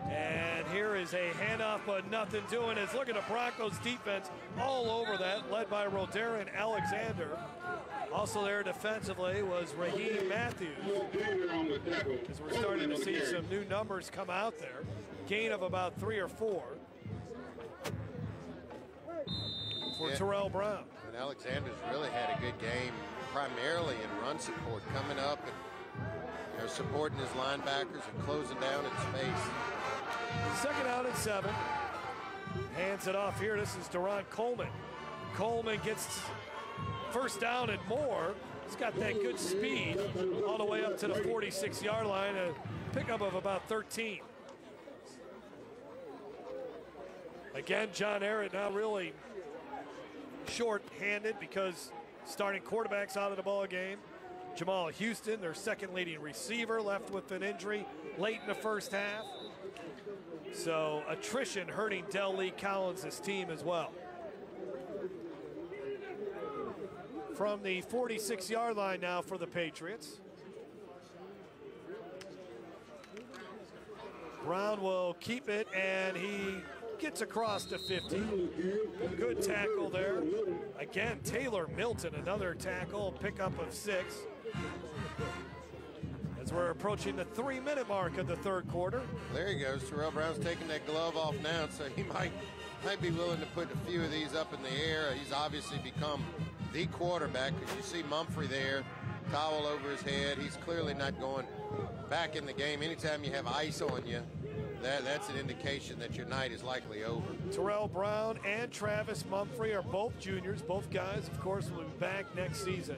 And here is a handoff, but nothing doing. Is looking at Broncos defense all over that, led by Rodarian Alexander. Also there defensively was Raheem Matthews, as we're starting to see some new numbers come out there. Gain of about 3 or 4 for Terrell Brown. And Alexander's really had a good game, primarily in run support, coming up and supporting his linebackers and closing down in space. Second out and 7. Hands it off here. This is Deron Coleman. Coleman gets first down and more. He's got that good speed all the way up to the 46-yard line. A pickup of about 13. Again, John Ehret now really short-handed because starting quarterback's out of the ball game. Jamal Houston, their second leading receiver, left with an injury late in the first half. So attrition hurting Del Lee Collins' team as well. From the 46-yard line now for the Patriots. Brown will keep it, and he gets across to 50. Good tackle there. Again, Taylor Milton, another tackle, pickup of 6. As we're approaching the 3-minute mark of the third quarter. There he goes. Terrell Brown's taking that glove off now, so he might be willing to put a few of these up in the air. He's obviously become the quarterback, because you see Mumphrey there, towel over his head. He's clearly not going back in the game. Anytime you have ice on you, that's an indication that your night is likely over. Terrell Brown and Travis Mumphrey are both juniors. Both guys, of course, will be back next season.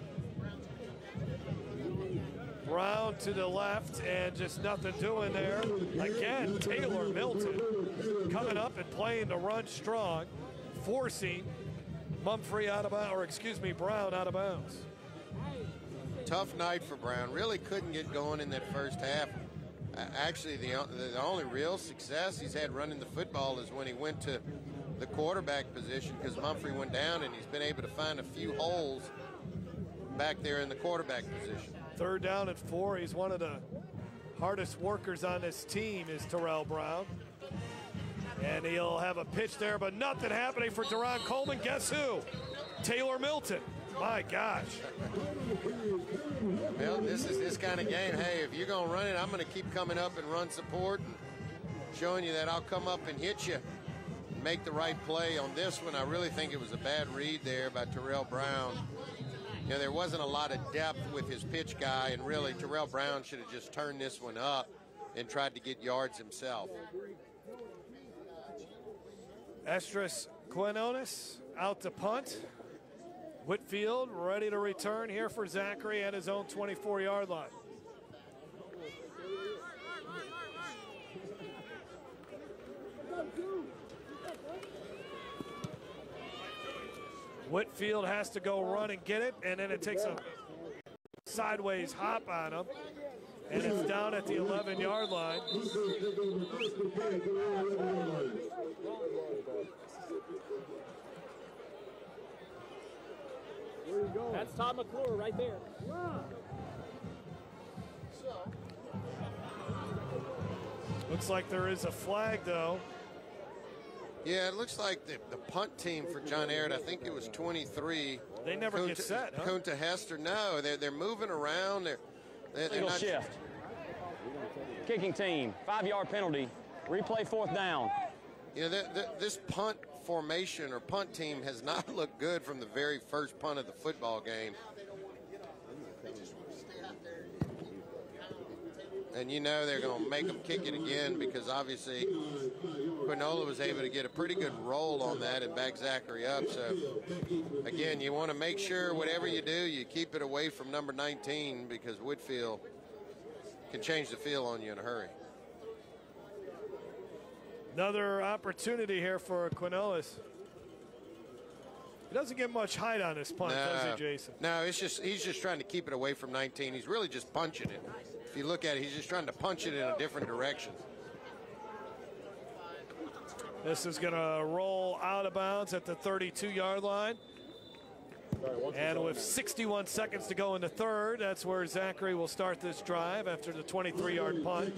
Brown to the left, and just nothing doing there. Again, Taylor Milton coming up and playing the run strong, forcing Mumphrey out of bounds, or excuse me, Brown out of bounds. Tough night for Brown. Really couldn't get going in that first half. Actually, the only real success he's had running the football is when he went to the quarterback position, because Mumphrey went down, and he's been able to find a few holes back there in the quarterback position. Third down and 4. He's one of the hardest workers on this team is Terrell Brown. And he'll have a pitch there, but nothing happening for Deron Coleman. Guess who? Taylor Milton. My gosh. Well, this is this kind of game. Hey, if you're going to run it, I'm going to keep coming up and run support and showing you that I'll come up and hit you and make the right play. On this one, I really think it was a bad read there by Terrell Brown. You know, there wasn't a lot of depth with his pitch guy, and really Terrell Brown should have just turned this one up and tried to get yards himself. Estras Quinones out to punt. Whitfield ready to return here for Zachary at his own 24-yard line. Whitfield has to go run and get it, and then it takes a sideways hop on him, and it's down at the 11-yard line. That's Todd McClure right there. Looks like there is a flag, though. Yeah, it looks like the punt team for John Ehret, I think it was 23. They never get set, huh? Kunta Hester, no, they're moving around. They're not shift. Kicking team, 5-yard penalty. Replay 4th down. You know, this punt formation or punt team has not looked good from the very first punt of the football game. And you know they're going to make them kick it again, because obviously Quinola was able to get a pretty good roll on that and back Zachary up. So, again, you want to make sure whatever you do, you keep it away from number 19, because Whitfield can change the feel on you in a hurry. Another opportunity here for Quinones. He doesn't get much height on his punt, does he, Jason? No, he's just trying to keep it away from 19. He's really just punching it. If you look at it, he's just trying to punch it in a different direction. This is going to roll out of bounds at the 32-yard line. And with 61 seconds to go in the third, that's where Zachary will start this drive after the 23-yard punt.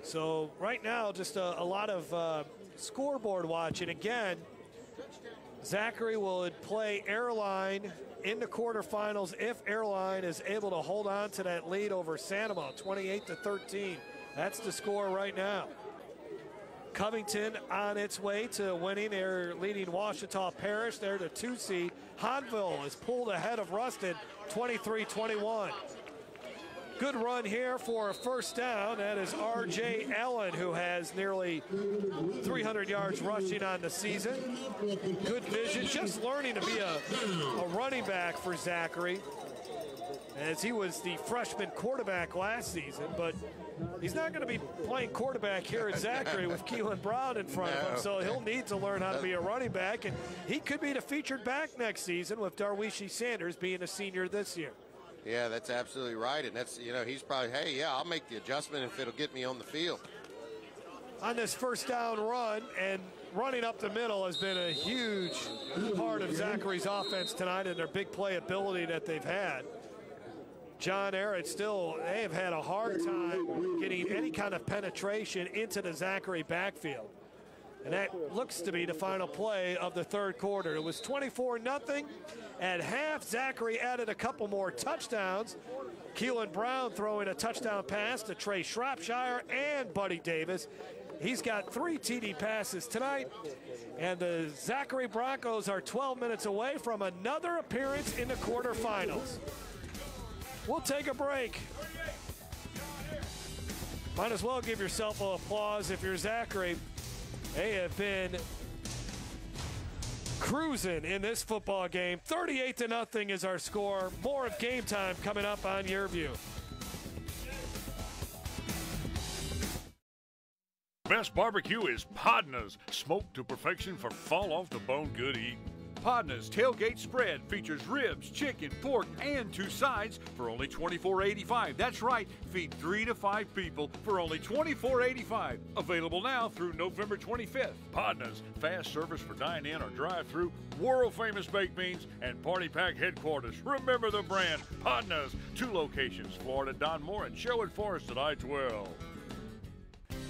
So right now, just a lot of scoreboard watching. Again, Zachary will play Airline in the quarterfinals if Airline is able to hold on to that lead over Sanibel, 28-13. That's the score right now. Covington on its way to winning. They're leading Ouachita Parish. They're the 2 seed. Hahnville is pulled ahead of Ruston, 23-21. Good run here for a first down. That is R.J. Allen, who has nearly 300 yards rushing on the season. Good vision, just learning to be a running back for Zachary, as he was the freshman quarterback last season, but he's not going to be playing quarterback here at Zachary with Keelan Brown in front of him, so he'll need to learn how to be a running back, and he could be the featured back next season with Darwishi Sanders being a senior this year. Yeah, that's absolutely right, and that's, you know, he's probably, hey, yeah, I'll make the adjustment if it'll get me on the field. On this first down run, and running up the middle has been a huge part of Zachary's offense tonight and their big play ability that they've had. John Ehret they have had a hard time getting any kind of penetration into the Zachary backfield. And that looks to be the final play of the third quarter. It was 24-0. At half, Zachary added a couple more touchdowns. Keelan Brown throwing a touchdown pass to Trey Shropshire and Buddy Davis. He's got 3 TD passes tonight. And the Zachary Broncos are 12 minutes away from another appearance in the quarterfinals. We'll take a break. Might as well give yourself an applause if you're Zachary. They have been cruising in this football game. 38-0 is our score. More of Game Time coming up on YurView. Best barbecue is Podna's, smoked to perfection for fall off the bone good eating. Podna's tailgate spread features ribs, chicken, pork, and 2 sides for only $24.85. That's right, feed 3 to 5 people for only $24.85. Available now through November 25th. Podna's, fast service for dine-in or drive-through, world-famous baked beans, and party pack headquarters. Remember the brand, Podna's. 2 locations, Florida, Don Moore, and Sherwood Forest at I-12.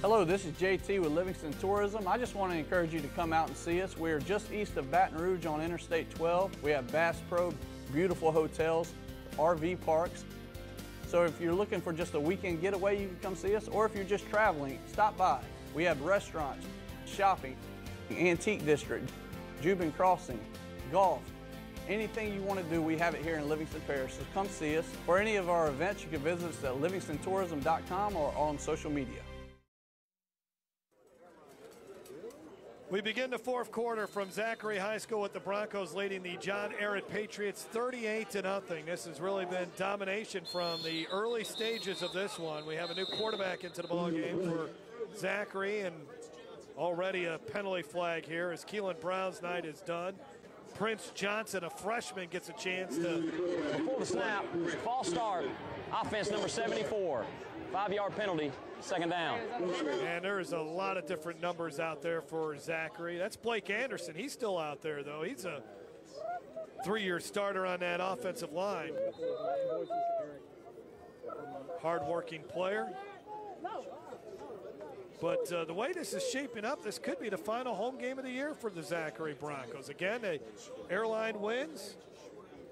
Hello, this is JT with Livingston Tourism. I just want to encourage you to come out and see us. We are just east of Baton Rouge on Interstate 12. We have Bass Pro, beautiful hotels, RV parks. So if you're looking for just a weekend getaway, you can come see us. Or if you're just traveling, stop by. We have restaurants, shopping, antique district, Jubin Crossing, golf. Anything you want to do, we have it here in Livingston Parish. So come see us. For any of our events, you can visit us at livingstontourism.com or on social media. We begin the fourth quarter from Zachary High School with the Broncos leading the John Ehret Patriots 38-0. This has really been domination from the early stages of this one. We have a new quarterback into the ballgame for Zachary, and already a penalty flag here as Keelan Brown's night is done. Prince Johnson, a freshman, gets a chance to... Before the snap, false start, offense number 74. 5-yard penalty, second down. And there's a lot of different numbers out there for Zachary. That's Blake Anderson. He's still out there, though. He's a 3-year starter on that offensive line. Hard-working player. But the way this is shaping up, this could be the final home game of the year for the Zachary Broncos. Again, the Airline wins.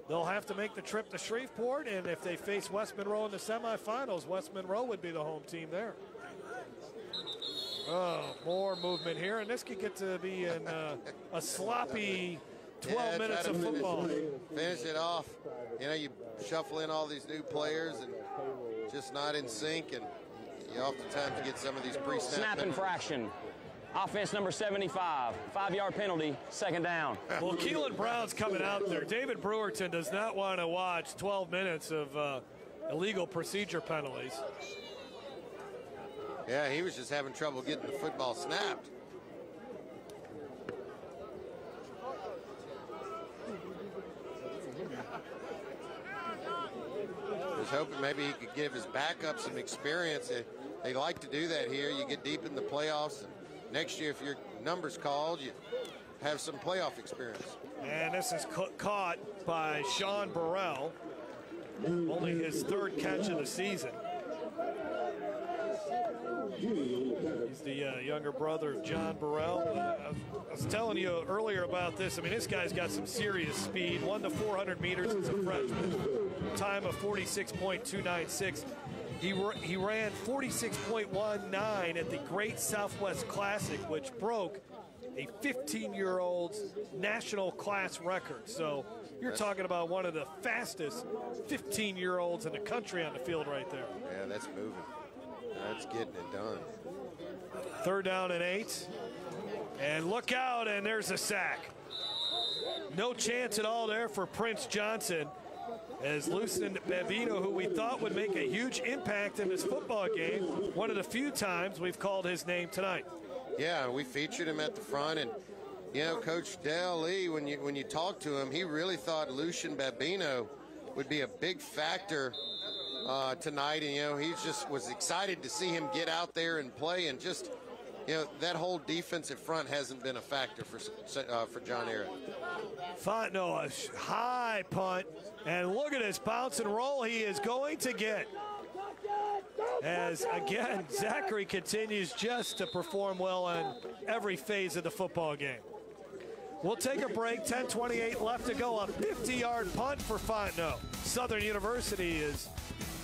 They'll have to make the trip to Shreveport, and if they face West Monroe in the semifinals, West Monroe would be the home team there. Oh, more movement here, and this could get to be a sloppy 12 minutes of football. Finish it off. You know, you shuffle in all these new players and just not in sync, and you oftentimes get some of these pre-snap Snap infraction. Offense number 75, 5-yard penalty, second down. Well, Keelan Brown's coming out there. David Brewerton does not want to watch 12 minutes of illegal procedure penalties. Yeah, he was just having trouble getting the football snapped. I was hoping maybe he could give his backup some experience. They like to do that here. You get deep in the playoffs. And next year, if your number's called, you have some playoff experience. And this is caught by Sean Burrell. Only his third catch of the season. He's the younger brother of John Burrell. I was telling you earlier about this. I mean, this guy's got some serious speed. 1 to 400 meters as a freshman. Time of 46.296. He ran 46.19 at the Great Southwest Classic, which broke a 15-year-old's national class record. So you're talking about one of the fastest 15-year-olds in the country on the field right there. Yeah, that's moving. That's getting it done. 3rd down and 8. And look out, and there's a sack. No chance at all there for Prince Johnson, as Lucien Bavino, who we thought would make a huge impact in this football game, one of the few times we've called his name tonight. Yeah, we featured him at the front, and you know, Coach Dale Lee, when you talk to him, he really thought Lucien Bavino would be a big factor tonight, and you know, he just was excited to see him get out there and play, and just, you know, that whole defensive front hasn't been a factor for John Ehret. Fontenot, a high punt, and look at this bounce and roll he is going to get. As again, Zachary continues just to perform well on every phase of the football game. We'll take a break. 10:28 left to go. A 50-yard punt for Fontenot. Southern University is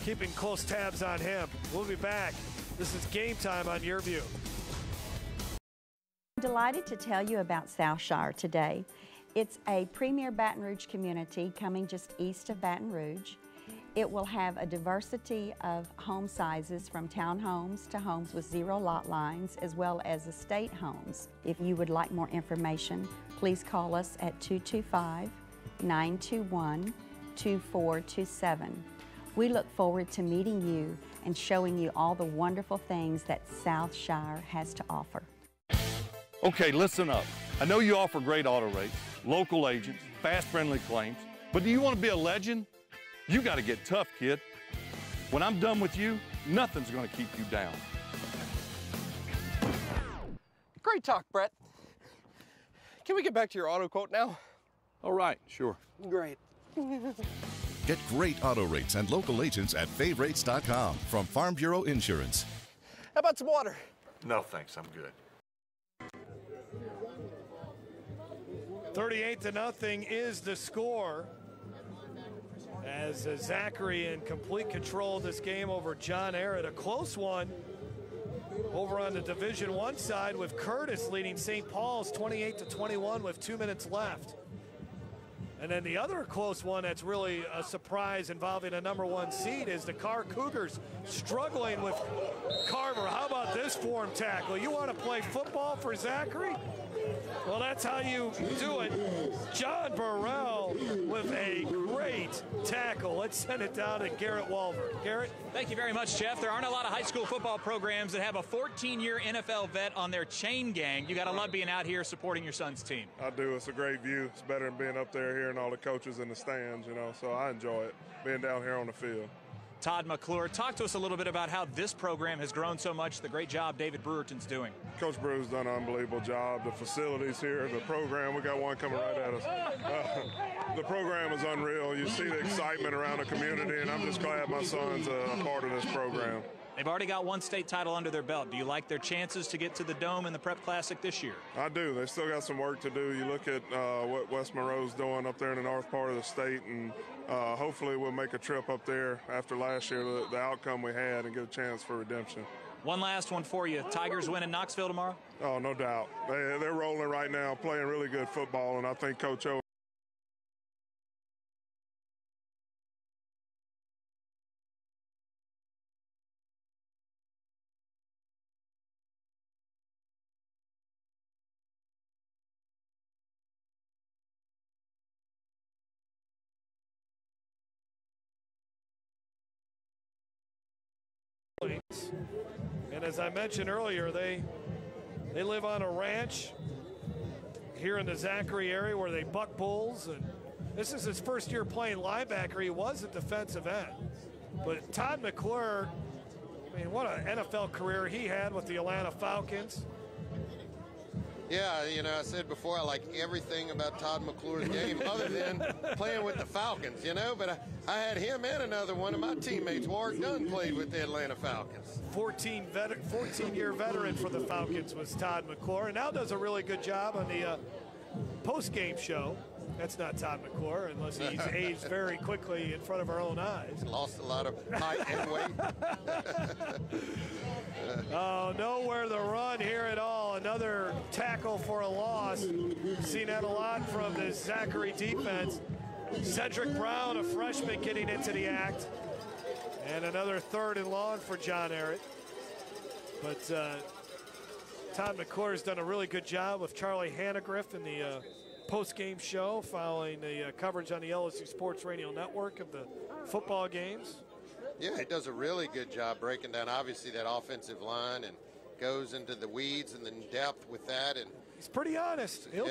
keeping close tabs on him. We'll be back. This is Game Time on YurView. I'm delighted to tell you about Southshire today. It's a premier Baton Rouge community coming just east of Baton Rouge. It will have a diversity of home sizes, from townhomes to homes with 0 lot lines, as well as estate homes. If you would like more information, please call us at 225-921-2427. We look forward to meeting you and showing you all the wonderful things that Southshire has to offer. Okay, listen up. I know you offer great auto rates, local agents, fast, friendly claims, but do you want to be a legend? You got to get tough, kid. When I'm done with you, nothing's going to keep you down. Great talk, Brett. Can we get back to your auto quote now? All right, sure. Great. Get great auto rates and local agents at favrates.com from Farm Bureau Insurance. How about some water? No, thanks. I'm good. 38-0 is the score, as Zachary in complete control of this game over John Ehret. A close one over on the Division I side, with Curtis leading St. Paul's 28-21 with 2 minutes left. And then the other close one that's really a surprise, involving a #1 seed, is the Carr Cougars struggling with Carver. How about this form tackle? You want to play football for Zachary? Well, that's how you do it. John Burrell with a great tackle. Let's send it down to Garrett Walver. Garrett? Thank you very much, Jeff. There aren't a lot of high school football programs that have a 14-year NFL vet on their chain gang. You got to love being out here supporting your son's team. I do. It's a great view. It's better than being up there hearing all the coaches in the stands, you know, so I enjoy it, being down here on the field. Todd McClure, talk to us a little bit about how this program has grown so much, the great job David Brewerton's doing. Coach Brewer's done an unbelievable job. The facilities here, the program, we got one coming right at us. The program is unreal. You see the excitement around the community, and I'm just glad my son's a part of this program. They've already got one state title under their belt. Do you like their chances to get to the Dome in the Prep Classic this year? I do. They still got some work to do. You look at what West Monroe's doing up there in the north part of the state, and hopefully we'll make a trip up there after last year, the outcome we had, and get a chance for redemption. One last one for you. Tigers win in Knoxville tomorrow? Oh, no doubt. They're rolling right now, playing really good football, and I think Coach O. And as I mentioned earlier, they live on a ranch here in the Zachary area where they buck bulls, and this is his first year playing linebacker. He was a defensive end. But Todd McClure, I mean, what an NFL career he had with the Atlanta Falcons. Yeah, you know, I said before I like everything about Todd McClure's game other than playing with the Falcons, you know, but I had him and another one of my teammates, Warwick Dunn, played with the Atlanta Falcons. 14-year veteran for the Falcons was Todd McClure, and now does a really good job on the post-game show. That's not Todd McClure, unless he's aged very quickly in front of our own eyes. Lost a lot of height and weight. Oh, nowhere to run here at all. Another tackle for a loss. Seen that a lot from the Zachary defense. Cedric Brown, a freshman, getting into the act. And another 3rd and long for John Ehret. But Todd McClure's done a really good job with Charlie Hannegriff in the post-game show following the coverage on the LSU Sports Radio Network of the football games. Yeah, he does a really good job breaking down, obviously, that offensive line and goes into the weeds and the depth with that. And he's pretty honest. He'll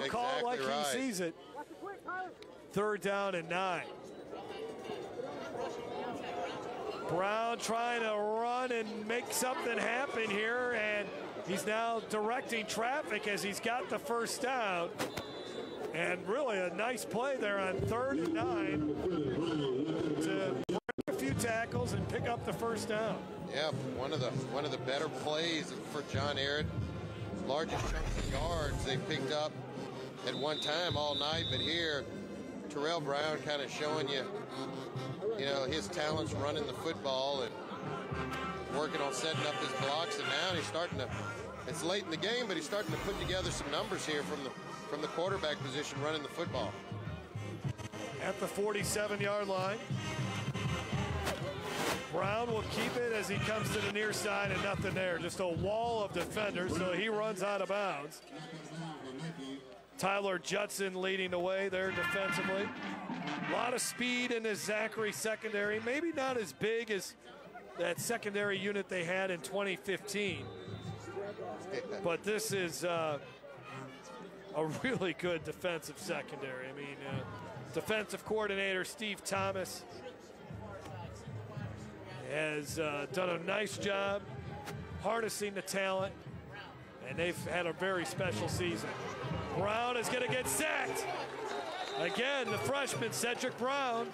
call it like he sees it. 3rd down and 9. Brown trying to run and make something happen here, and he's now directing traffic as he's got the 1st down. And really a nice play there on 3rd and 9 to break a few tackles and pick up the 1st down. Yeah, one of the better plays for John Ehret. Largest chunks of yards they picked up at one time all night, but here Terrell Brown kind of showing you know, his talents running the football and working on setting up his blocks, and now he's starting to, it's late in the game, but he's starting to put together some numbers here from the quarterback position running the football. At the 47-yard line. Brown will keep it as he comes to the near side, and nothing there. Just a wall of defenders, so he runs out of bounds. Tyler Judson leading the way there defensively. A lot of speed in this Zachary secondary. Maybe not as big as that secondary unit they had in 2015. But this is a really good defensive secondary. I mean, defensive coordinator Steve Thomas has done a nice job harnessing the talent, and they've had a very special season. Brown is going to get sacked. Again, the freshman, Cedric Brown,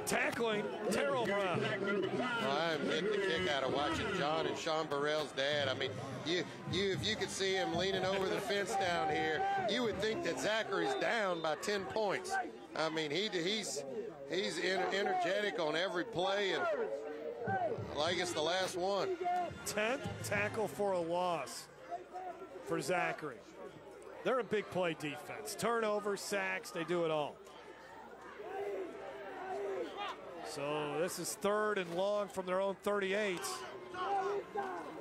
tackling Terrell Brown. Well, I'm getting the kick out of watching John and Sean Burrell's dad. I mean, if you could see him leaning over the fence down here, you would think that Zachary's down by 10 points. I mean, he's energetic on every play, and like it's the last one. 10th tackle for a loss for Zachary. They're a big play defense. Turnovers, sacks, they do it all. So this is 3rd and long from their own 38.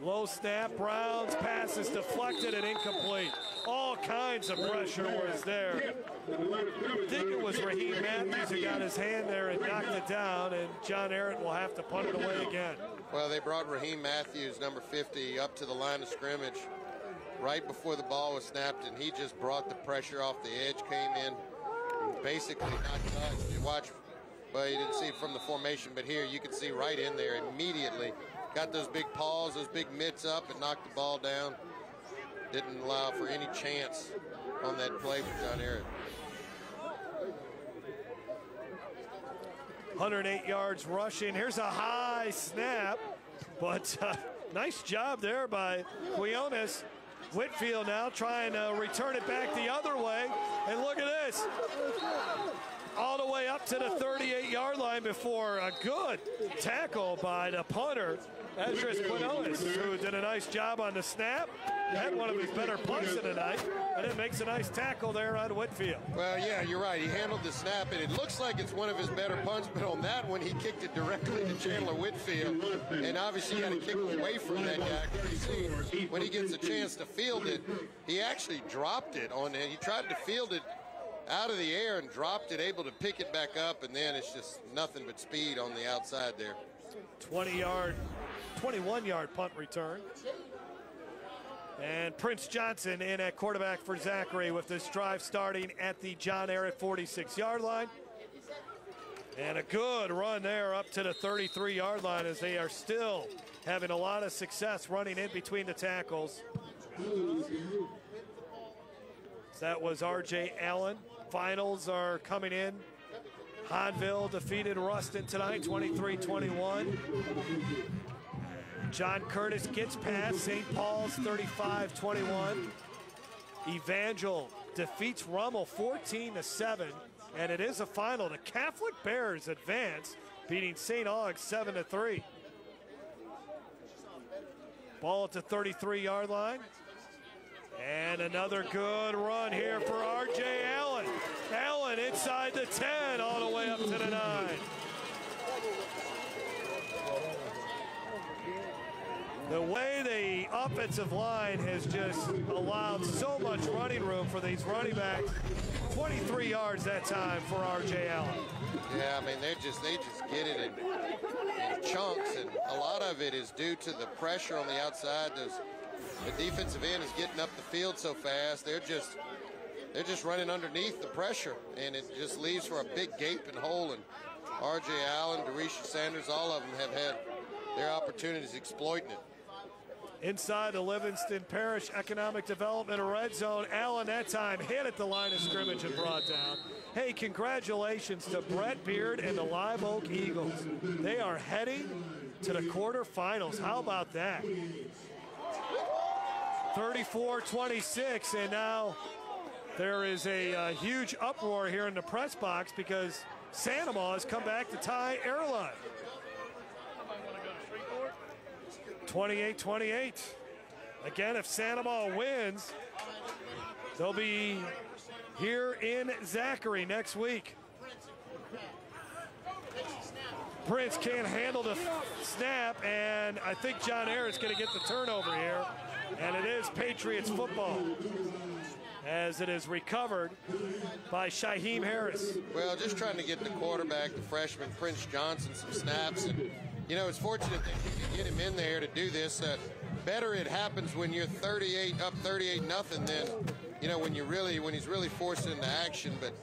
Low snap, Brown's pass is deflected and incomplete. All kinds of pressure was there. I think it was Raheem Matthews who got his hand there and knocked it down, and John Ehret will have to punt it away again. Well, they brought Raheem Matthews, number 50, up to the line of scrimmage right before the ball was snapped, and he just brought the pressure off the edge, came in, basically not touched. Watch, well, you didn't see it from the formation, but here you can see right in there immediately. Got those big paws, those big mitts up, and knocked the ball down. Didn't allow for any chance on that play for John Ehret. 108 yards rushing. Here's a high snap, but nice job there by Quiones. Whitfield now trying to return it back the other way, and look at this. All the way up to the 38-yard line before a good tackle by the punter, Esdras Quinones, who did a nice job on the snap. Had one of his better punts of the night, and it makes a nice tackle there on Whitfield. Well, yeah, you're right. He handled the snap, and it looks like it's one of his better punts, but on that one, he kicked it directly to Chandler Whitfield, and obviously you got to kick away from that guy. You see, when he gets a chance to field it, he actually dropped it on it. He tried to field it out of the air and dropped it, able to pick it back up, and then it's just nothing but speed on the outside there. 21-yard punt return. And Prince Johnson in at quarterback for Zachary with this drive starting at the John Ehret 46-yard line. And a good run there up to the 33-yard line as they are still having a lot of success running in between the tackles. That was R.J. Allen. Finals are coming in. Hahnville defeated Ruston tonight, 23-21. John Curtis gets past St. Paul's 35-21. Evangel defeats Rummel 14-7, and it is a final. The Catholic Bears advance, beating St. Aug's 7-3. Ball at the 33-yard line. And another good run here for R.J. Allen. Allen inside the 10, all the way up to the 9. The way the offensive line has just allowed so much running room for these running backs. 23 yards that time for R.J. Allen. Yeah, I mean, they just get it in chunks, and a lot of it is due to the pressure on the outside. The defensive end is getting up the field so fast. They're just running underneath the pressure, and it just leaves for a big gaping hole. And R.J. Allen, Derisha Sanders, all of them have had their opportunities exploiting it. Inside the Livingston Parish Economic Development Red Zone, Allen that time hit at the line of scrimmage and brought down. Hey, congratulations to Brett Beard and the Live Oak Eagles. They are heading to the quarterfinals. How about that? 34-26, and now there is a huge uproar here in the press box because Sanoma has come back to tie Airline. 28-28. Again, if Sanoma wins, they'll be here in Zachary next week. Prince can't handle the snap, and I think John Ehret's going to get the turnover here. And it is Patriots football as it is recovered by Shaheem Harris. Well, just trying to get the quarterback, the freshman Prince Johnson, some snaps. And, you know, it's fortunate that you can get him in there to do this. Better it happens when you're 38-0 than, you know, when he's really forced into action. But,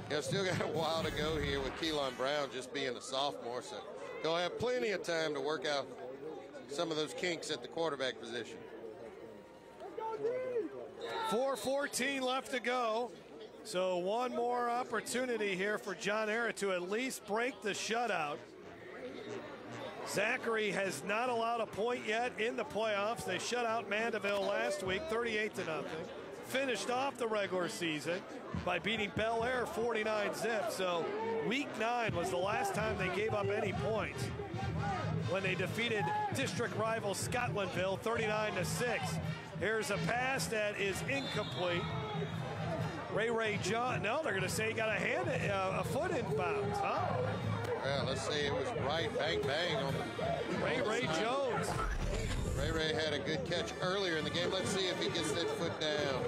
you know, still got a while to go here with Keelan Brown just being a sophomore. So they'll have plenty of time to work out some of those kinks at the quarterback position. 4:14 left to go. So one more opportunity here for John Ehret to at least break the shutout. Zachary has not allowed a point yet in the playoffs. They shut out Mandeville last week, 38-0. Finished off the regular season by beating Bel Air 49-0. So week 9 was the last time they gave up any points when they defeated district rival Scotlandville 39-6. Here's a pass that is incomplete. Ray John, no, they're going to say he got a foot in bounds, huh? Well, let's say it was right, bang, bang on the Ray Jones. Ray had a good catch earlier in the game. Let's see if he gets that foot down.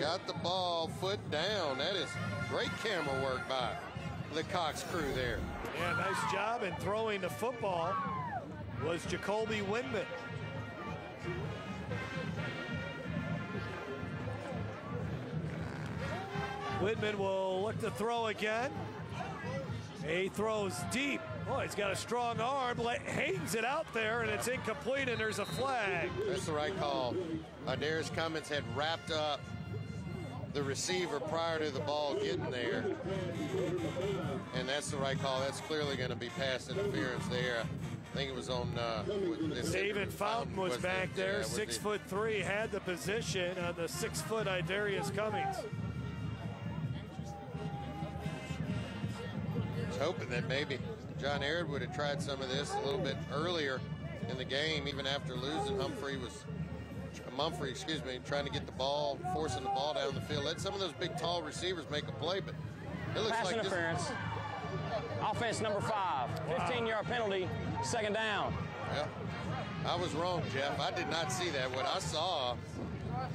Got the ball, foot down. That is great camera work by the Cox crew there. Yeah, nice job in throwing the football was Jacoby Windman. Whitman will look to throw again. He throws deep. Oh, he's got a strong arm. Hangs it out there, and it's incomplete, and there's a flag. That's the right call. Darius Cummins had wrapped up the receiver prior to the ball getting there. And that's the right call. That's clearly going to be pass interference there. I think it was on... David Fountain was back there, 6'3", had the position on the 6-foot Idarius Cummings. I was hoping that maybe John Ehret would have tried some of this a little bit earlier in the game, even after losing Mumphrey, trying to get the ball, forcing the ball down the field. Let some of those big, tall receivers make a play, but it looks pass like interference. Offense number 5, 15-yard penalty, second down. Yeah, I was wrong, Jeff. I did not see that. What I saw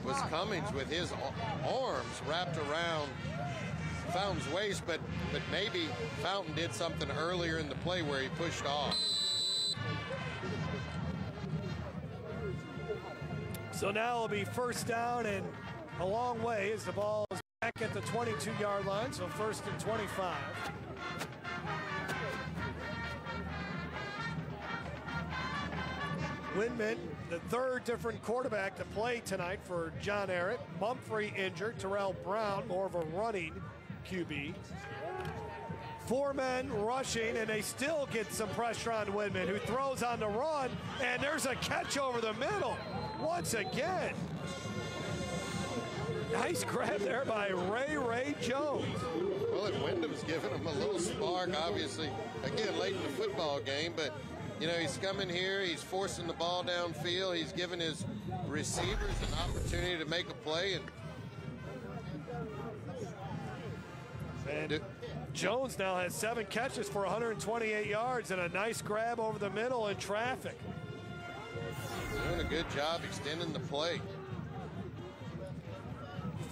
was Cummings with his arms wrapped around Fountain's waist, but maybe Fountain did something earlier in the play where he pushed off. So now it'll be first down and a long way as the ball is back at the 22-yard line, so first and 25. Windman, the third different quarterback to play tonight for John Ehret. Mumphrey injured. Terrell Brown, more of a running QB. 4 men rushing, and they still get some pressure on Windman, who throws on the run, and there's a catch over the middle once again. Nice grab there by Ray Jones. Well, and Wyndham's giving him a little spark, obviously, again, late in the football game, but you know, he's coming here, he's forcing the ball downfield, he's giving his receivers an opportunity to make a play. And Jones now has 7 catches for 128 yards and a nice grab over the middle in traffic. Doing a good job extending the play.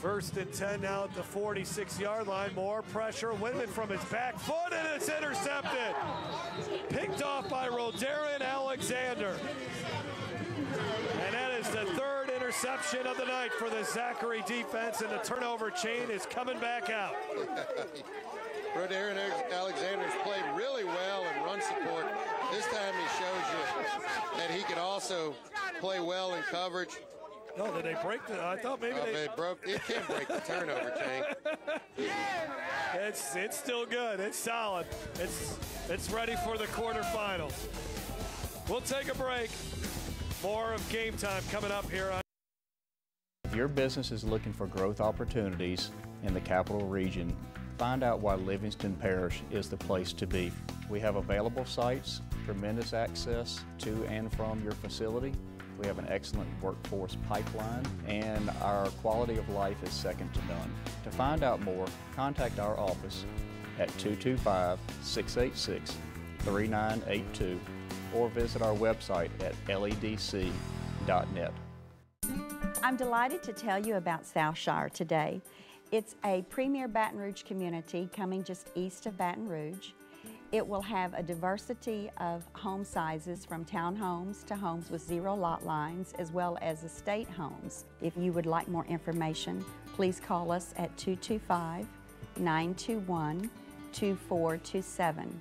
1st and 10 now at the 46-yard line. More pressure. Windman from his back foot, and it's intercepted. Picked off by Rodarian Alexander. And that is the 3rd interception of the night for the Zachary defense, and the turnover chain is coming back out. Rodarian Alexander's played really well in run support. This time he shows you that he can also play well in coverage. No, did they break the? I thought maybe they broke. It can't break the turnover chain. It's still good. It's solid. It's ready for the quarterfinals. We'll take a break. More of Game Time coming up here on. If your business is looking for growth opportunities in the capital region, find out why Livingston Parish is the place to be. We have available sites, tremendous access to and from your facility. We have an excellent workforce pipeline, and our quality of life is second to none. To find out more, contact our office at 225-686-3982 or visit our website at ledc.net. I'm delighted to tell you about Southshire today. It's a premier Baton Rouge community coming just east of Baton Rouge. It will have a diversity of home sizes, from townhomes to homes with 0 lot lines, as well as estate homes. If you would like more information, please call us at 225-921-2427.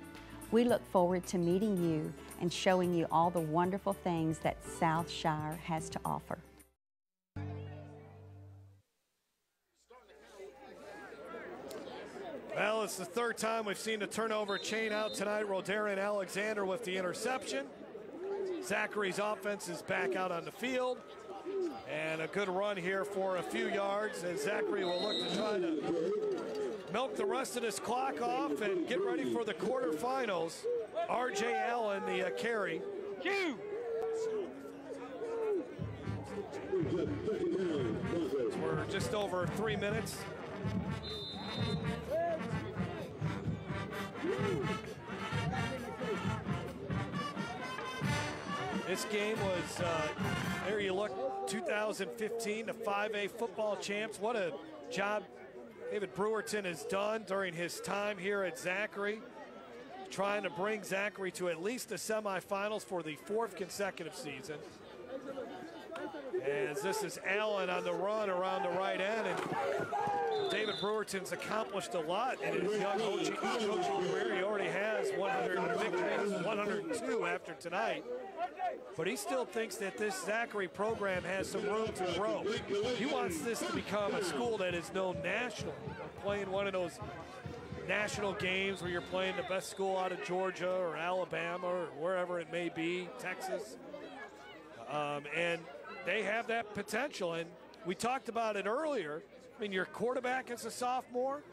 We look forward to meeting you and showing you all the wonderful things that Southshire has to offer. Well, it's the 3rd time we've seen the turnover chain out tonight. Rodarian Alexander with the interception. Zachary's offense is back out on the field. And a good run here for a few yards, as Zachary will look to try to milk the rest of this clock off and get ready for the quarterfinals. R.J. Allen, the carry. We're just over 3 minutes. This game was, there you look, 2015, the 5A football champs. What a job David Brewerton has done during his time here at Zachary, trying to bring Zachary to at least the semifinals for the 4th consecutive season. As this is Allen on the run around the right end, and David Brewerton's accomplished a lot in his young coaching career. He already has 100 victories, 102 after tonight. But he still thinks that this Zachary program has some room to grow. He wants this to become a school that is known nationally, playing one of those national games where you're playing the best school out of Georgia or Alabama or wherever it may be, Texas. And they have that potential, and we talked about it earlier. I mean, your quarterback is a sophomore.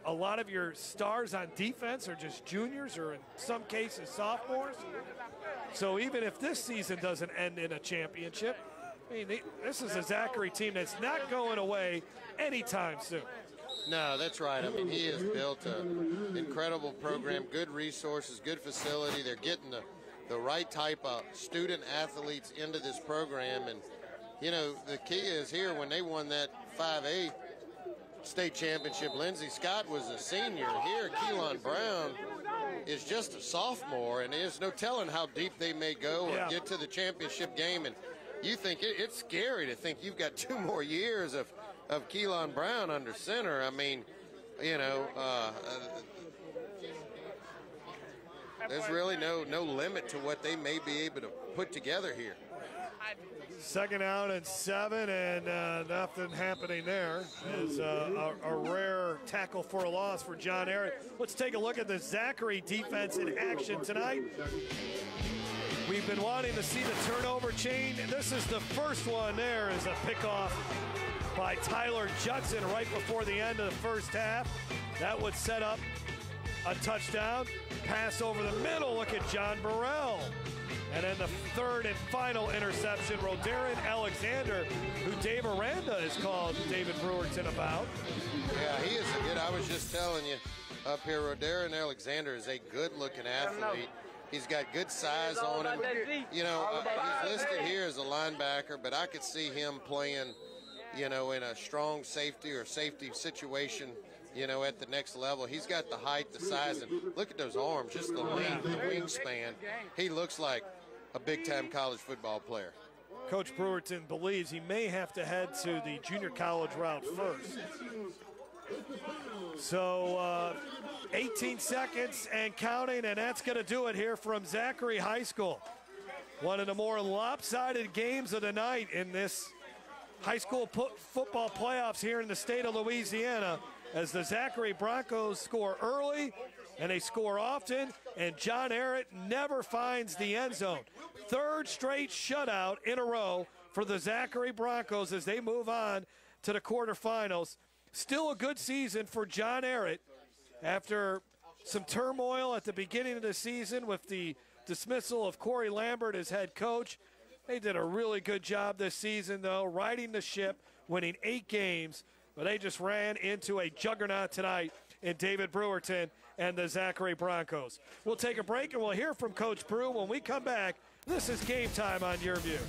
A lot of your stars on defense are just juniors, or in some cases sophomores. So even if this season doesn't end in a championship, I mean, this is a Zachary team that's not going away anytime soon. No, that's right. I mean, he has built an incredible program, good resources, good facility. They're getting the right type of student athletes into this program. And, you know, the key is here when they won that 5A state championship, Lindsey Scott was a senior. Here, Keelan Brown is just a sophomore, and there's no telling how deep they may go or get to the championship game. And you think it's scary to think you've got 2 more years of Keelan Brown under center. I mean, you know, There's really no limit to what they may be able to put together here. 2nd down and 7, and nothing happening there. Is a rare tackle for a loss for John Ehret. Let's take a look at the Zachary defense in action tonight. We've been wanting to see the turnover chain. This is the first one. There is a pickoff by Tyler Judson right before the end of the first half. That would set up a touchdown. Pass over the middle. Look at John Burrell. And then the 3rd and final interception, Rodarin Alexander, who Dave Aranda has called David Brewerton about. Yeah, he is a good, I was just telling you up here, Rodarin Alexander is a good-looking athlete. He's got good size on him. You know, he's listed here as a linebacker, but I could see him playing, you know, in a strong safety or safety situation, you know, at the next level. He's got the height, the size, and look at those arms, just the length, the wingspan. He looks like a big-time college football player. Coach Brewerton believes he may have to head to the junior college route first. So 18 seconds and counting, and that's going to do it here from Zachary High School. One of the more lopsided games of the night in this high school football playoffs here in the state of Louisiana, as the Zachary Broncos score early and they score often, and John Ehret never finds the end zone. 3rd straight shutout in a row for the Zachary Broncos as they move on to the quarterfinals. Still a good season for John Ehret after some turmoil at the beginning of the season with the dismissal of Corey Lambert as head coach. They did a really good job this season, though, riding the ship, winning 8 games, but they just ran into a juggernaut tonight in David Brewerton and the Zachary Broncos. We'll take a break, and we'll hear from Coach Brew when we come back. This is Game Time on YurView.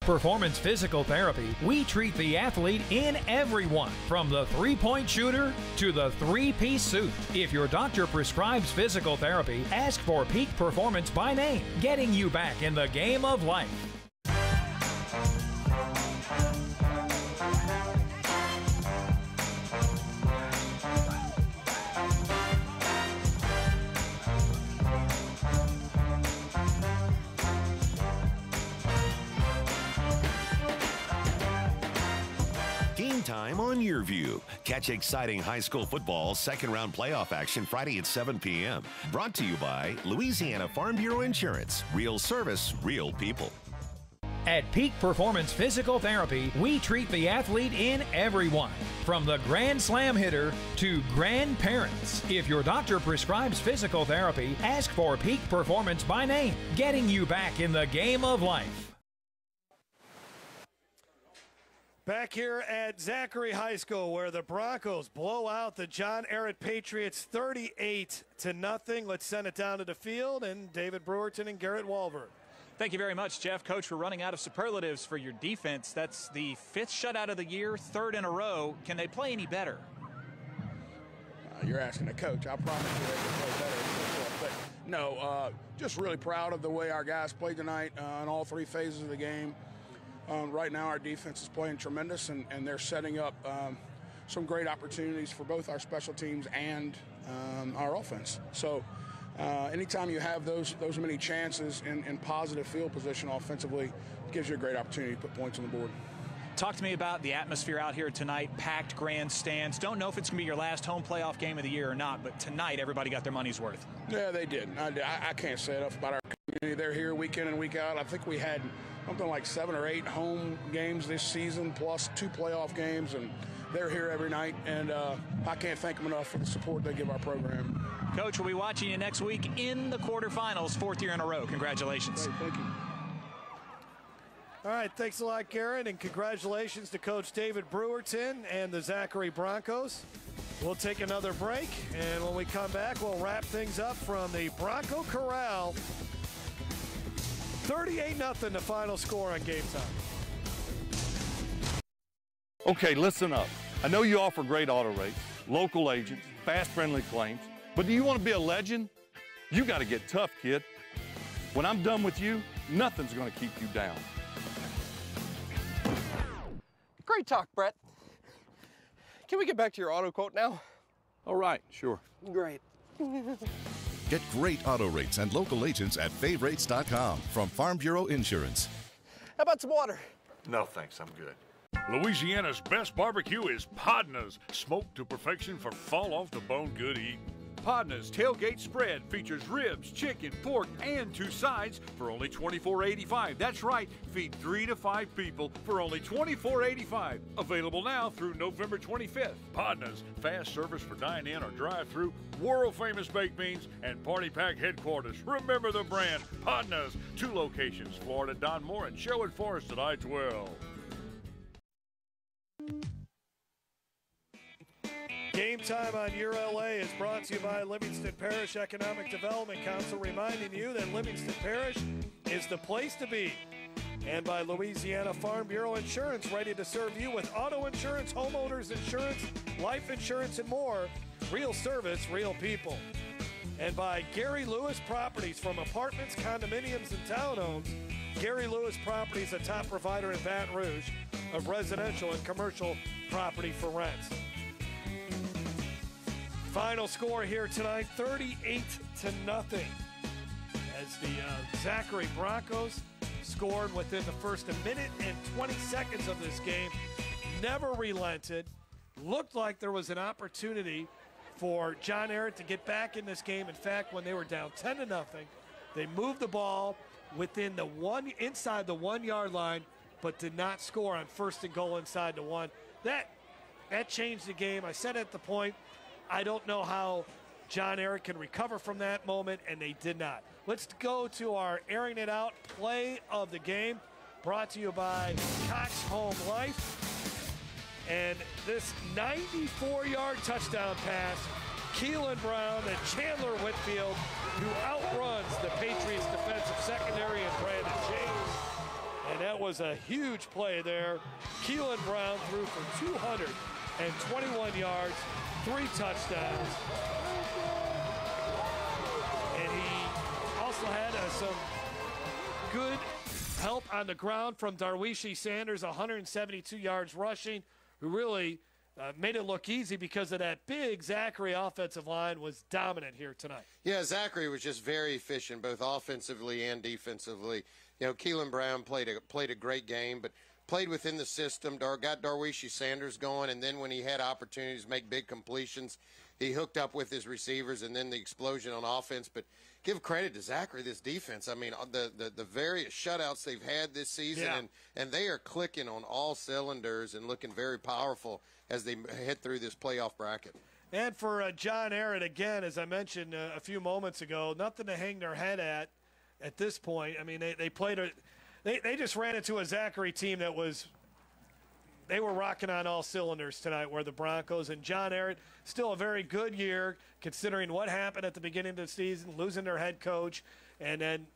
Performance Physical Therapy, we treat the athlete in everyone, from the three-point shooter to the three-piece suit. If your doctor prescribes physical therapy, ask for Peak Performance by name, getting you back in the game of life. Time on YurView. Catch exciting high school football second-round playoff action Friday at 7 p.m. Brought to you by Louisiana Farm Bureau Insurance. Real service, real people. At Peak Performance Physical Therapy, we treat the athlete in everyone, from the Grand Slam hitter to grandparents. If your doctor prescribes physical therapy, ask for Peak Performance by name, getting you back in the game of life. Back here at Zachary High School, where the Broncos blow out the John Ehret Patriots 38-0. Let's send it down to the field, and David Brewerton and Garrett Walver. Thank you very much, Jeff. Coach, we're running out of superlatives for your defense. That's the 5th shutout of the year, 3rd in a row. Can they play any better? You're asking a coach. I promise you they can play better. But no, just really proud of the way our guys played tonight in all 3 phases of the game. Right now our defense is playing tremendous, and they're setting up some great opportunities for both our special teams and our offense. So anytime you have those many chances in positive field position offensively, it gives you a great opportunity to put points on the board. Talk to me about the atmosphere out here tonight, packed grandstands. Don't know if it's going to be your last home playoff game of the year or not, but tonight everybody got their money's worth. Yeah, they did. I can't say enough about our community. They're here week in and week out. I think we had something like 7 or 8 home games this season, plus 2 playoff games, and they're here every night, and I can't thank them enough for the support they give our program. Coach, we'll be watching you next week in the quarterfinals, 4th year in a row. Congratulations. Great, thank you. All right, thanks a lot, Garrett, and congratulations to Coach David Brewerton and the Zachary Broncos. We'll take another break, and when we come back, we'll wrap things up from the Bronco Corral. 38-0 the final score on Game Time. Okay, listen up. I know you offer great auto rates, local agents, fast-friendly claims, but do you want to be a legend? You got to get tough, kid. When I'm done with you, nothing's going to keep you down. Great talk, Brett. can we get back to your auto quote now? All right, sure. Great. Get great auto rates and local agents at favrates.com from Farm Bureau Insurance. How about some water? No, thanks. I'm good. Louisiana's best barbecue is Podna's, smoked to perfection for fall-off-the-bone good eating. Podna's tailgate spread features ribs, chicken, pork, and 2 sides for only $24.85. That's right, feed 3 to 5 people for only $24.85. Available now through November 25th. Podna's, fast service for dine-in or drive-through, world-famous baked beans, and party pack headquarters. Remember the brand, Podna's. 2 locations, Florida, Don Moore, and Sherwood Forest at I-12. Game Time on YurLA is brought to you by Livingston Parish Economic Development Council, reminding you that Livingston Parish is the place to be. And by Louisiana Farm Bureau Insurance, ready to serve you with auto insurance, homeowners insurance, life insurance, and more. Real service, real people. And by Gary Lewis Properties, from apartments, condominiums, and townhomes. Gary Lewis Properties, a top provider in Baton Rouge of residential and commercial property for rent. Final score here tonight, 38-0, as the Zachary Broncos scored within the first minute and 20 seconds of this game. Never relented. Looked like there was an opportunity for John Ehret to get back in this game. In fact, when they were down 10-0, they moved the ball within the inside the 1 yard line, but did not score on 1st and goal inside the 1. That changed the game. I said at the point, I don't know how John Ehret can recover from that moment, and they did not. Let's go to our airing it out play of the game, brought to you by Cox Home Life. And this 94-yard touchdown pass, Keelan Brown and Chandler Whitfield, who outruns the Patriots defensive secondary and Brandon James. And that was a huge play there. Keelan Brown threw for 221 yards, 3 touchdowns. And he also had some good help on the ground from Darwishi Sanders, 172 yards rushing, who really made it look easy because of that big Zachary offensive line was dominant here tonight. Yeah, Zachary was just very efficient, both offensively and defensively. You know, Keelan Brown played a great game, but played within the system, got Darwishi Sanders going, and then when he had opportunities to make big completions, he hooked up with his receivers, and then the explosion on offense. But give credit to Zachary, this defense. I mean, the various shutouts they've had this season, and they are clicking on all cylinders and looking very powerful as they head through this playoff bracket. And for John Ehret, again, as I mentioned a few moments ago, nothing to hang their head at this point. I mean, they played They just ran into a Zachary team that they were rocking on all cylinders tonight, were the Broncos. And John Ehret, still a very good year considering what happened at the beginning of the season, losing their head coach. And then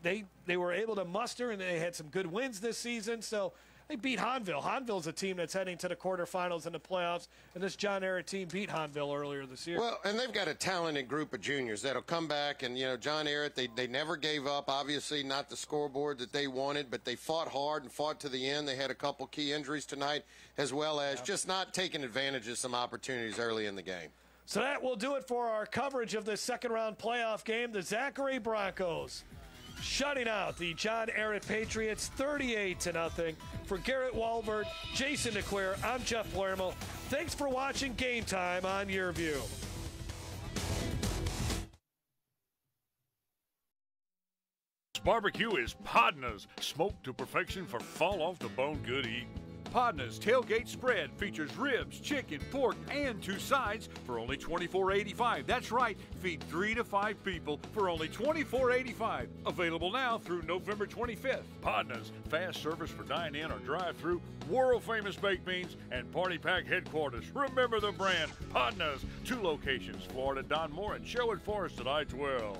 they were able to muster, and they had some good wins this season. So they beat Hahnville. Hahnville's a team that's heading to the quarterfinals in the playoffs, and this John Ehret team beat Hahnville earlier this year. Well, and they've got a talented group of juniors that'll come back, and, you know, John Ehret, they never gave up. Obviously not the scoreboard that they wanted, but they fought hard and fought to the end. They had a couple key injuries tonight, as well as just not taking advantage of some opportunities early in the game. So that will do it for our coverage of this second-round playoff game. The Zachary Broncos shutting out the John Ehret Patriots 38-0. For Garrett Walbert, Jason DeClaire, I'm Jeff Palermo. Thanks for watching Game Time on YurView. Barbecue is Podna's, smoked to perfection for fall-off-the-bone good eating. Podna's tailgate spread features ribs, chicken, pork, and 2 sides for only $24.85. That's right, feed 3 to 5 people for only $24.85. Available now through November 25th. Podna's, fast service for dine-in or drive-through, world-famous baked beans, and party pack headquarters. Remember the brand, Podna's. 2 locations, Florida, Don Moore, and Sherwood Forest at I-12.